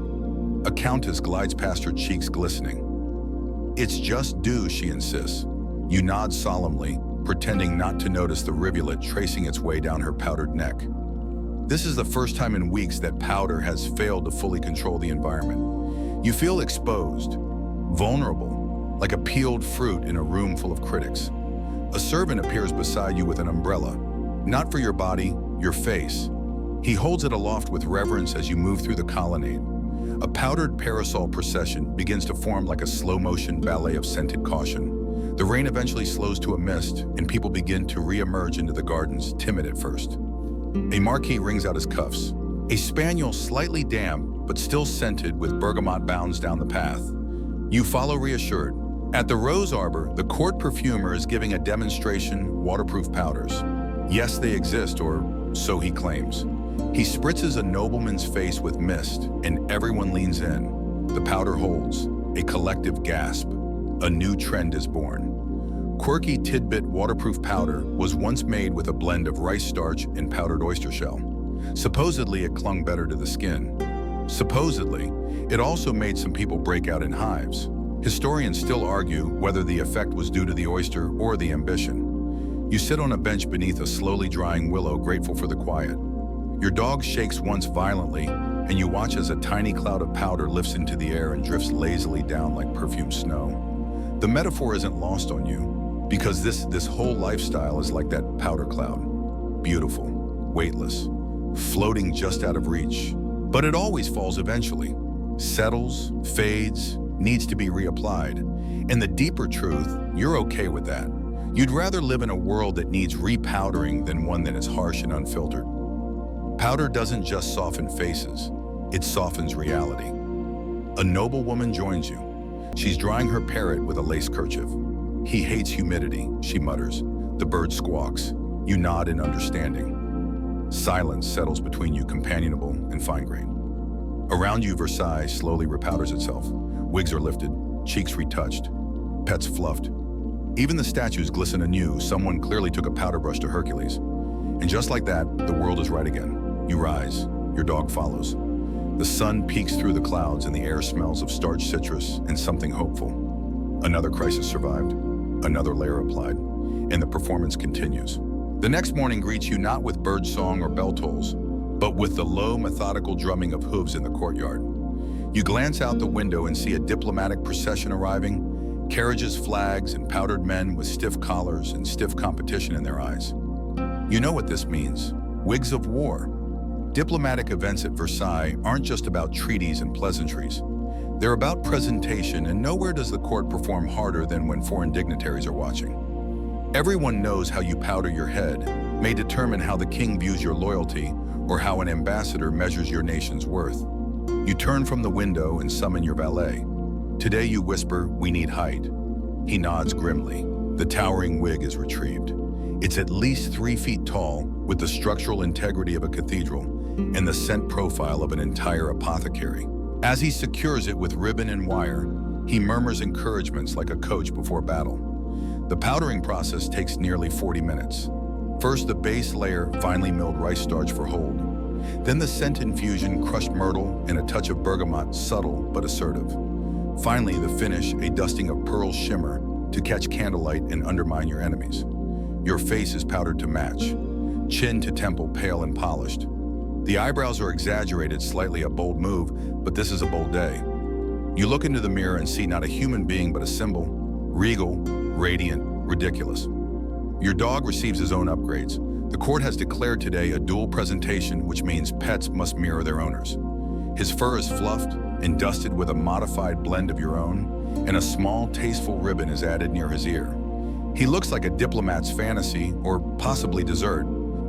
A countess glides past, her cheeks glistening. "It's just dew," she insists. You nod solemnly, pretending not to notice the rivulet tracing its way down her powdered neck. This is the first time in weeks that powder has failed to fully control the environment. You feel exposed, vulnerable, like a peeled fruit in a room full of critics. A servant appears beside you with an umbrella, not for your body, your face. He holds it aloft with reverence as you move through the colonnade. A powdered parasol procession begins to form like a slow-motion ballet of scented caution. The rain eventually slows to a mist, and people begin to re-emerge into the gardens, timid at first. A marquis wrings out his cuffs. A spaniel, slightly damp but still scented with bergamot, bounds down the path. You follow reassured. At the rose arbor, the court perfumer is giving a demonstration: waterproof powders. Yes, they exist, or so he claims. He spritzes a nobleman's face with mist, and everyone leans in. The powder holds. A collective gasp. A new trend is born. Quirky tidbit waterproof powder was once made with a blend of rice starch and powdered oyster shell. Supposedly, it clung better to the skin. Supposedly, it also made some people break out in hives. Historians still argue whether the effect was due to the oyster or the ambition. You sit on a bench beneath a slowly drying willow, grateful for the quiet. Your dog shakes once violently, and you watch as a tiny cloud of powder lifts into the air and drifts lazily down like perfumed snow. The metaphor isn't lost on you, because this whole lifestyle is like that powder cloud. Beautiful, weightless, floating just out of reach. But it always falls eventually. Settles, fades, needs to be reapplied. And the deeper truth, you're okay with that. You'd rather live in a world that needs repowdering than one that is harsh and unfiltered. Powder doesn't just soften faces, it softens reality. A noble woman joins you. She's drying her parrot with a lace kerchief. He hates humidity, she mutters. The bird squawks. You nod in understanding. Silence settles between you, companionable and fine-grained. Around you, Versailles slowly repowders itself. Wigs are lifted, cheeks retouched, pets fluffed. Even the statues glisten anew. Someone clearly took a powder brush to Hercules. And just like that, the world is right again. You rise, your dog follows. The sun peeks through the clouds and the air smells of starched citrus and something hopeful. Another crisis survived, another layer applied, and the performance continues. The next morning greets you not with bird song or bell tolls, but with the low, methodical drumming of hooves in the courtyard. You glance out the window and see a diplomatic procession arriving, carriages, flags, and powdered men with stiff collars and stiff competition in their eyes. You know what this means. Wigs of war. Diplomatic events at Versailles aren't just about treaties and pleasantries. They're about presentation, and nowhere does the court perform harder than when foreign dignitaries are watching. Everyone knows how you powder your head may determine how the king views your loyalty or how an ambassador measures your nation's worth. You turn from the window and summon your valet. Today you whisper, "We need height." He nods grimly. The towering wig is retrieved. It's at least 3 feet tall, with the structural integrity of a cathedral and the scent profile of an entire apothecary. As he secures it with ribbon and wire, he murmurs encouragements like a coach before battle. The powdering process takes nearly 40 minutes. First, the base layer, finely milled rice starch for hold. Then the scent infusion, crushed myrtle and a touch of bergamot, subtle but assertive. Finally, the finish, a dusting of pearl shimmer to catch candlelight and undermine your enemies. Your face is powdered to match, chin to temple pale and polished. The eyebrows are exaggerated, slightly a bold move, but this is a bold day. You look into the mirror and see not a human being but a symbol, regal, radiant, ridiculous. Your dog receives his own upgrades. The court has declared today a dual presentation, which means pets must mirror their owners. His fur is fluffed and dusted with a modified blend of your own, and a small, tasteful ribbon is added near his ear. He looks like a diplomat's fantasy, or possibly dessert.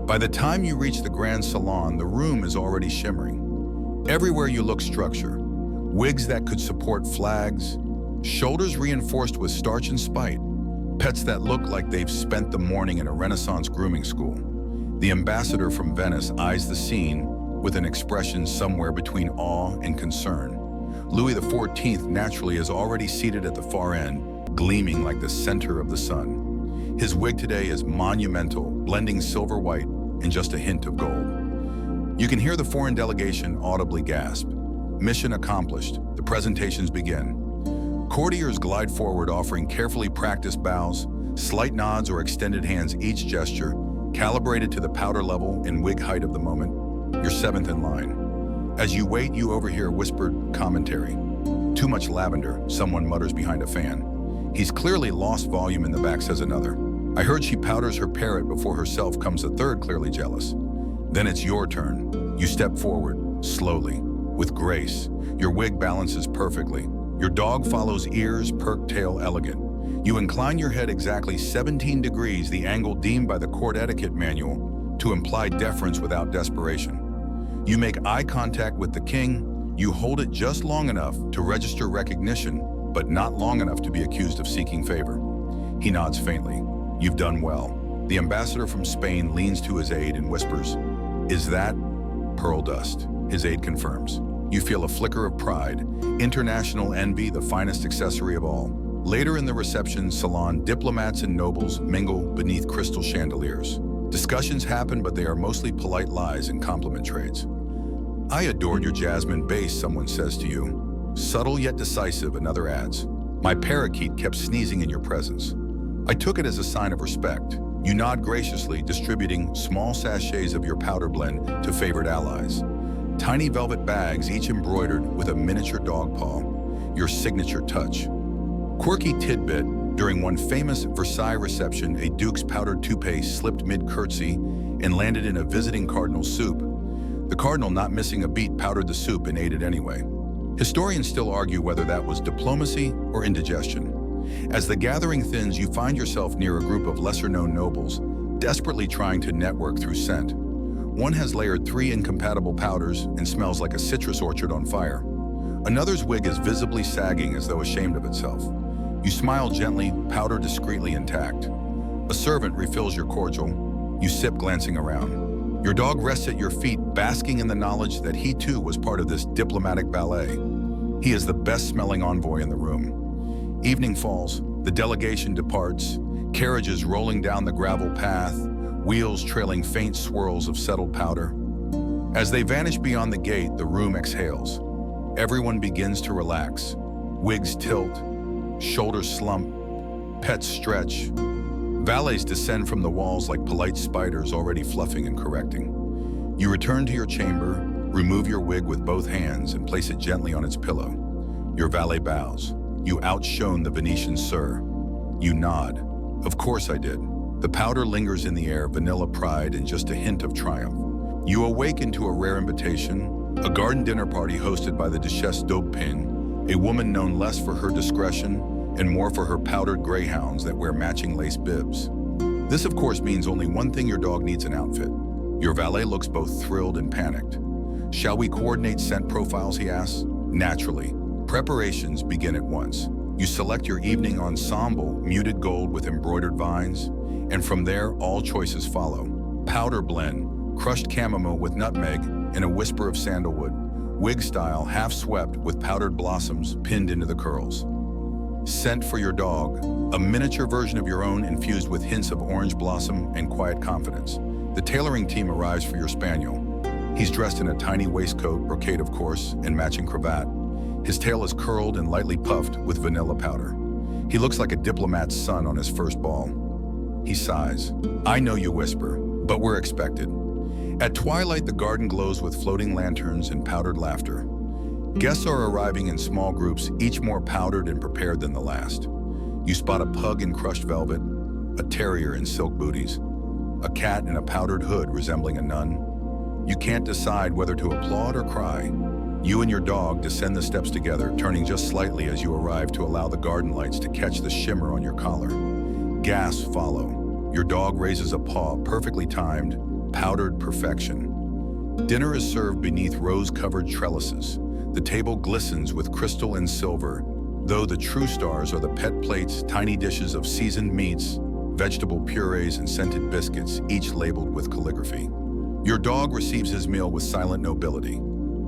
By the time you reach the grand salon, the room is already shimmering. Everywhere you look, structure. Wigs that could support flags, shoulders reinforced with starch and spite, pets that look like they've spent the morning in a Renaissance grooming school. The ambassador from Venice eyes the scene with an expression somewhere between awe and concern. Louis XIV naturally is already seated at the far end, gleaming like the center of the sun. His wig today is monumental, blending silver white and just a hint of gold. You can hear the foreign delegation audibly gasp. Mission accomplished. The presentations begin. Courtiers glide forward, offering carefully practiced bows, slight nods or extended hands, each gesture calibrated to the powder level and wig height of the moment. You're 7th in line. As you wait, you overhear whispered commentary. "Too much lavender," someone mutters behind a fan. "He's clearly lost volume," in the back says another. "I heard she powders her parrot before herself," comes a third, clearly jealous. Then it's your turn. You step forward, slowly, with grace. Your wig balances perfectly. Your dog follows, ears, perked tail, elegant. You incline your head exactly 17 degrees, the angle deemed by the court etiquette manual to imply deference without desperation. You make eye contact with the king. You hold it just long enough to register recognition, but not long enough to be accused of seeking favor. He nods faintly. You've done well. The ambassador from Spain leans to his aide and whispers, "Is that pearl dust?" His aide confirms. You feel a flicker of pride. International envy, the finest accessory of all. Later in the reception salon, diplomats and nobles mingle beneath crystal chandeliers. Discussions happen, but they are mostly polite lies and compliment trades. "I adored your jasmine base," someone says to you. "Subtle yet decisive," another adds. "My parakeet kept sneezing in your presence. I took it as a sign of respect." You nod graciously, distributing small sachets of your powder blend to favored allies. Tiny velvet bags, each embroidered with a miniature dog paw, your signature touch. Quirky tidbit, during one famous Versailles reception, a duke's powdered toupee slipped mid-curtsy and landed in a visiting cardinal's soup. The cardinal, not missing a beat, powdered the soup and ate it anyway. Historians still argue whether that was diplomacy or indigestion. As the gathering thins, you find yourself near a group of lesser-known nobles, desperately trying to network through scent. One has layered 3 incompatible powders and smells like a citrus orchard on fire. Another's wig is visibly sagging as though ashamed of itself. You smile gently, powder discreetly intact. A servant refills your cordial. You sip, glancing around. Your dog rests at your feet, basking in the knowledge that he too was part of this diplomatic ballet. He is the best-smelling envoy in the room. Evening falls, the delegation departs, carriages rolling down the gravel path, wheels trailing faint swirls of settled powder. As they vanish beyond the gate, the room exhales. Everyone begins to relax. Wigs tilt, shoulders slump, pets stretch. Valets descend from the walls like polite spiders already fluffing and correcting. You return to your chamber, remove your wig with both hands and place it gently on its pillow. Your valet bows. You outshone the Venetian sir. You nod. Of course I did. The powder lingers in the air, vanilla pride and just a hint of triumph. You awaken to a rare invitation, a garden dinner party hosted by the Duchesse d'Aubepine, a woman known less for her discretion and more for her powdered greyhounds that wear matching lace bibs. This of course means only one thing: your dog needs an outfit. Your valet looks both thrilled and panicked. Shall we coordinate scent profiles, he asks. Naturally. Preparations begin at once. You select your evening ensemble, muted gold with embroidered vines, and from there all choices follow. Powder blend, crushed chamomile with nutmeg and a whisper of sandalwood. Wig style, half swept with powdered blossoms pinned into the curls. Scent for your dog, a miniature version of your own infused with hints of orange blossom and quiet confidence. The tailoring team arrives for your spaniel. He's dressed in a tiny waistcoat, brocade of course, and matching cravat. His tail is curled and lightly puffed with vanilla powder. He looks like a diplomat's son on his first ball. He sighs. I know, you whisper, but we're expected. At twilight, the garden glows with floating lanterns and powdered laughter. Guests are arriving in small groups, each more powdered and prepared than the last. You spot a pug in crushed velvet, a terrier in silk booties, a cat in a powdered hood resembling a nun. You can't decide whether to applaud or cry. You and your dog descend the steps together, turning just slightly as you arrive to allow the garden lights to catch the shimmer on your collar. Gasps follow. Your dog raises a paw, perfectly timed, powdered perfection. Dinner is served beneath rose-covered trellises. The table glistens with crystal and silver, though the true stars are the pet plates, tiny dishes of seasoned meats, vegetable purees, and scented biscuits, each labeled with calligraphy. Your dog receives his meal with silent nobility.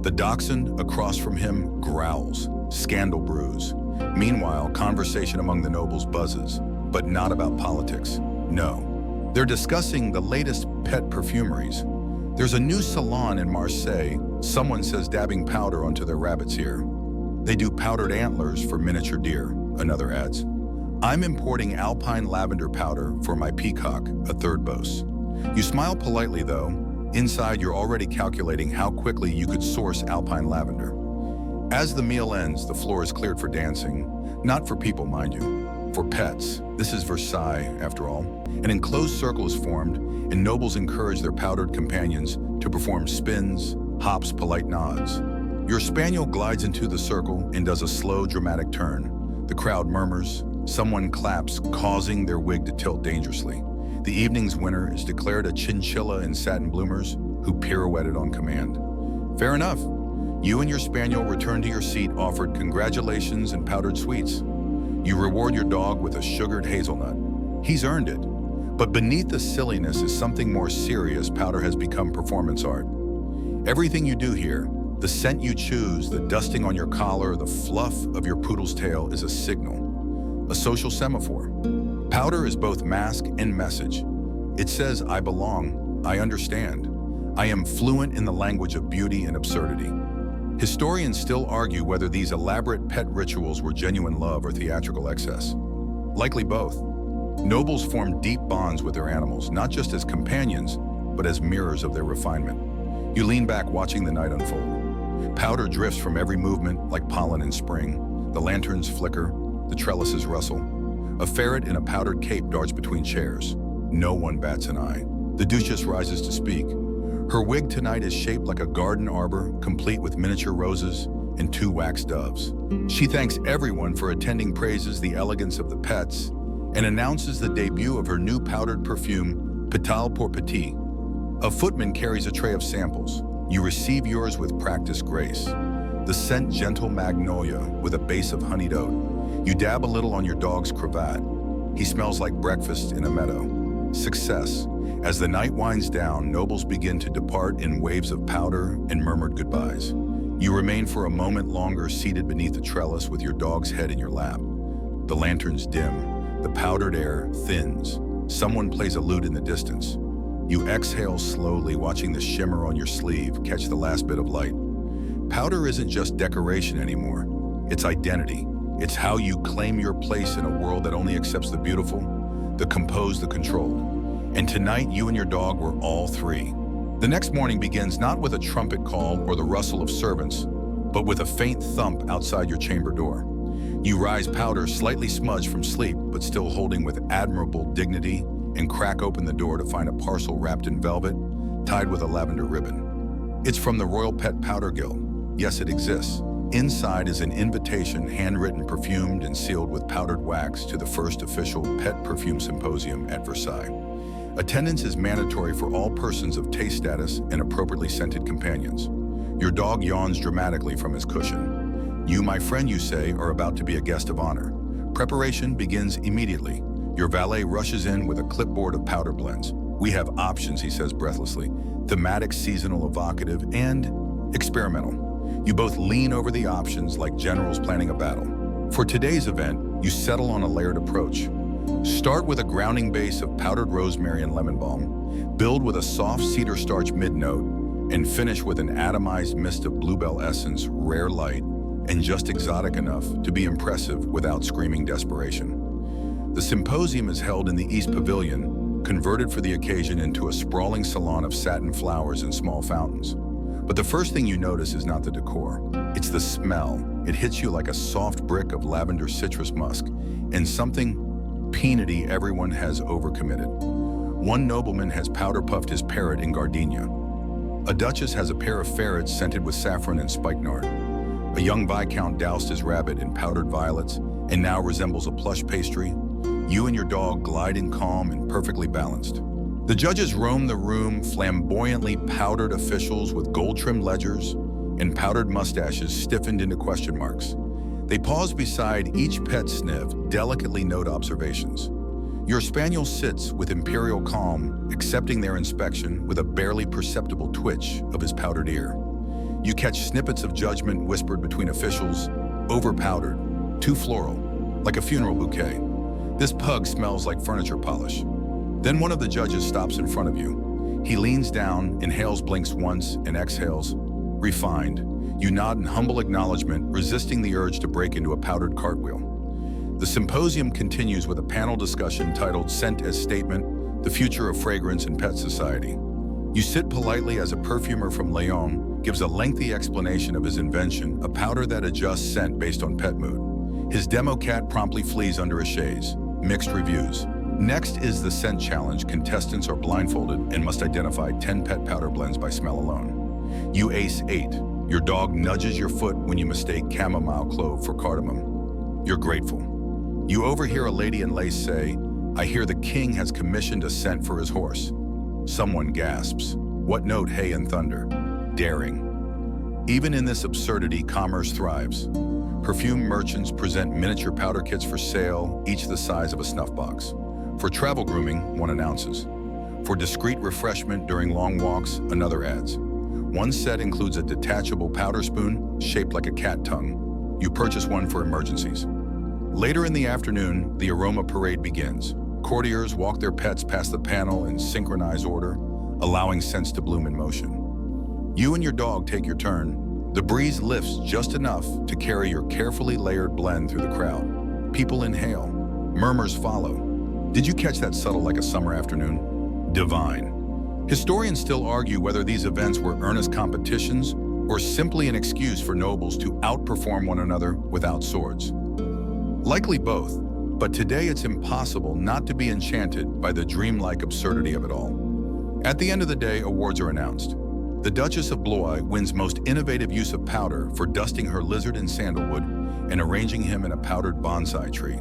The dachshund across from him growls, scandal brews. Meanwhile, conversation among the nobles buzzes, but not about politics. No. They're discussing the latest pet perfumeries. There's a new salon in Marseille, someone says, dabbing powder onto their rabbit's ear. They do powdered antlers for miniature deer, another adds. I'm importing alpine lavender powder for my peacock, a third boasts. You smile politely though. Inside, you're already calculating how quickly you could source alpine lavender. As the meal ends, the floor is cleared for dancing. Not for people, mind you, for pets. This is Versailles, after all. An enclosed circle is formed, and nobles encourage their powdered companions to perform spins, hops, polite nods. Your spaniel glides into the circle and does a slow, dramatic turn. The crowd murmurs. Someone claps, causing their wig to tilt dangerously. The evening's winner is declared a chinchilla in satin bloomers who pirouetted on command. Fair enough. You and your spaniel return to your seat, offered congratulations and powdered sweets. You reward your dog with a sugared hazelnut. He's earned it. But beneath the silliness is something more serious. Powder has become performance art. Everything you do here, the scent you choose, the dusting on your collar, the fluff of your poodle's tail, is a signal, a social semaphore. Powder is both mask and message. It says, I belong, I understand. I am fluent in the language of beauty and absurdity. Historians still argue whether these elaborate pet rituals were genuine love or theatrical excess. Likely both. Nobles form deep bonds with their animals, not just as companions, but as mirrors of their refinement. You lean back watching the night unfold. Powder drifts from every movement like pollen in spring. The lanterns flicker, the trellises rustle. A ferret in a powdered cape darts between chairs. No one bats an eye. The Duchess rises to speak. Her wig tonight is shaped like a garden arbor, complete with miniature roses and 2 wax doves. She thanks everyone for attending, praises the elegance of the pets, and announces the debut of her new powdered perfume, Pétale pour Petit. A footman carries a tray of samples. You receive yours with practiced grace. The scent gentle magnolia with a base of honeyed oat. You dab a little on your dog's cravat. He smells like breakfast in a meadow. Success. As the night winds down, nobles begin to depart in waves of powder and murmured goodbyes. You remain for a moment longer seated beneath the trellis with your dog's head in your lap. The lanterns dim. The powdered air thins. Someone plays a lute in the distance. You exhale slowly, watching the shimmer on your sleeve catch the last bit of light. Powder isn't just decoration anymore. It's identity. It's how you claim your place in a world that only accepts the beautiful, the composed, the controlled. And tonight, you and your dog were all three. The next morning begins not with a trumpet call or the rustle of servants, but with a faint thump outside your chamber door. You rise powder, slightly smudged from sleep, but still holding with admirable dignity, and crack open the door to find a parcel wrapped in velvet, tied with a lavender ribbon. It's from the Royal Pet Powder Guild. Yes, it exists. Inside is an invitation, handwritten, perfumed, and sealed with powdered wax to the first official pet perfume symposium at Versailles. Attendance is mandatory for all persons of taste status and appropriately scented companions. Your dog yawns dramatically from his cushion. You, my friend, you say, are about to be a guest of honor. Preparation begins immediately. Your valet rushes in with a clipboard of powder blends. We have options, he says breathlessly, thematic, seasonal, evocative, and experimental. You both lean over the options like generals planning a battle. For today's event, you settle on a layered approach. Start with a grounding base of powdered rosemary and lemon balm, build with a soft cedar starch mid-note, and finish with an atomized mist of bluebell essence, rare light, and just exotic enough to be impressive without screaming desperation. The symposium is held in the East Pavilion, converted for the occasion into a sprawling salon of satin flowers and small fountains. But the first thing you notice is not the decor, it's the smell. It hits you like a soft brick of lavender citrus musk, and something peanutty everyone has overcommitted. One nobleman has powder-puffed his parrot in gardenia. A duchess has a pair of ferrets scented with saffron and spikenard. A young viscount doused his rabbit in powdered violets and now resembles a plush pastry. You and your dog glide in calm and perfectly balanced. The judges roam the room, flamboyantly powdered officials with gold-trimmed ledgers and powdered mustaches stiffened into question marks. They pause beside each pet sniff, delicately note observations. Your spaniel sits with imperial calm, accepting their inspection with a barely perceptible twitch of his powdered ear. You catch snippets of judgment whispered between officials, over-powdered, too floral, like a funeral bouquet. This pug smells like furniture polish. Then one of the judges stops in front of you. He leans down, inhales, blinks once, and exhales, refined. You nod in humble acknowledgement, resisting the urge to break into a powdered cartwheel. The symposium continues with a panel discussion titled Scent as Statement, the Future of Fragrance in Pet Society. You sit politely as a perfumer from Lyon gives a lengthy explanation of his invention, a powder that adjusts scent based on pet mood. His demo cat promptly flees under a chaise. Mixed reviews. Next is the scent challenge. Contestants are blindfolded and must identify 10 pet powder blends by smell alone. You ace 8. Your dog nudges your foot when you mistake chamomile clove for cardamom. You're grateful. You overhear a lady in lace say, "I hear the king has commissioned a scent for his horse." Someone gasps. What note, hay and thunder? Daring. Even in this absurdity, commerce thrives. Perfume merchants present miniature powder kits for sale, each the size of a snuff box. For travel grooming, one announces. For discreet refreshment during long walks, another adds. One set includes a detachable powder spoon shaped like a cat tongue. You purchase one for emergencies. Later in the afternoon, the aroma parade begins. Courtiers walk their pets past the panel in synchronized order, allowing scents to bloom in motion. You and your dog take your turn. The breeze lifts just enough to carry your carefully layered blend through the crowd. People inhale. Murmurs follow. Did you catch that subtle like a summer afternoon? Divine. Historians still argue whether these events were earnest competitions or simply an excuse for nobles to outperform one another without swords. Likely both, but today it's impossible not to be enchanted by the dreamlike absurdity of it all. At the end of the day, awards are announced. The Duchess of Blois wins most innovative use of powder for dusting her lizard in sandalwood and arranging him in a powdered bonsai tree.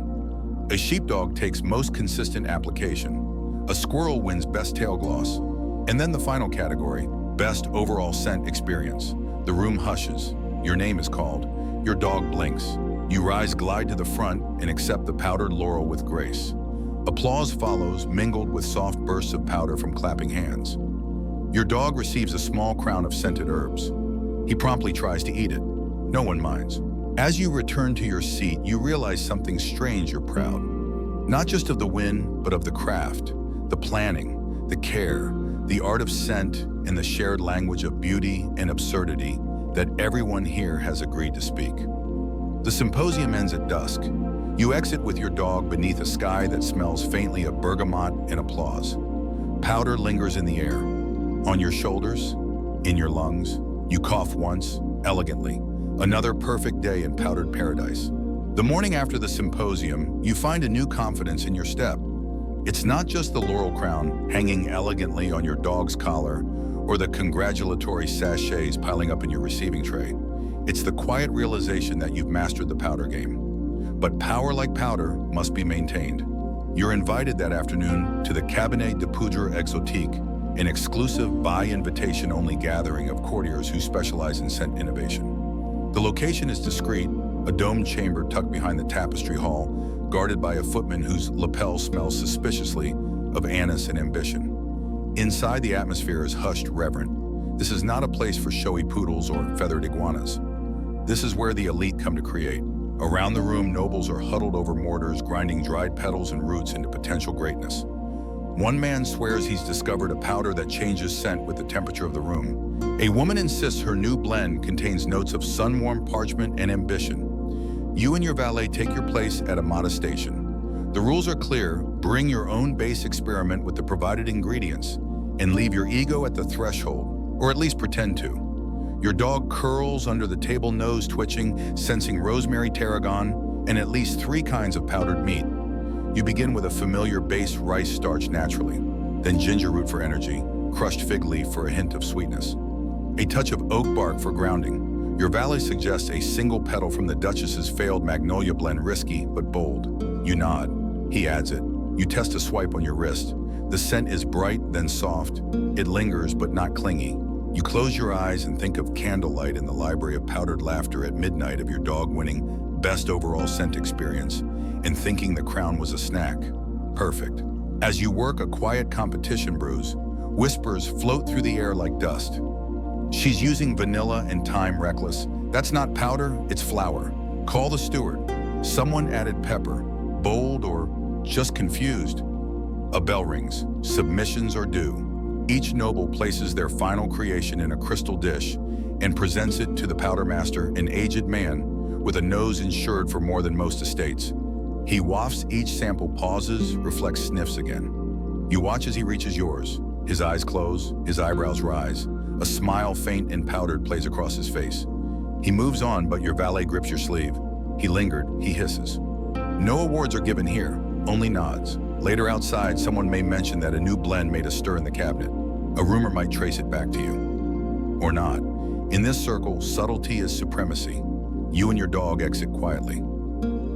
A sheepdog takes most consistent application. A squirrel wins best tail gloss. And then the final category, best overall scent experience. The room hushes. Your name is called. Your dog blinks. You rise, glide to the front, and accept the powdered laurel with grace. Applause follows, mingled with soft bursts of powder from clapping hands. Your dog receives a small crown of scented herbs. He promptly tries to eat it. No one minds. As you return to your seat, you realize something strange. You're proud. Not just of the win, but of the craft, the planning, the care, the art of scent, and the shared language of beauty and absurdity that everyone here has agreed to speak. The symposium ends at dusk. You exit with your dog beneath a sky that smells faintly of bergamot and applause. Powder lingers in the air. On your shoulders, in your lungs, you cough once, elegantly. Another perfect day in powdered paradise. The morning after the symposium, you find a new confidence in your step. It's not just the laurel crown hanging elegantly on your dog's collar or the congratulatory sachets piling up in your receiving tray. It's the quiet realization that you've mastered the powder game. But power like powder must be maintained. You're invited that afternoon to the Cabinet de Poudre Exotique, an exclusive by-invitation-only gathering of courtiers who specialize in scent innovation. The location is discreet, a domed chamber tucked behind the tapestry hall, guarded by a footman whose lapel smells suspiciously of anise and ambition. Inside, the atmosphere is hushed, reverent. This is not a place for showy poodles or feathered iguanas. This is where the elite come to create. Around the room, nobles are huddled over mortars, grinding dried petals and roots into potential greatness. One man swears he's discovered a powder that changes scent with the temperature of the room. A woman insists her new blend contains notes of sun-warm parchment and ambition. You and your valet take your place at a modest station. The rules are clear: bring your own base experiment with the provided ingredients and leave your ego at the threshold, or at least pretend to. Your dog curls under the table, nose twitching, sensing rosemary, tarragon, and at least 3 kinds of powdered meat. You begin with a familiar base rice starch naturally, then ginger root for energy, crushed fig leaf for a hint of sweetness, a touch of oak bark for grounding. Your valet suggests a single petal from the Duchess's failed magnolia blend, risky but bold. You nod. He adds it. You test a swipe on your wrist. The scent is bright, then soft. It lingers but not clingy. You close your eyes and think of candlelight in the library of powdered laughter at midnight, of your dog winning best overall scent experience and thinking the crown was a snack. Perfect. As you work, a quiet competition brews. Whispers float through the air like dust. She's using vanilla and thyme, reckless. That's not powder, it's flour. Call the steward. Someone added pepper. Bold or just confused. A bell rings. Submissions are due. Each noble places their final creation in a crystal dish and presents it to the powder master, an aged man with a nose insured for more than most estates. He wafts each sample, pauses, reflects, sniffs again. You watch as he reaches yours. His eyes close, his eyebrows rise. A smile, faint and powdered, plays across his face. He moves on, but your valet grips your sleeve. He lingered, he hisses. No awards are given here, only nods. Later outside, someone may mention that a new blend made a stir in the cabinet. A rumor might trace it back to you. Or not. In this circle, subtlety is supremacy. You and your dog exit quietly.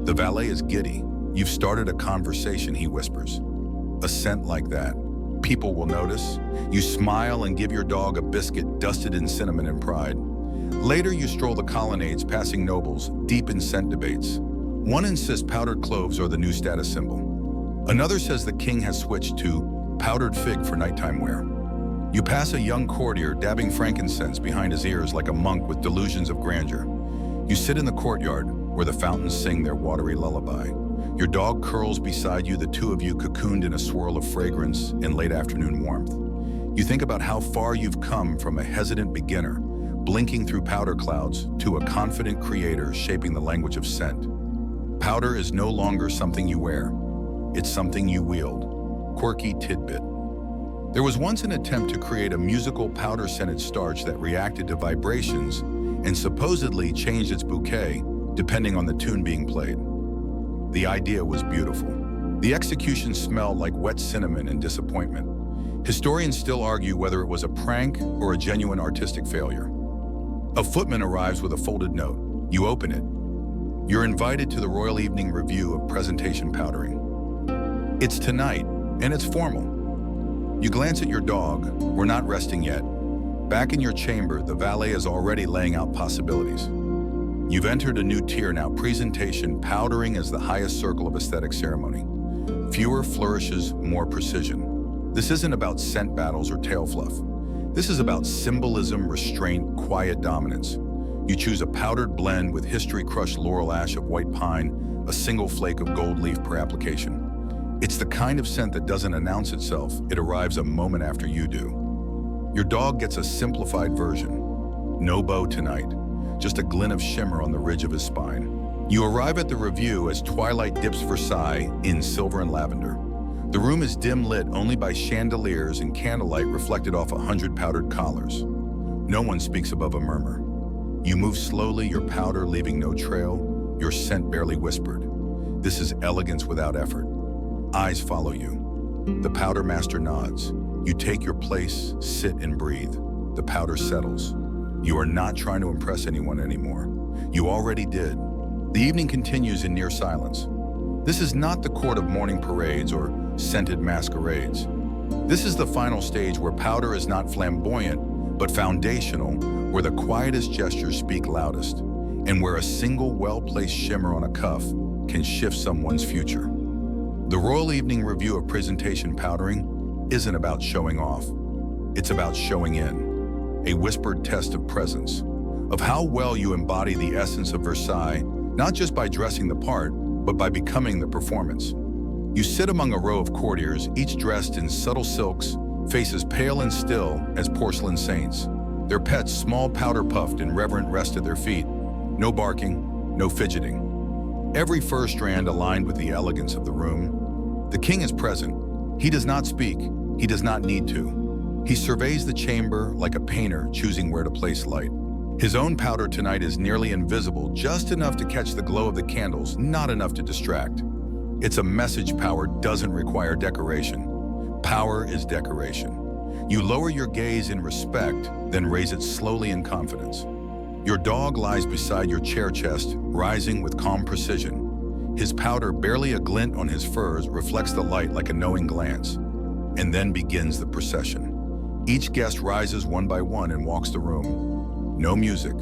The valet is giddy. You've started a conversation, he whispers. A scent like that. People will notice. You smile and give your dog a biscuit dusted in cinnamon and pride. Later, you stroll the colonnades, passing nobles, deep in scent debates. One insists powdered cloves are the new status symbol. Another says the king has switched to powdered fig for nighttime wear. You pass a young courtier dabbing frankincense behind his ears like a monk with delusions of grandeur. You sit in the courtyard where the fountains sing their watery lullaby. Your dog curls beside you, the two of you cocooned in a swirl of fragrance and late afternoon warmth. You think about how far you've come from a hesitant beginner, blinking through powder clouds, to a confident creator shaping the language of scent. Powder is no longer something you wear. It's something you wield. Quirky tidbit. There was once an attempt to create a musical powder-scented starch that reacted to vibrations and supposedly changed its bouquet depending on the tune being played. The idea was beautiful. The execution smelled like wet cinnamon and disappointment. Historians still argue whether it was a prank or a genuine artistic failure. A footman arrives with a folded note. You open it. You're invited to the Royal Evening Review of Presentation Powdering. It's tonight, and it's formal. You glance at your dog. We're not resting yet. Back in your chamber, the valet is already laying out possibilities. You've entered a new tier now. Presentation powdering is the highest circle of aesthetic ceremony. Fewer flourishes, more precision. This isn't about scent battles or tail fluff. This is about symbolism, restraint, quiet dominance. You choose a powdered blend with history-crushed laurel ash of white pine, a single flake of gold leaf per application. It's the kind of scent that doesn't announce itself, it arrives a moment after you do. Your dog gets a simplified version. No bow tonight, just a glint of shimmer on the ridge of his spine. You arrive at the review as twilight dips Versailles in silver and lavender. The room is dim lit only by chandeliers and candlelight reflected off 100 powdered collars. No one speaks above a murmur. You move slowly, your powder leaving no trail, your scent barely whispered. This is elegance without effort. Eyes follow you. The powder master nods. You take your place, sit and breathe. The powder settles. You are not trying to impress anyone anymore. You already did. The evening continues in near silence. This is not the court of morning parades or scented masquerades. This is the final stage where powder is not flamboyant, but foundational, where the quietest gestures speak loudest, and where a single well-placed shimmer on a cuff can shift someone's future. The Royal Evening Review of Presentation Powdering isn't about showing off. It's about showing in. A whispered test of presence, of how well you embody the essence of Versailles, not just by dressing the part, but by becoming the performance. You sit among a row of courtiers, each dressed in subtle silks, faces pale and still as porcelain saints. Their pets small powder-puffed and reverent rest at their feet. No barking, no fidgeting. Every fur strand aligned with the elegance of the room. The king is present. He does not speak. He does not need to. He surveys the chamber like a painter choosing where to place light. His own powder tonight is nearly invisible, just enough to catch the glow of the candles, not enough to distract. It's a message power doesn't require decoration. Power is decoration. You lower your gaze in respect, then raise it slowly in confidence. Your dog lies beside your chair chest, rising with calm precision. His powder, barely a glint on his furs, reflects the light like a knowing glance. And then begins the procession. Each guest rises one by one and walks the room. No music,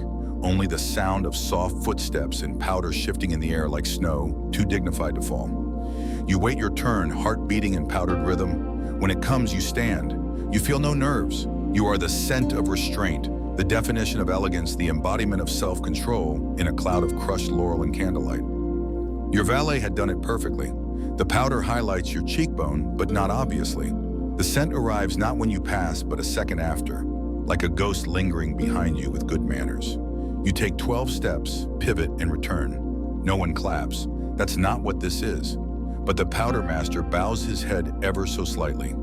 only the sound of soft footsteps and powder shifting in the air like snow, too dignified to fall. You wait your turn, heart beating in powdered rhythm. When it comes, you stand. You feel no nerves. You are the scent of restraint, the definition of elegance, the embodiment of self-control in a cloud of crushed laurel and candlelight. Your valet had done it perfectly. The powder highlights your cheekbone, but not obviously. The scent arrives not when you pass, but a second after, like a ghost lingering behind you with good manners. You take 12 steps, pivot, and return. No one claps. That's not what this is. But the powder master bows his head ever so slightly.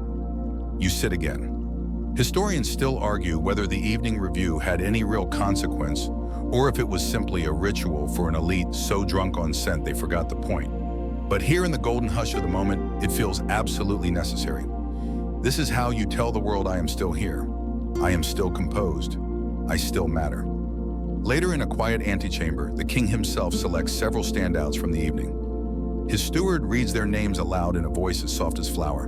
You sit again. Historians still argue whether the evening review had any real consequence or if it was simply a ritual for an elite so drunk on scent they forgot the point. But here in the golden hush of the moment, it feels absolutely necessary. This is how you tell the world I am still here. I am still composed. I still matter. Later in a quiet antechamber, the king himself selects several standouts from the evening. His steward reads their names aloud in a voice as soft as flower.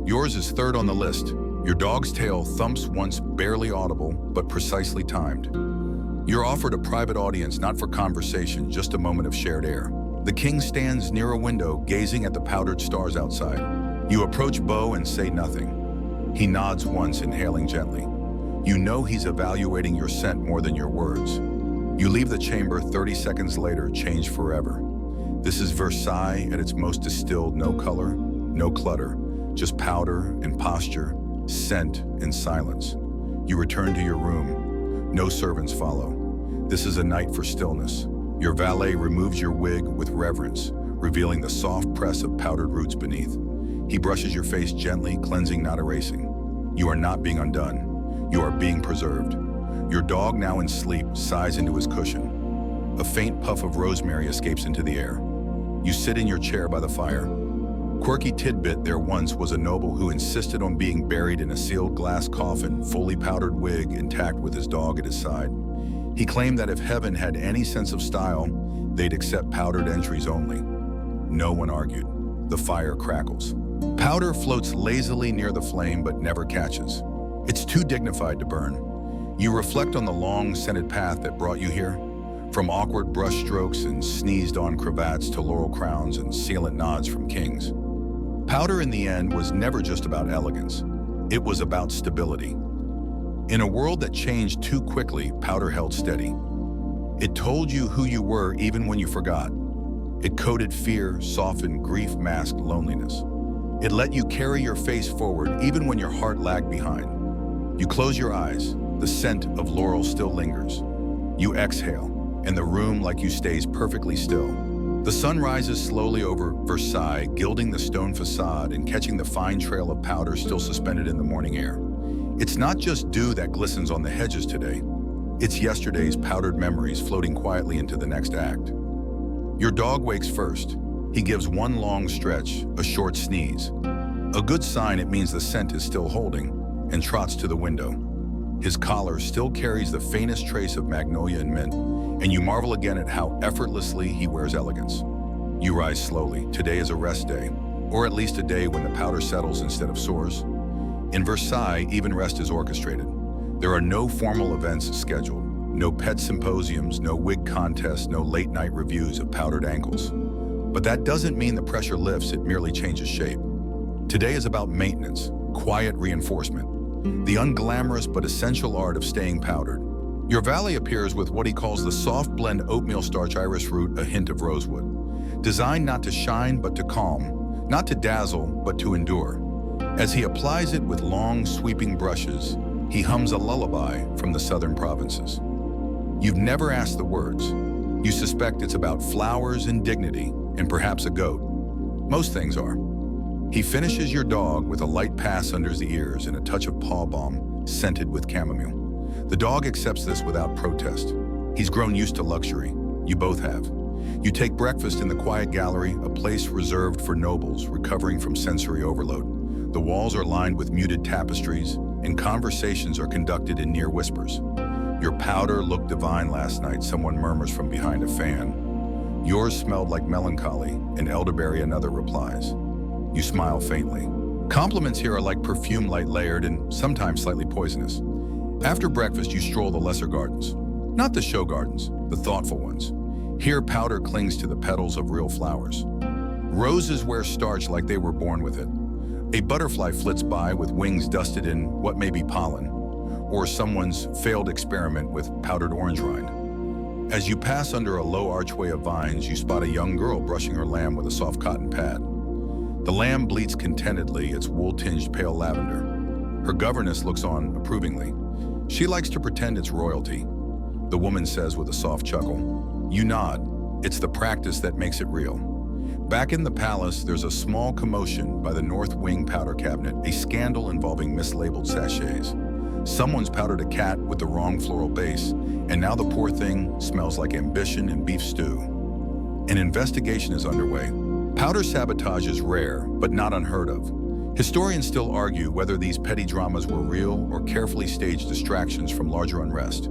Yours is third on the list. Your dog's tail thumps once barely audible, but precisely timed. You're offered a private audience, not for conversation, just a moment of shared air. The king stands near a window, gazing at the powdered stars outside. You approach Beau and say nothing. He nods once, inhaling gently. You know he's evaluating your scent more than your words. You leave the chamber 30 seconds later, changed forever. This is Versailles at its most distilled, no color, no clutter, just powder and posture, scent and silence. You return to your room. No servants follow. This is a night for stillness. Your valet removes your wig with reverence, revealing the soft press of powdered roots beneath. He brushes your face gently, cleansing, not erasing. You are not being undone. You are being preserved. Your dog, now in sleep, sighs into his cushion. A faint puff of rosemary escapes into the air. You sit in your chair by the fire. Quirky tidbit, there once was a noble who insisted on being buried in a sealed glass coffin, fully powdered wig intact with his dog at his side. He claimed that if heaven had any sense of style, they'd accept powdered entries only. No one argued. The fire crackles. Powder floats lazily near the flame but never catches. It's too dignified to burn. You reflect on the long, scented path that brought you here, from awkward brush strokes and sneezed-on cravats to laurel crowns and sealant nods from kings. Powder, in the end, was never just about elegance. It was about stability. In a world that changed too quickly, powder held steady. It told you who you were even when you forgot. It coated fear, softened grief, masked loneliness. It let you carry your face forward even when your heart lagged behind. You close your eyes, the scent of laurel still lingers. You exhale, and the room like you stays perfectly still. The sun rises slowly over Versailles, gilding the stone facade and catching the fine trail of powder still suspended in the morning air. It's not just dew that glistens on the hedges today. It's yesterday's powdered memories floating quietly into the next act. Your dog wakes first. He gives one long stretch, a short sneeze. A good sign, it means the scent is still holding, and trots to the window. His collar still carries the faintest trace of magnolia and mint, and you marvel again at how effortlessly he wears elegance. You rise slowly. Today is a rest day, or at least a day when the powder settles instead of soars. In Versailles, even rest is orchestrated. There are no formal events scheduled, no pet symposiums, no wig contests, no late-night reviews of powdered ankles. But that doesn't mean the pressure lifts, it merely changes shape. Today is about maintenance, quiet reinforcement, the unglamorous but essential art of staying powdered. Your valet appears with what he calls the soft blend oatmeal starch iris root, a hint of rosewood. Designed not to shine but to calm, not to dazzle but to endure. As he applies it with long, sweeping brushes, he hums a lullaby from the southern provinces. You've never asked the words. You suspect it's about flowers and dignity, and perhaps a goat. Most things are. He finishes your dog with a light pass under the ears and a touch of paw balm scented with chamomile. The dog accepts this without protest. He's grown used to luxury. You both have. You take breakfast in the quiet gallery, a place reserved for nobles recovering from sensory overload. The walls are lined with muted tapestries, and conversations are conducted in near whispers. Your powder looked divine last night, someone murmurs from behind a fan. Yours smelled like melancholy, and elderberry, another replies. You smile faintly. Compliments here are like perfume, light layered and sometimes slightly poisonous. After breakfast, you stroll the lesser gardens. Not the show gardens, the thoughtful ones. Here, powder clings to the petals of real flowers. Roses wear starch like they were born with it. A butterfly flits by with wings dusted in what may be pollen, or someone's failed experiment with powdered orange rind. As you pass under a low archway of vines, you spot a young girl brushing her lamb with a soft cotton pad. The lamb bleats contentedly, its wool tinged pale lavender. Her governess looks on approvingly. She likes to pretend it's royalty. The woman says with a soft chuckle. You nod. It's the practice that makes it real. Back in the palace, there's a small commotion by the north wing powder cabinet, a scandal involving mislabeled sachets. Someone's powdered a cat with the wrong floral base, and now the poor thing smells like ambition and beef stew. An investigation is underway. Powder sabotage is rare, but not unheard of. Historians still argue whether these petty dramas were real or carefully staged distractions from larger unrest.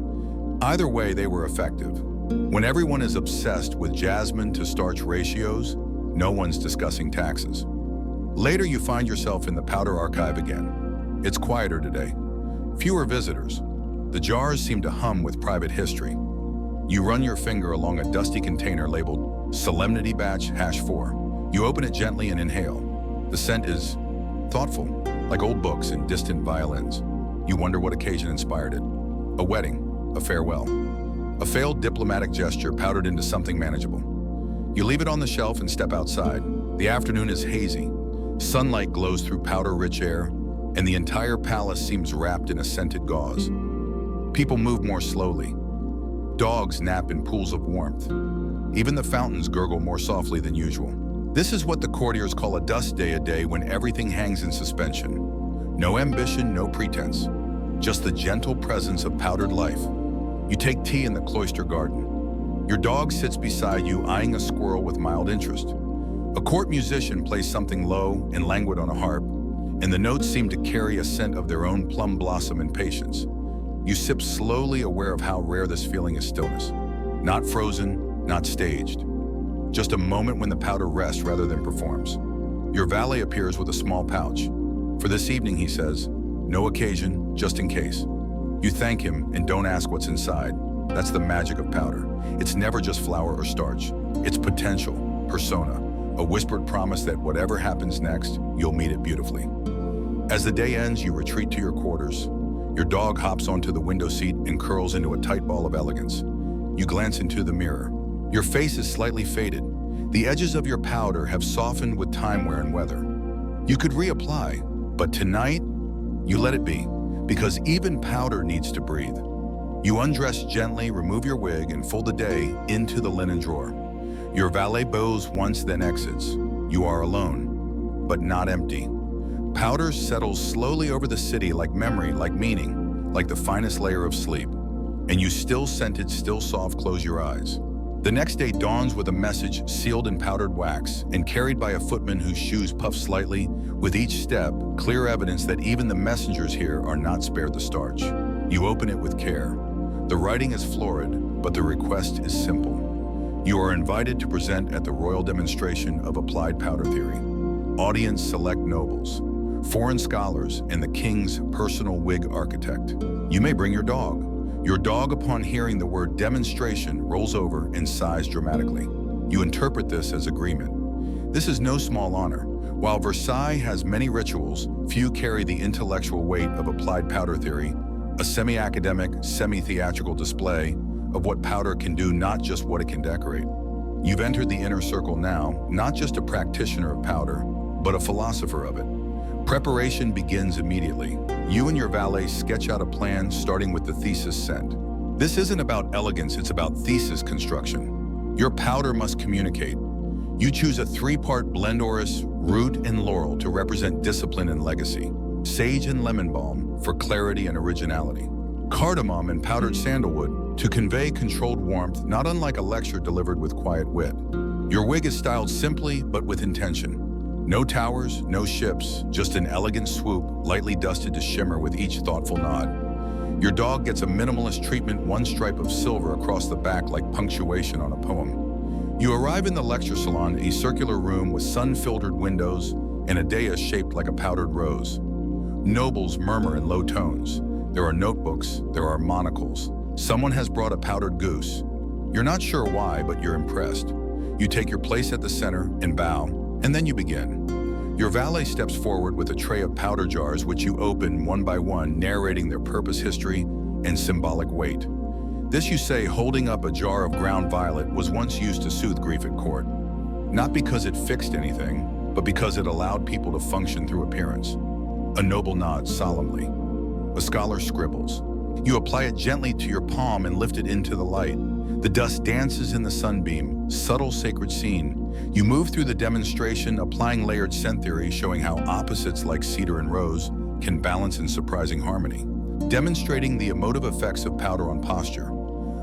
Either way, they were effective. When everyone is obsessed with jasmine to starch ratios, no one's discussing taxes. Later, you find yourself in the powder archive again. It's quieter today. Fewer visitors. The jars seem to hum with private history. You run your finger along a dusty container labeled Solemnity Batch #4. You open it gently and inhale. The scent is thoughtful, like old books and distant violins. You wonder what occasion inspired it. A wedding, a farewell, a failed diplomatic gesture powdered into something manageable. You leave it on the shelf and step outside. The afternoon is hazy. Sunlight glows through powder-rich air, and the entire palace seems wrapped in a scented gauze. People move more slowly. Dogs nap in pools of warmth. Even the fountains gurgle more softly than usual. This is what the courtiers call a dust day, a day when everything hangs in suspension. No ambition, no pretense. Just the gentle presence of powdered life. You take tea in the cloister garden. Your dog sits beside you, eyeing a squirrel with mild interest. A court musician plays something low and languid on a harp, and the notes seem to carry a scent of their own plum blossom and patience. You sip slowly, aware of how rare this feeling is stillness. Not frozen, not staged. Just a moment when the powder rests rather than performs. Your valet appears with a small pouch. For this evening, he says, no occasion, just in case. You thank him and don't ask what's inside. That's the magic of powder. It's never just flour or starch. It's potential, persona, a whispered promise that whatever happens next, you'll meet it beautifully. As the day ends, you retreat to your quarters. Your dog hops onto the window seat and curls into a tight ball of elegance. You glance into the mirror. Your face is slightly faded. The edges of your powder have softened with time, wear, and weather. You could reapply, but tonight, you let it be, because even powder needs to breathe. You undress gently, remove your wig, and fold the day into the linen drawer. Your valet bows once, then exits. You are alone, but not empty. Powder settles slowly over the city like memory, like meaning, like the finest layer of sleep. And you still scented, still soft, close your eyes. The next day dawns with a message sealed in powdered wax and carried by a footman whose shoes puff slightly. With each step, clear evidence that even the messengers here are not spared the starch. You open it with care. The writing is florid, but the request is simple. You are invited to present at the royal demonstration of applied powder theory. Audience select nobles, foreign scholars, and the king's personal wig architect. You may bring your dog. Your dog, upon hearing the word demonstration, rolls over and sighs dramatically. You interpret this as agreement. This is no small honor. While Versailles has many rituals, few carry the intellectual weight of applied powder theory, a semi-academic, semi-theatrical display of what powder can do, not just what it can decorate. You've entered the inner circle now, not just a practitioner of powder, but a philosopher of it. Preparation begins immediately. You and your valet sketch out a plan, starting with the thesis scent. This isn't about elegance, it's about thesis construction. Your powder must communicate. You choose a three-part blend orris, root, and laurel to represent discipline and legacy. Sage and lemon balm for clarity and originality. Cardamom and powdered sandalwood to convey controlled warmth, not unlike a lecture delivered with quiet wit. Your wig is styled simply, but with intention. No towers, no ships, just an elegant swoop, lightly dusted to shimmer with each thoughtful nod. Your dog gets a minimalist treatment, one stripe of silver across the back like punctuation on a poem. You arrive in the lecture salon, a circular room with sun-filtered windows and a dais shaped like a powdered rose. Nobles murmur in low tones. There are notebooks, there are monocles. Someone has brought a powdered goose. You're not sure why, but you're impressed. You take your place at the center and bow, and then you begin. Your valet steps forward with a tray of powder jars, which you open one by one, narrating their purpose, history, and symbolic weight. This, you say, holding up a jar of ground violet, was once used to soothe grief at court. Not because it fixed anything, but because it allowed people to function through appearance. A noble nods solemnly. A scholar scribbles. You apply it gently to your palm and lift it into the light. The dust dances in the sunbeam, subtle sacred scene. You move through the demonstration, applying layered scent theory, showing how opposites like cedar and rose can balance in surprising harmony. Demonstrating the emotive effects of powder on posture.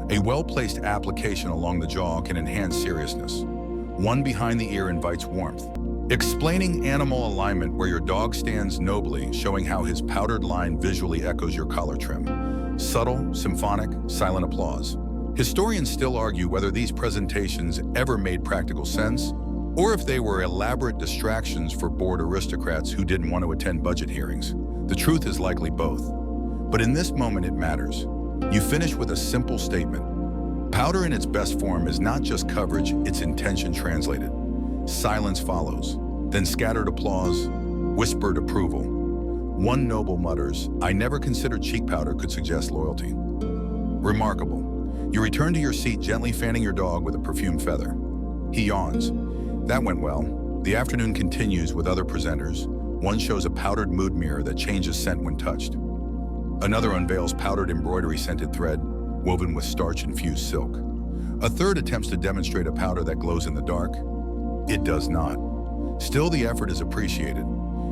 A well-placed application along the jaw can enhance seriousness. One behind the ear invites warmth. Explaining animal alignment, where your dog stands nobly, showing how his powdered line visually echoes your collar trim. Subtle, symphonic, silent applause. Historians still argue whether these presentations ever made practical sense, or if they were elaborate distractions for bored aristocrats who didn't want to attend budget hearings. The truth is likely both. But in this moment it matters. You finish with a simple statement. Powder in its best form is not just coverage, it's intention translated. Silence follows, then scattered applause, whispered approval. One noble mutters, "I never considered cheek powder could suggest loyalty." Remarkable. You return to your seat, gently fanning your dog with a perfumed feather. He yawns. That went well. The afternoon continues with other presenters. One shows a powdered mood mirror that changes scent when touched. Another unveils powdered embroidery scented thread woven with starch-infused silk. A third attempts to demonstrate a powder that glows in the dark. It does not. Still, the effort is appreciated.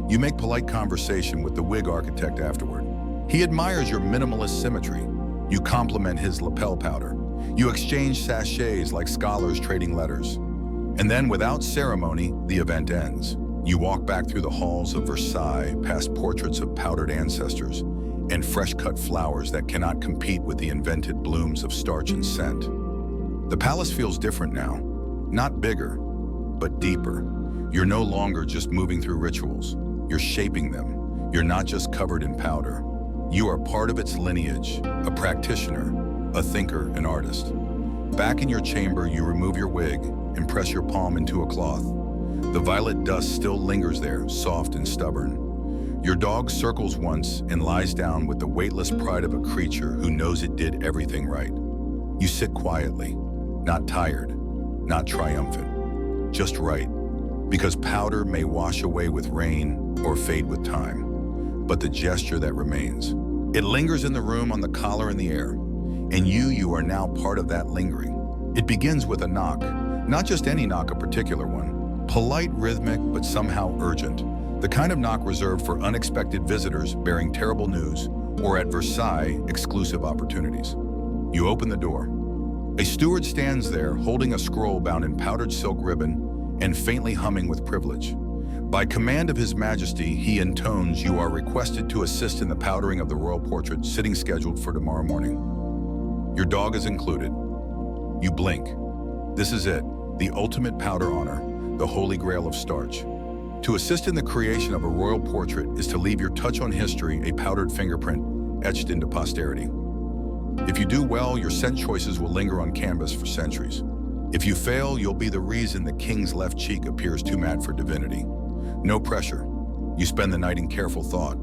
You make polite conversation with the wig architect afterward. He admires your minimalist symmetry. You compliment his lapel powder. You exchange sachets like scholars trading letters. And then, without ceremony, the event ends. You walk back through the halls of Versailles, past portraits of powdered ancestors and fresh-cut flowers that cannot compete with the invented blooms of starch and scent. The palace feels different now. Not bigger, but deeper. You're no longer just moving through rituals. You're shaping them. You're not just covered in powder. You are part of its lineage, a practitioner, a thinker, an artist. Back in your chamber, you remove your wig and press your palm into a cloth. The violet dust still lingers there, soft and stubborn. Your dog circles once and lies down with the weightless pride of a creature who knows it did everything right. You sit quietly, not tired, not triumphant, just right. Because powder may wash away with rain or fade with time, but the gesture that remains. It lingers in the room, on the collar, in the air. And you are now part of that lingering. It begins with a knock, not just any knock, a particular one. Polite, rhythmic, but somehow urgent. The kind of knock reserved for unexpected visitors bearing terrible news, or at Versailles, exclusive opportunities. You open the door. A steward stands there, holding a scroll bound in powdered silk ribbon and faintly humming with privilege. By command of His Majesty, he intones, you are requested to assist in the powdering of the royal portrait, sitting scheduled for tomorrow morning. Your dog is included. You blink. This is it, the ultimate powder honor, the holy grail of starch. To assist in the creation of a royal portrait is to leave your touch on history, a powdered fingerprint etched into posterity. If you do well, your scent choices will linger on canvas for centuries. If you fail, you'll be the reason the king's left cheek appears too matte for divinity. No pressure. You spend the night in careful thought.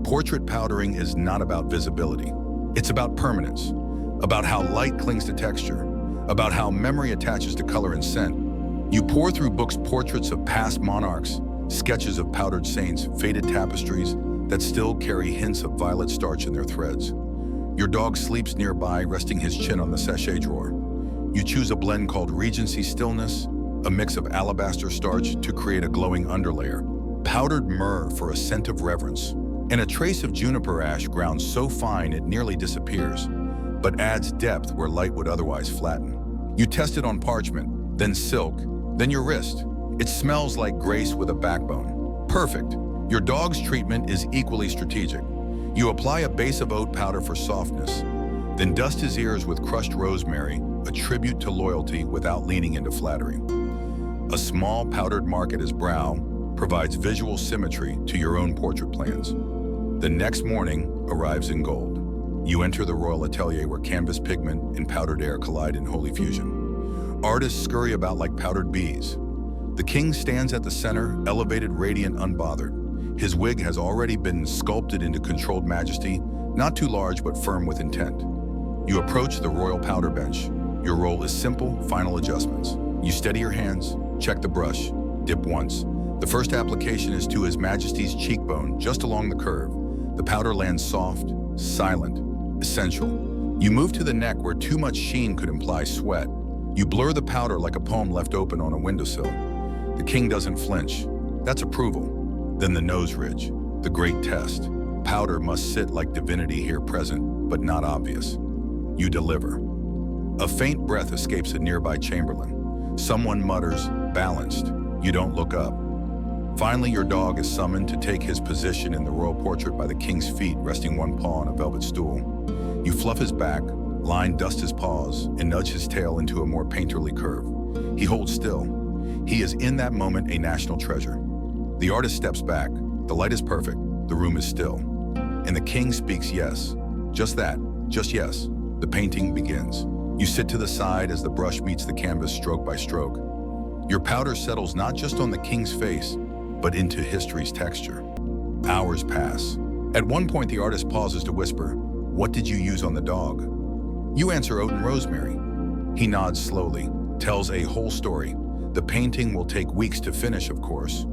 Portrait powdering is not about visibility. It's about permanence, about how light clings to texture, about how memory attaches to color and scent. You pour through books, portraits of past monarchs, sketches of powdered saints, faded tapestries that still carry hints of violet starch in their threads. Your dog sleeps nearby, resting his chin on the sachet drawer. You choose a blend called Regency Stillness, a mix of alabaster starch to create a glowing underlayer, powdered myrrh for a scent of reverence, and a trace of juniper ash ground so fine it nearly disappears, but adds depth where light would otherwise flatten. You test it on parchment, then silk, then your wrist. It smells like grace with a backbone. Perfect. Your dog's treatment is equally strategic. You apply a base of oat powder for softness, then dust his ears with crushed rosemary, a tribute to loyalty without leaning into flattery. A small powdered mark at his brow provides visual symmetry to your own portrait plans. The next morning arrives in gold. You enter the royal atelier where canvas pigment and powdered air collide in holy fusion. Artists scurry about like powdered bees. The king stands at the center, elevated, radiant, unbothered. His wig has already been sculpted into controlled majesty, not too large but firm with intent. You approach the royal powder bench. Your role is simple, final adjustments. You steady your hands, check the brush, dip once. The first application is to His Majesty's cheekbone, just along the curve. The powder lands soft, silent, essential. You move to the neck where too much sheen could imply sweat. You blur the powder like a poem left open on a windowsill. The king doesn't flinch. That's approval. Then the nose ridge, the great test. Powder must sit like divinity here present, but not obvious. You deliver. A faint breath escapes a nearby chamberlain. Someone mutters, balanced. You don't look up. Finally, your dog is summoned to take his position in the royal portrait by the king's feet, resting one paw on a velvet stool. You fluff his back, dust his paws, and nudge his tail into a more painterly curve. He holds still. He is in that moment a national treasure. The artist steps back. The light is perfect. The room is still. And the king speaks yes. Just that. Just yes. The painting begins. You sit to the side as the brush meets the canvas stroke by stroke. Your powder settles not just on the king's face, but into history's texture. Hours pass. At one point, the artist pauses to whisper, "What did you use on the dog?" You answer oat and rosemary. He nods slowly, tells a whole story. The painting will take weeks to finish, of course,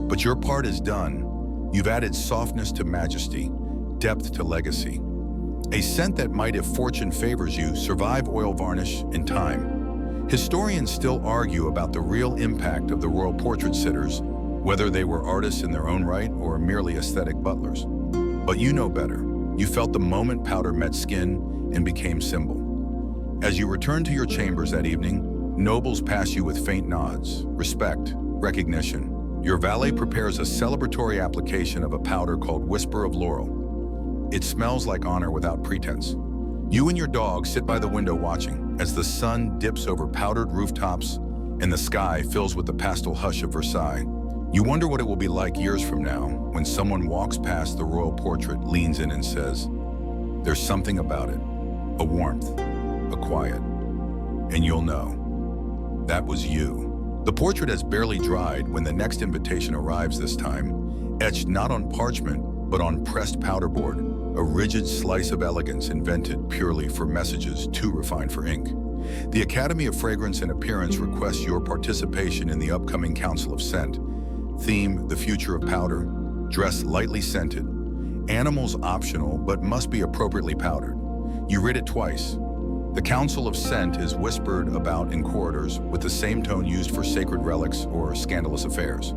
but your part is done. You've added softness to majesty, depth to legacy. A scent that might, if fortune favors you, survive oil varnish and time. Historians still argue about the real impact of the royal portrait sitters, whether they were artists in their own right or merely aesthetic butlers. But you know better. You felt the moment powder met skin and became symbol. As you returned to your chambers that evening, nobles pass you with faint nods, respect, recognition. Your valet prepares a celebratory application of a powder called Whisper of Laurel. It smells like honor without pretense. You and your dog sit by the window watching as the sun dips over powdered rooftops and the sky fills with the pastel hush of Versailles. You wonder what it will be like years from now when someone walks past the royal portrait, leans in and says, "There's something about it, a warmth, a quiet," and you'll know. That was you. The portrait has barely dried when the next invitation arrives this time, etched not on parchment, but on pressed powder board, a rigid slice of elegance invented purely for messages too refined for ink. The Academy of Fragrance and Appearance requests your participation in the upcoming Council of Scent. Theme, the future of powder. Dress lightly scented. Animals optional, but must be appropriately powdered. You read it twice. The Council of Scent is whispered about in corridors with the same tone used for sacred relics or scandalous affairs.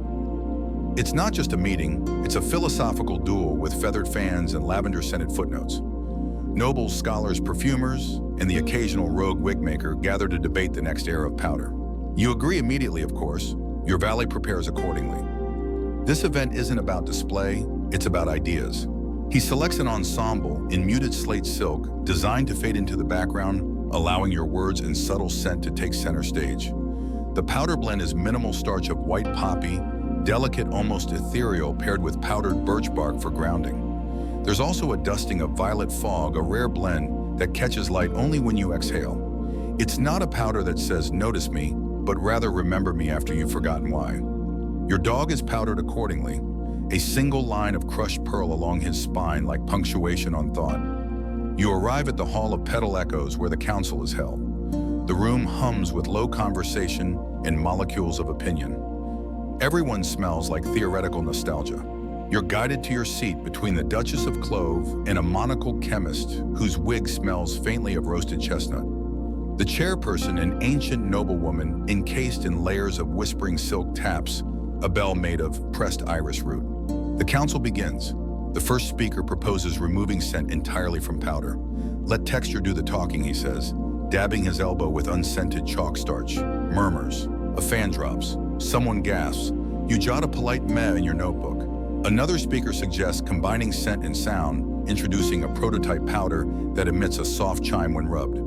It's not just a meeting, it's a philosophical duel with feathered fans and lavender-scented footnotes. Nobles, scholars, perfumers, and the occasional rogue wig maker gather to debate the next era of powder. You agree immediately, of course. Your valet prepares accordingly. This event isn't about display, it's about ideas. He selects an ensemble in muted slate silk designed to fade into the background, allowing your words and subtle scent to take center stage. The powder blend is minimal starch of white poppy, delicate, almost ethereal, paired with powdered birch bark for grounding. There's also a dusting of violet fog, a rare blend that catches light only when you exhale. It's not a powder that says, "Notice me," but rather, "Remember me after you've forgotten why." Your dog is powdered accordingly, a single line of crushed pearl along his spine like punctuation on thought. You arrive at the Hall of Petal Echoes where the council is held. The room hums with low conversation and molecules of opinion. Everyone smells like theoretical nostalgia. You're guided to your seat between the Duchess of Clove and a monocled chemist whose wig smells faintly of roasted chestnut. The chairperson, an ancient noblewoman encased in layers of whispering silk, taps a bell made of pressed iris root. The council begins. The first speaker proposes removing scent entirely from powder. "Let texture do the talking," he says, dabbing his elbow with unscented chalk starch. Murmurs. A fan drops. Someone gasps. You jot a polite meh in your notebook. Another speaker suggests combining scent and sound, introducing a prototype powder that emits a soft chime when rubbed.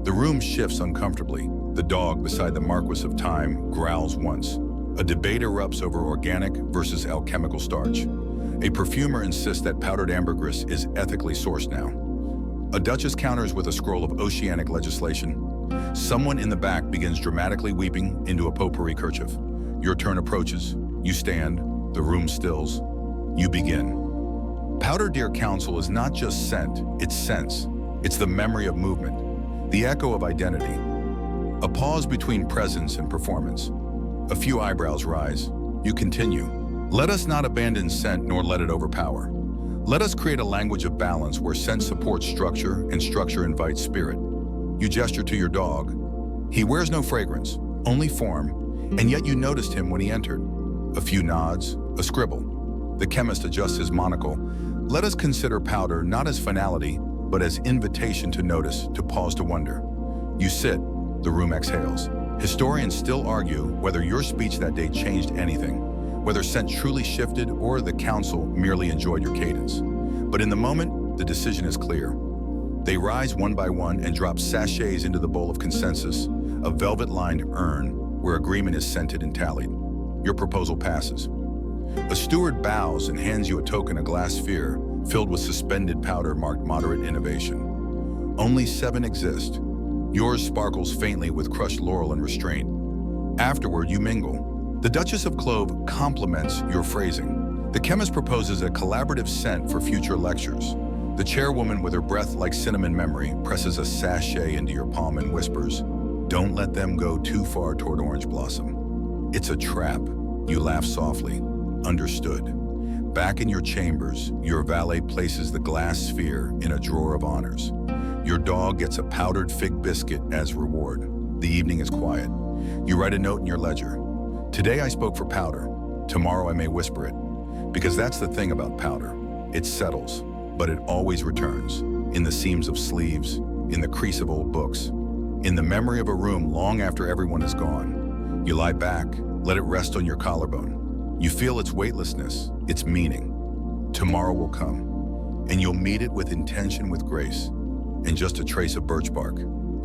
The room shifts uncomfortably. The dog beside the Marquis of Time growls once. A debate erupts over organic versus alchemical starch. A perfumer insists that powdered ambergris is ethically sourced now. A duchess counters with a scroll of oceanic legislation. Someone in the back begins dramatically weeping into a potpourri kerchief. Your turn approaches. You stand. The room stills. You begin. Powder, dear council, is not just scent, it's sense. It's the memory of movement, the echo of identity. A pause between presence and performance. A few eyebrows rise. You continue. Let us not abandon scent nor let it overpower. Let us create a language of balance where scent supports structure and structure invites spirit. You gesture to your dog. He wears no fragrance, only form, and yet you noticed him when he entered. A few nods, a scribble. The chemist adjusts his monocle. Let us consider powder not as finality, but as invitation to notice, to pause, to wonder. You sit. The room exhales. Historians still argue whether your speech that day changed anything, whether scent truly shifted or the council merely enjoyed your cadence. But in the moment, the decision is clear. They rise one by one and drop sachets into the bowl of consensus, a velvet-lined urn where agreement is scented and tallied. Your proposal passes. A steward bows and hands you a token, a glass sphere filled with suspended powder marked moderate innovation. Only 7 exist. Yours sparkles faintly with crushed laurel and restraint. Afterward, you mingle. The Duchess of Clove compliments your phrasing. The chemist proposes a collaborative scent for future lectures. The chairwoman, with her breath like cinnamon memory, presses a sachet into your palm and whispers, "Don't let them go too far toward orange blossom." It's a trap. You laugh softly. Understood. Back in your chambers, your valet places the glass sphere in a drawer of honors. Your dog gets a powdered fig biscuit as reward. The evening is quiet. You write a note in your ledger. Today I spoke for powder. Tomorrow I may whisper it. Because that's the thing about powder. It settles, but it always returns. In the seams of sleeves, in the crease of old books, in the memory of a room long after everyone is gone. You lie back, let it rest on your collarbone. You feel its weightlessness, its meaning. Tomorrow will come, and you'll meet it with intention, with grace, and just a trace of birch bark.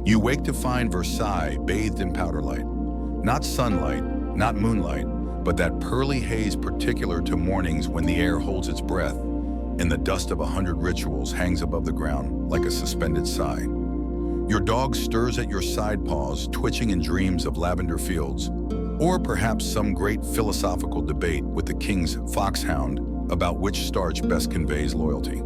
You wake to find Versailles bathed in powder light. Not sunlight, not moonlight, but that pearly haze particular to mornings when the air holds its breath and the dust of 100 rituals hangs above the ground like a suspended sigh. Your dog stirs at your side paws, twitching in dreams of lavender fields, or perhaps some great philosophical debate with the king's foxhound about which starch best conveys loyalty.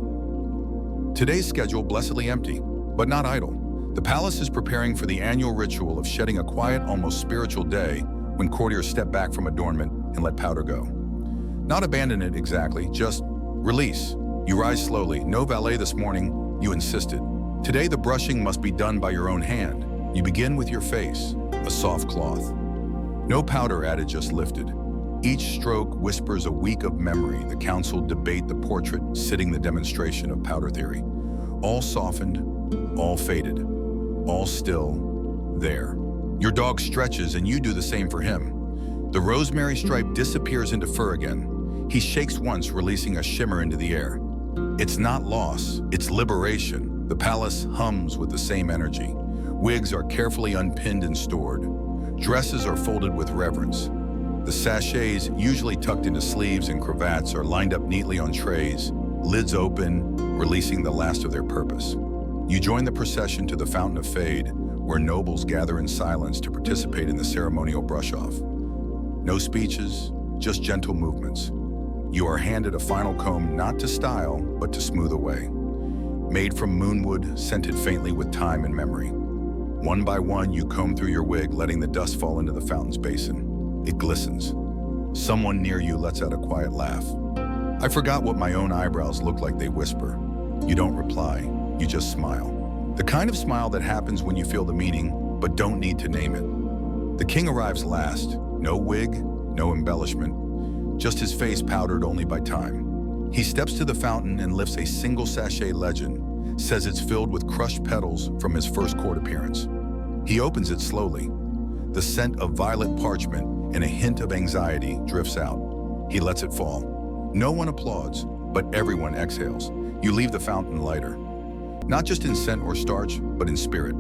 Today's schedule blessedly empty, but not idle. The palace is preparing for the annual ritual of shedding a quiet, almost spiritual day when courtiers step back from adornment and let powder go. Not abandon it exactly, just release. You rise slowly. No valet this morning, you insisted. Today the brushing must be done by your own hand. You begin with your face, a soft cloth. No powder added, just lifted. Each stroke whispers a week of memory. The council debate the portrait, sitting the demonstration of powder theory. All softened, all faded, all still there. Your dog stretches and you do the same for him. The rosemary stripe disappears into fur again. He shakes once, releasing a shimmer into the air. It's not loss, it's liberation. The palace hums with the same energy. Wigs are carefully unpinned and stored. Dresses are folded with reverence. The sachets, usually tucked into sleeves and cravats, are lined up neatly on trays, lids open, releasing the last of their purpose. You join the procession to the Fountain of Fade, where nobles gather in silence to participate in the ceremonial brush-off. No speeches, just gentle movements. You are handed a final comb, not to style, but to smooth away. Made from moonwood, scented faintly with time and memory. One by one, you comb through your wig, letting the dust fall into the fountain's basin. It glistens. Someone near you lets out a quiet laugh. I forgot what my own eyebrows look like, they whisper. You don't reply, you just smile. The kind of smile that happens when you feel the meaning, but don't need to name it. The king arrives last. No wig, no embellishment, just his face powdered only by time. He steps to the fountain and lifts a single sachet legend, says it's filled with crushed petals from his first court appearance. He opens it slowly. The scent of violet parchment and a hint of anxiety drifts out. He lets it fall. No one applauds, but everyone exhales. You leave the fountain lighter. Not just in scent or starch, but in spirit.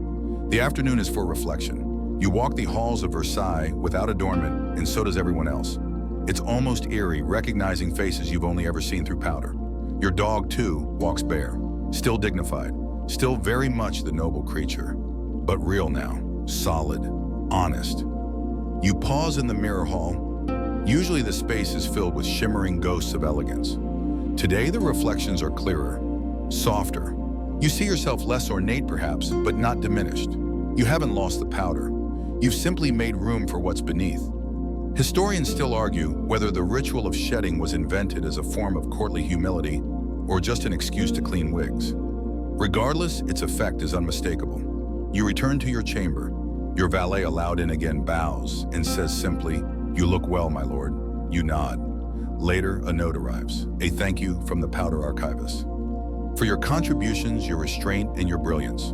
The afternoon is for reflection. You walk the halls of Versailles without adornment, and so does everyone else. It's almost eerie, recognizing faces you've only ever seen through powder. Your dog, too, walks bare. Still dignified, still very much the noble creature, but real now, solid, honest. You pause in the mirror hall. Usually the space is filled with shimmering ghosts of elegance. Today the reflections are clearer, softer. You see yourself less ornate perhaps, but not diminished. You haven't lost the powder. You've simply made room for what's beneath. Historians still argue whether the ritual of shedding was invented as a form of courtly humility or just an excuse to clean wigs. Regardless, its effect is unmistakable. You return to your chamber. Your valet, allowed in again, bows and says simply, "You look well, my lord." You nod. Later, a note arrives, a thank you from the powder archivist. For your contributions, your restraint, and your brilliance.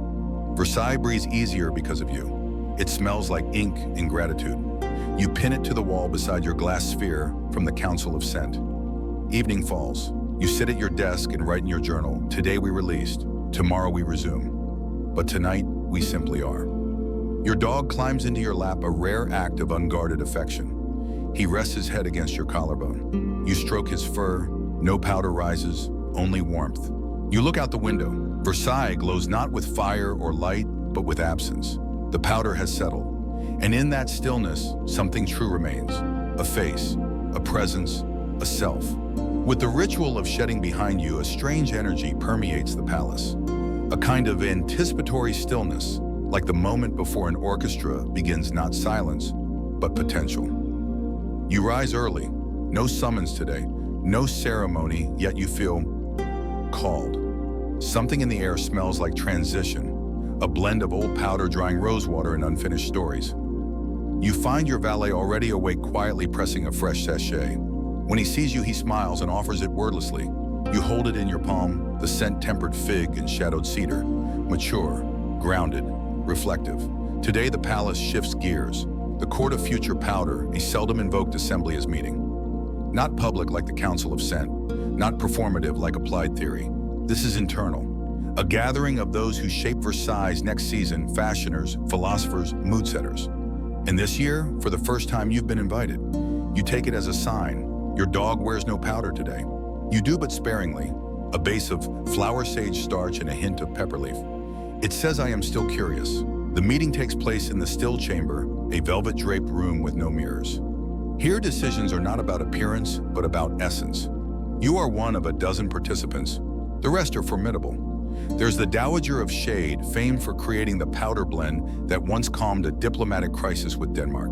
Versailles breathes easier because of you. It smells like ink and gratitude. You pin it to the wall beside your glass sphere from the Council of Scent. Evening falls. You sit at your desk and write in your journal, "Today we released, tomorrow we resume. But tonight, we simply are." Your dog climbs into your lap, a rare act of unguarded affection. He rests his head against your collarbone. You stroke his fur. No powder rises, only warmth. You look out the window. Versailles glows not with fire or light, but with absence. The powder has settled. And in that stillness, something true remains. A face, a presence, a self. With the ritual of shedding behind you, a strange energy permeates the palace. A kind of anticipatory stillness, like the moment before an orchestra begins not silence, but potential. You rise early. No summons today, No ceremony, yet you feel called. Something in the air smells like transition, a blend of old powder drying rosewater and unfinished stories. You find your valet already awake, quietly pressing a fresh sachet. When he sees you, he smiles and offers it wordlessly. You hold it in your palm, the scent tempered fig and shadowed cedar, mature, grounded, reflective. Today the palace shifts gears. The court of future powder, a seldom invoked assembly is meeting. Not public like the Council of Scent, not performative like applied theory. This is internal. A gathering of those who shape Versailles' next season, fashioners, philosophers, mood setters. And this year, for the first time, you've been invited. You take it as a sign. Your dog wears no powder today. You do, but sparingly. A base of flower sage starch and a hint of pepper leaf. It says, I am still curious. The meeting takes place in the still chamber, a velvet-draped room with no mirrors. Here, decisions are not about appearance, but about essence. You are one of a dozen participants. The rest are formidable. There's the Dowager of Shade, famed for creating the powder blend that once calmed a diplomatic crisis with Denmark.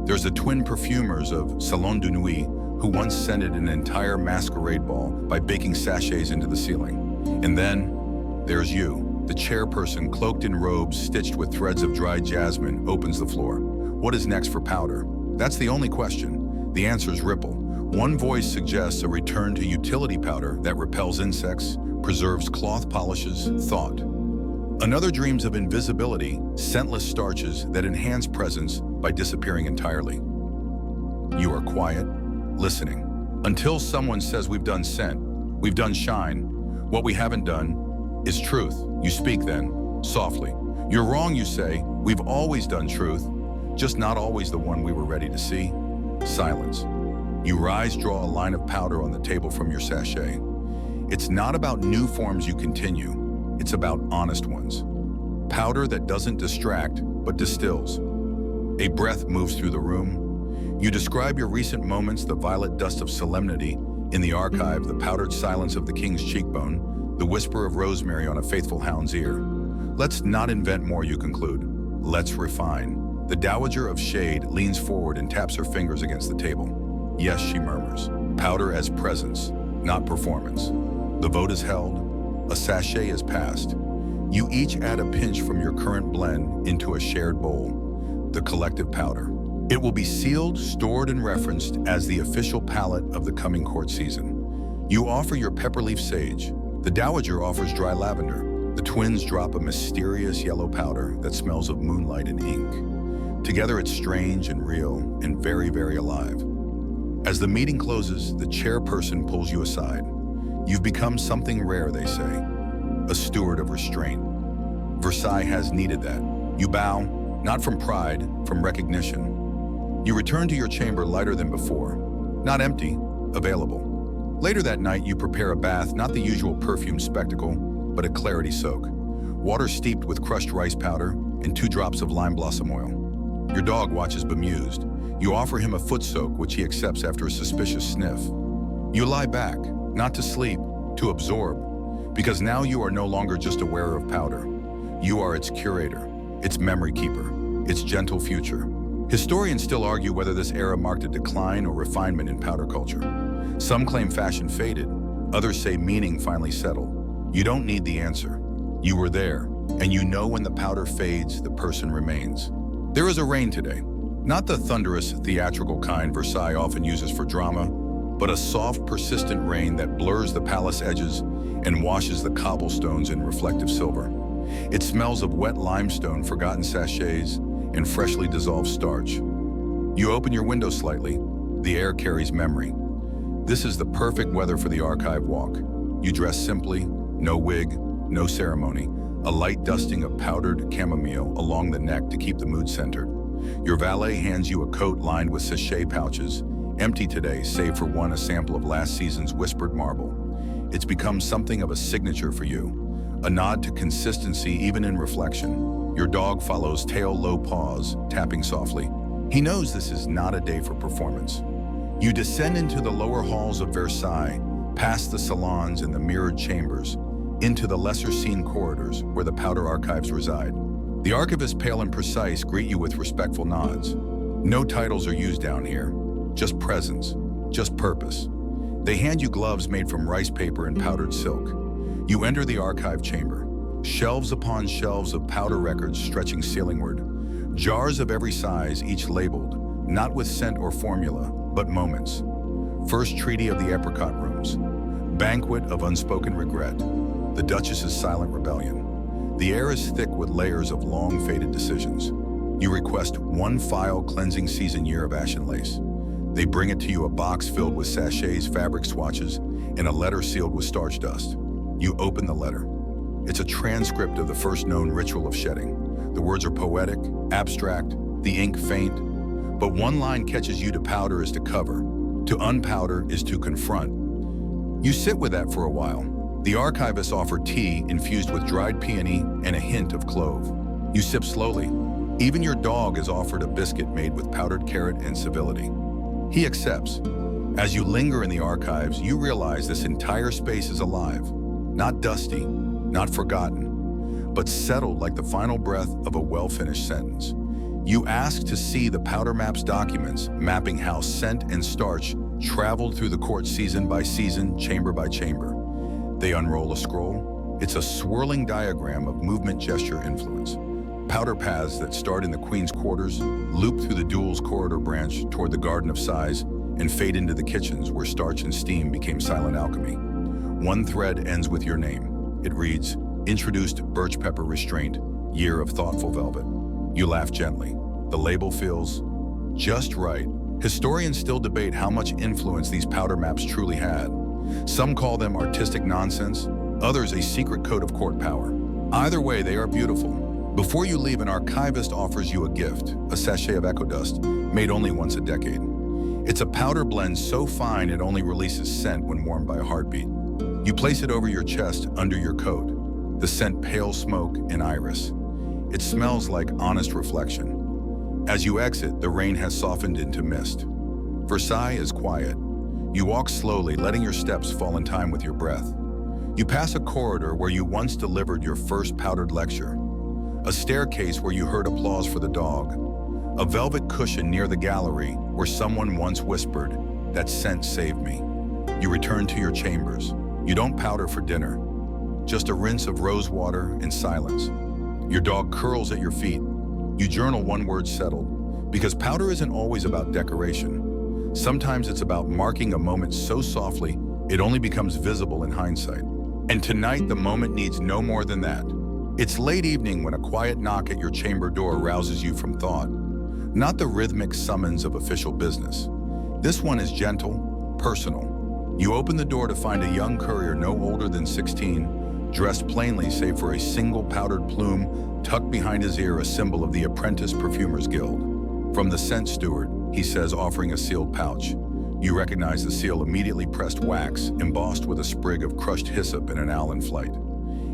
There's the twin perfumers of Salon de Nuit, who once scented an entire masquerade ball by baking sachets into the ceiling. And then there's you, the chairperson cloaked in robes stitched with threads of dried jasmine, opens the floor. What is next for powder? That's the only question. The answers ripple. One voice suggests a return to utility powder that repels insects, preserves cloth polishes, thought. Another dreams of invisibility, scentless starches that enhance presence by disappearing entirely. You are quiet, listening. Until someone says we've done scent, we've done shine. What we haven't done is truth. You speak then, softly. You're wrong, you say. We've always done truth, just not always the one we were ready to see. Silence. You rise, draw a line of powder on the table from your sachet. It's not about new forms you continue. It's about honest ones. Powder that doesn't distract, but distills. A breath moves through the room. You describe your recent moments, the violet dust of solemnity in the archive, the powdered silence of the king's cheekbone, the whisper of rosemary on a faithful hound's ear. Let's not invent more, you conclude. Let's refine. The Dowager of Shade leans forward and taps her fingers against the table. Yes, she murmurs. Powder as presence, not performance. The vote is held. A sachet is passed. You each add a pinch from your current blend into a shared bowl, the collective powder. It will be sealed, stored, and referenced as the official palette of the coming court season. You offer your pepper leaf sage. The Dowager offers dry lavender. The twins drop a mysterious yellow powder that smells of moonlight and ink. Together it's strange and real and very, very alive. As the meeting closes, the chairperson pulls you aside. You've become something rare, they say. A steward of restraint. Versailles has needed that. You bow, not from pride, from recognition. You return to your chamber lighter than before. Not empty, available. Later that night, you prepare a bath, not the usual perfumed spectacle, but a clarity soak. Water steeped with crushed rice powder and 2 drops of lime blossom oil. Your dog watches bemused. You offer him a foot soak, which he accepts after a suspicious sniff. You lie back, not to sleep, to absorb, because now you are no longer just a wearer of powder. You are its curator, its memory keeper, its gentle future. Historians still argue whether this era marked a decline or refinement in powder culture. Some claim fashion faded, others say meaning finally settled. You don't need the answer. You were there, and you know when the powder fades, the person remains. There is a rain today. Not the thunderous, theatrical kind Versailles often uses for drama, but a soft, persistent rain that blurs the palace edges and washes the cobblestones in reflective silver. It smells of wet limestone, forgotten sachets, and freshly dissolved starch. You open your window slightly. The air carries memory. This is the perfect weather for the archive walk. You dress simply, no wig, no ceremony, a light dusting of powdered chamomile along the neck to keep the mood centered. Your valet hands you a coat lined with sachet pouches, empty today save for one, a sample of last season's whispered marble. It's become something of a signature for you, a nod to consistency even in reflection. Your dog follows, tail low paws, tapping softly. He knows this is not a day for performance. You descend into the lower halls of Versailles, past the salons and the mirrored chambers, into the lesser-seen corridors where the powder archives reside. The archivists, pale and precise, greet you with respectful nods. No titles are used down here, just presence, just purpose. They hand you gloves made from rice paper and powdered silk. You enter the archive chamber. Shelves upon shelves of powder records stretching ceilingward. Jars of every size, each labeled, not with scent or formula, but moments. First treaty of the apricot rooms. Banquet of unspoken regret. The Duchess's silent rebellion. The air is thick with layers of long-faded decisions. You request one file cleansing season year of ashen lace. They bring it to you, a box filled with sachets, fabric swatches, and a letter sealed with starch dust. You open the letter. It's a transcript of the first known ritual of shedding. The words are poetic, abstract, the ink faint, but one line catches you. To powder is to cover. To unpowder is to confront. You sit with that for a while. The archivists offer tea infused with dried peony and a hint of clove. You sip slowly. Even your dog is offered a biscuit made with powdered carrot and civility. He accepts. As you linger in the archives, you realize this entire space is alive. Not dusty, not forgotten, but settled like the final breath of a well-finished sentence. You ask to see the powder maps documents mapping how scent and starch traveled through the court season by season, chamber by chamber. They unroll a scroll. It's a swirling diagram of movement, gesture, influence. Powder paths that start in the Queen's quarters, loop through the duel's corridor branch toward the Garden of Sighs, and fade into the kitchens where starch and steam became silent alchemy. One thread ends with your name. It reads, "Introduced birch pepper restraint, year of thoughtful velvet." You laugh gently. The label feels just right. Historians still debate how much influence these powder maps truly had. Some call them artistic nonsense, others a secret code of court power. Either way, they are beautiful. Before you leave, an archivist offers you a gift, a sachet of echo dust, made only once a decade. It's a powder blend so fine it only releases scent when warmed by a heartbeat. You place it over your chest, under your coat. The scent pale smoke and iris. It smells like honest reflection. As you exit, the rain has softened into mist. Versailles is quiet. You walk slowly, letting your steps fall in time with your breath. You pass a corridor where you once delivered your first powdered lecture. A staircase where you heard applause for the dog. A velvet cushion near the gallery where someone once whispered, "That scent saved me." You return to your chambers. You don't powder for dinner. Just a rinse of rose water and silence. Your dog curls at your feet. You journal one word, settled, because powder isn't always about decoration. Sometimes it's about marking a moment so softly it only becomes visible in hindsight. And tonight the moment needs no more than that. It's late evening when a quiet knock at your chamber door rouses you from thought. Not the rhythmic summons of official business. This one is gentle, personal. You open the door to find a young courier no older than 16, dressed plainly save for a single powdered plume tucked behind his ear, a symbol of the Apprentice Perfumers Guild. From the scent steward, he says, offering a sealed pouch. You recognize the seal, immediately pressed wax, embossed with a sprig of crushed hyssop and an owl in flight.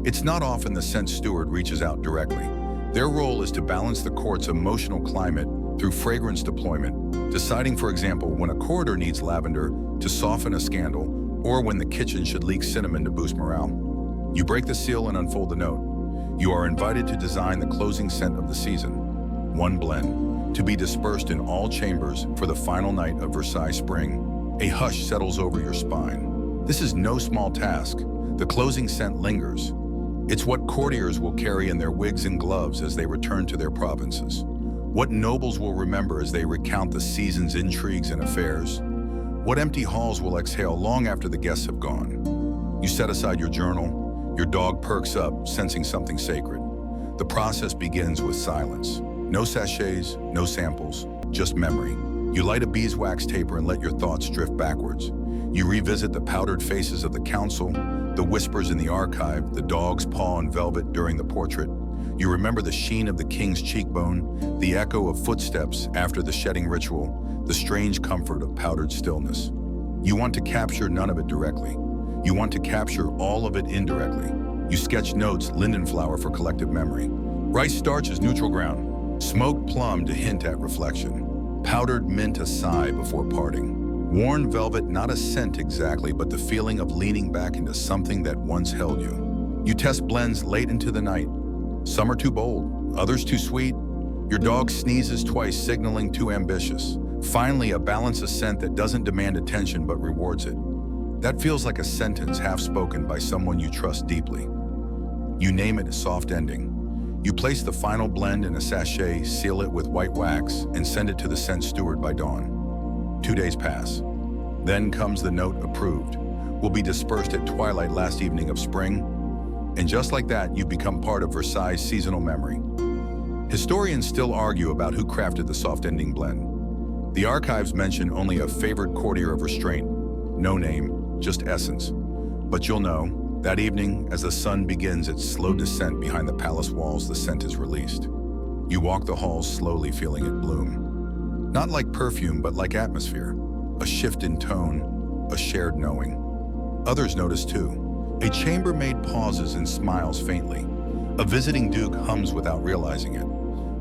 It's not often the scent steward reaches out directly. Their role is to balance the court's emotional climate through fragrance deployment, deciding, for example, when a corridor needs lavender to soften a scandal, or when the kitchen should leak cinnamon to boost morale. You break the seal and unfold the note. You are invited to design the closing scent of the season. One blend, to be dispersed in all chambers for the final night of Versailles spring. A hush settles over your spine. This is no small task. The closing scent lingers. It's what courtiers will carry in their wigs and gloves as they return to their provinces. What nobles will remember as they recount the season's intrigues and affairs. What empty halls will exhale long after the guests have gone. You set aside your journal. Your dog perks up, sensing something sacred. The process begins with silence. No sachets, no samples, just memory. You light a beeswax taper and let your thoughts drift backwards. You revisit the powdered faces of the council, the whispers in the archive, the dog's paw in velvet during the portrait. You remember the sheen of the king's cheekbone, the echo of footsteps after the shedding ritual, the strange comfort of powdered stillness. You want to capture none of it directly. You want to capture all of it indirectly. You sketch notes, lindenflower for collective memory. Rice starch is neutral ground. Smoked plum to hint at reflection. Powdered mint a sigh before parting. Worn velvet, not a scent exactly, but the feeling of leaning back into something that once held you. You test blends late into the night. Some are too bold, others too sweet. Your dog sneezes twice, signaling too ambitious. Finally, a balance of scent that doesn't demand attention but rewards it. That feels like a sentence half spoken by someone you trust deeply. You name it a soft ending. You place the final blend in a sachet, seal it with white wax, and send it to the scent steward by dawn. 2 days pass. Then comes the note approved. Will be dispersed at twilight last evening of spring. And just like that, you become part of Versailles' seasonal memory. Historians still argue about who crafted the soft ending blend. The archives mention only a favored courtier of restraint. No name, just essence. But you'll know, that evening, as the sun begins its slow descent behind the palace walls, the scent is released. You walk the halls slowly, feeling it bloom. Not like perfume, but like atmosphere. A shift in tone, a shared knowing. Others notice too. A chambermaid pauses and smiles faintly. A visiting duke hums without realizing it.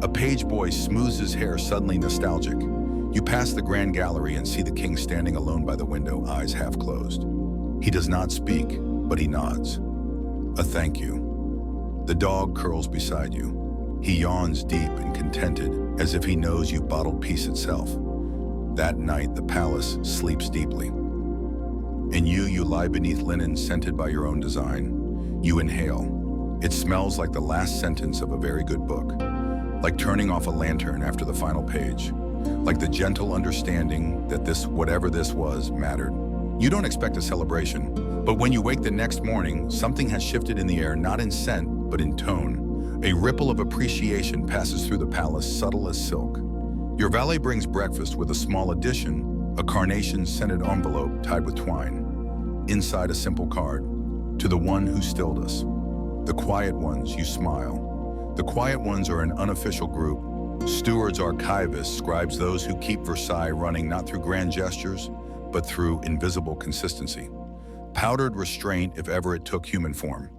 A page boy smooths his hair, suddenly nostalgic. You pass the grand gallery and see the king standing alone by the window, eyes half closed. He does not speak, but he nods. A thank you. The dog curls beside you. He yawns deep and contented, as if he knows you've bottled peace itself. That night, the palace sleeps deeply. And you lie beneath linen scented by your own design. You inhale. It smells like the last sentence of a very good book, like turning off a lantern after the final page, like the gentle understanding that this, whatever this was, mattered. You don't expect a celebration, but when you wake the next morning, something has shifted in the air, not in scent, but in tone. A ripple of appreciation passes through the palace, subtle as silk. Your valet brings breakfast with a small addition, a carnation-scented envelope tied with twine. Inside, a simple card. To the one who stilled us. The quiet ones, you smile. The quiet ones are an unofficial group. Stewards, archivists, scribes, those who keep Versailles running not through grand gestures, but through invisible consistency. Powdered restraint if ever it took human form.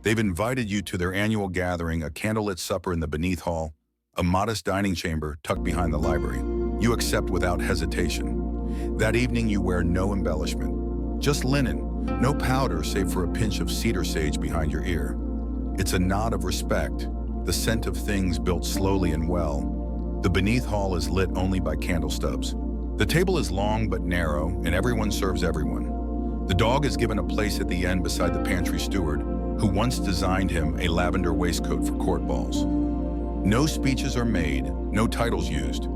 They've invited you to their annual gathering, a candlelit supper in the beneath hall, a modest dining chamber tucked behind the library. You accept without hesitation. That evening you wear no embellishment, just linen, no powder save for a pinch of cedar sage behind your ear. It's a nod of respect, the scent of things built slowly and well. The beneath hall is lit only by candle stubs. The table is long but narrow, and everyone serves everyone. The dog is given a place at the end beside the pantry steward, who once designed him a lavender waistcoat for court balls. No speeches are made, no titles used,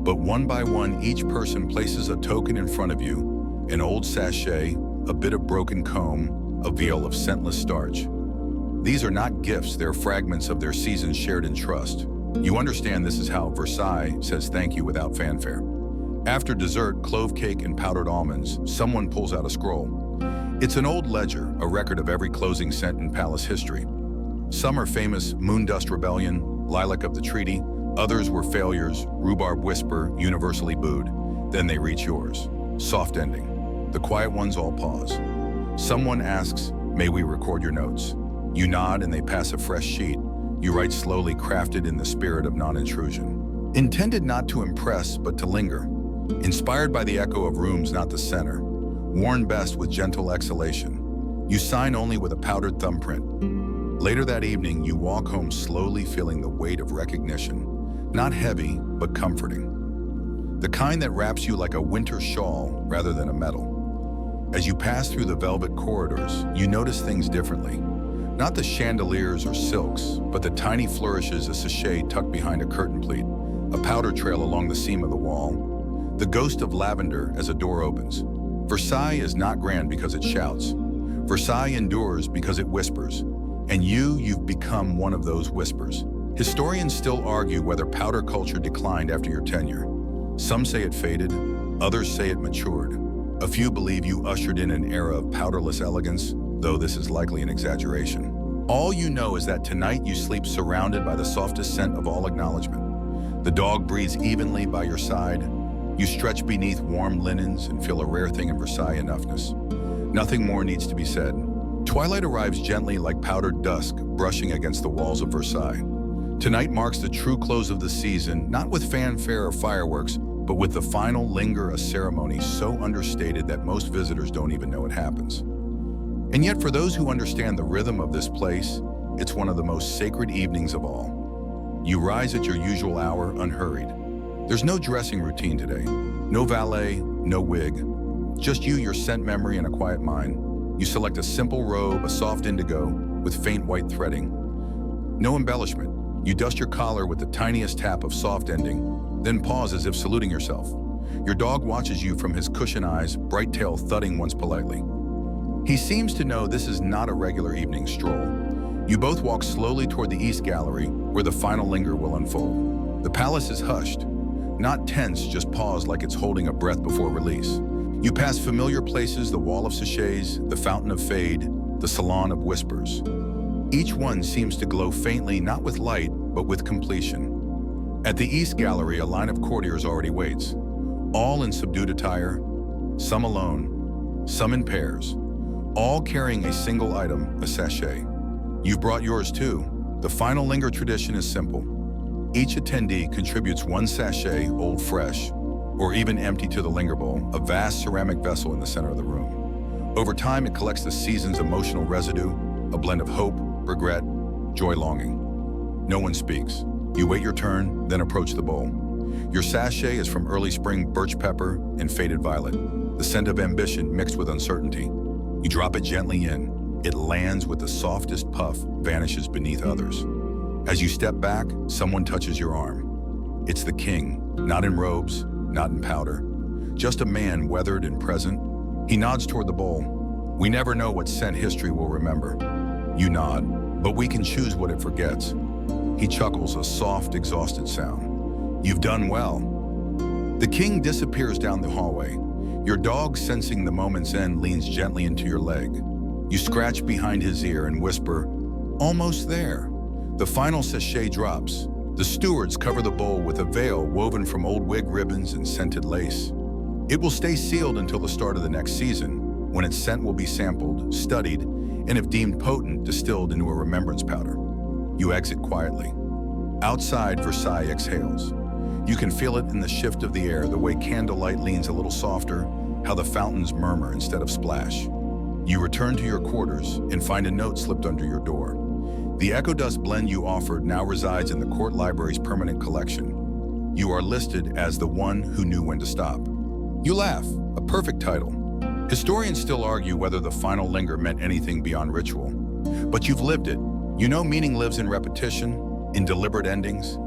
but one by one each person places a token in front of you, an old sachet, a bit of broken comb, a vial of scentless starch. These are not gifts, they're fragments of their seasons shared in trust. You understand this is how Versailles says thank you without fanfare. After dessert, clove cake and powdered almonds, someone pulls out a scroll. It's an old ledger, a record of every closing scent in palace history. Some are famous, Moondust Rebellion, Lilac of the Treaty. Others were failures, Rhubarb Whisper, universally booed. Then they reach yours. Soft ending. The quiet ones all pause. Someone asks, may we record your notes? You nod and they pass a fresh sheet. You write slowly, crafted in the spirit of non-intrusion. Intended not to impress, but to linger. Inspired by the echo of rooms, not the center. Worn best with gentle exhalation. You sign only with a powdered thumbprint. Later that evening, you walk home slowly, feeling the weight of recognition. Not heavy, but comforting. The kind that wraps you like a winter shawl rather than a medal. As you pass through the velvet corridors, you notice things differently. Not the chandeliers or silks, but the tiny flourishes, a sachet tucked behind a curtain pleat, a powder trail along the seam of the wall, the ghost of lavender as a door opens. Versailles is not grand because it shouts. Versailles endures because it whispers. And you've become one of those whispers. Historians still argue whether powder culture declined after your tenure. Some say it faded, others say it matured. A few believe you ushered in an era of powderless elegance, though this is likely an exaggeration. All you know is that tonight you sleep surrounded by the softest scent of all acknowledgement. The dog breathes evenly by your side. You stretch beneath warm linens and feel a rare thing in Versailles enoughness. Nothing more needs to be said. Twilight arrives gently like powdered dusk, brushing against the walls of Versailles. Tonight marks the true close of the season, not with fanfare or fireworks, but with the final linger, a ceremony so understated that most visitors don't even know it happens. And yet for those who understand the rhythm of this place, it's one of the most sacred evenings of all. You rise at your usual hour, unhurried. There's no dressing routine today, no valet, no wig. Just you, your scent memory, and a quiet mind. You select a simple robe, a soft indigo, with faint white threading. No embellishment. You dust your collar with the tiniest tap of soft ending, then pause as if saluting yourself. Your dog watches you from his cushion eyes, bright tail thudding once politely. He seems to know this is not a regular evening stroll. You both walk slowly toward the East Gallery, where the final linger will unfold. The palace is hushed, not tense, just paused like it's holding a breath before release. You pass familiar places, the wall of sachets, the fountain of fade, the salon of whispers. Each one seems to glow faintly, not with light, but with completion. At the East Gallery, a line of courtiers already waits, all in subdued attire, some alone, some in pairs, all carrying a single item, a sachet. You've brought yours too. The final linger tradition is simple. Each attendee contributes one sachet, old fresh, or even empty, to the linger bowl, a vast ceramic vessel in the center of the room. Over time, it collects the season's emotional residue, a blend of hope, regret, joy, longing. No one speaks. You wait your turn, then approach the bowl. Your sachet is from early spring birch pepper and faded violet, the scent of ambition mixed with uncertainty. You drop it gently in. It lands with the softest puff, vanishes beneath others. As you step back, someone touches your arm. It's the king, not in robes, not in powder, just a man weathered and present. He nods toward the bowl. We never know what scent history will remember. You nod, but we can choose what it forgets. He chuckles, a soft, exhausted sound. You've done well. The king disappears down the hallway. Your dog, sensing the moment's end, leans gently into your leg. You scratch behind his ear and whisper, almost there. The final sachet drops. The stewards cover the bowl with a veil woven from old wig ribbons and scented lace. It will stay sealed until the start of the next season, when its scent will be sampled, studied, and if deemed potent, distilled into a remembrance powder. You exit quietly. Outside, Versailles exhales. You can feel it in the shift of the air, the way candlelight leans a little softer, how the fountains murmur instead of splash. You return to your quarters and find a note slipped under your door. The echo dust blend you offered now resides in the court library's permanent collection. You are listed as the one who knew when to stop. You laugh, a perfect title. Historians still argue whether the final linger meant anything beyond ritual. But you've lived it. You know meaning lives in repetition, in deliberate endings,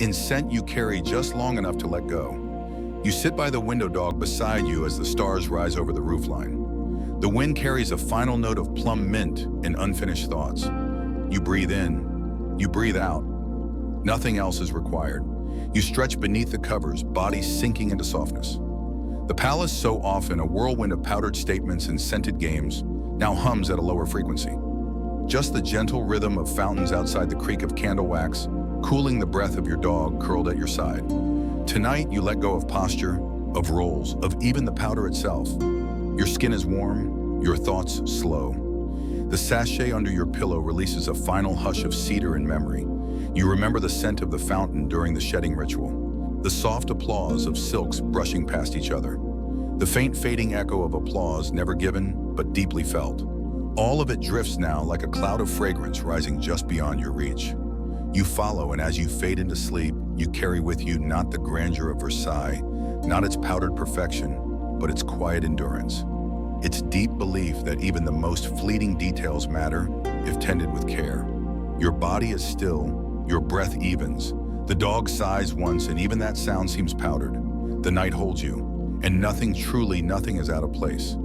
in scent you carry just long enough to let go. You sit by the window dog beside you as the stars rise over the roofline. The wind carries a final note of plum mint and unfinished thoughts. You breathe in, you breathe out. Nothing else is required. You stretch beneath the covers, body sinking into softness. The palace, so often a whirlwind of powdered statements and scented games, now hums at a lower frequency. Just the gentle rhythm of fountains outside the creak of candle wax, cooling the breath of your dog curled at your side. Tonight, you let go of posture, of roles, of even the powder itself. Your skin is warm, your thoughts slow. The sachet under your pillow releases a final hush of cedar and memory. You remember the scent of the fountain during the shedding ritual, the soft applause of silks brushing past each other, the faint fading echo of applause never given but deeply felt. All of it drifts now like a cloud of fragrance rising just beyond your reach. You follow, and as you fade into sleep, you carry with you not the grandeur of Versailles, not its powdered perfection, but its quiet endurance. Its deep belief that even the most fleeting details matter if tended with care. Your body is still, your breath evens. The dog sighs once, and even that sound seems powdered. The night holds you, and nothing, truly nothing, is out of place.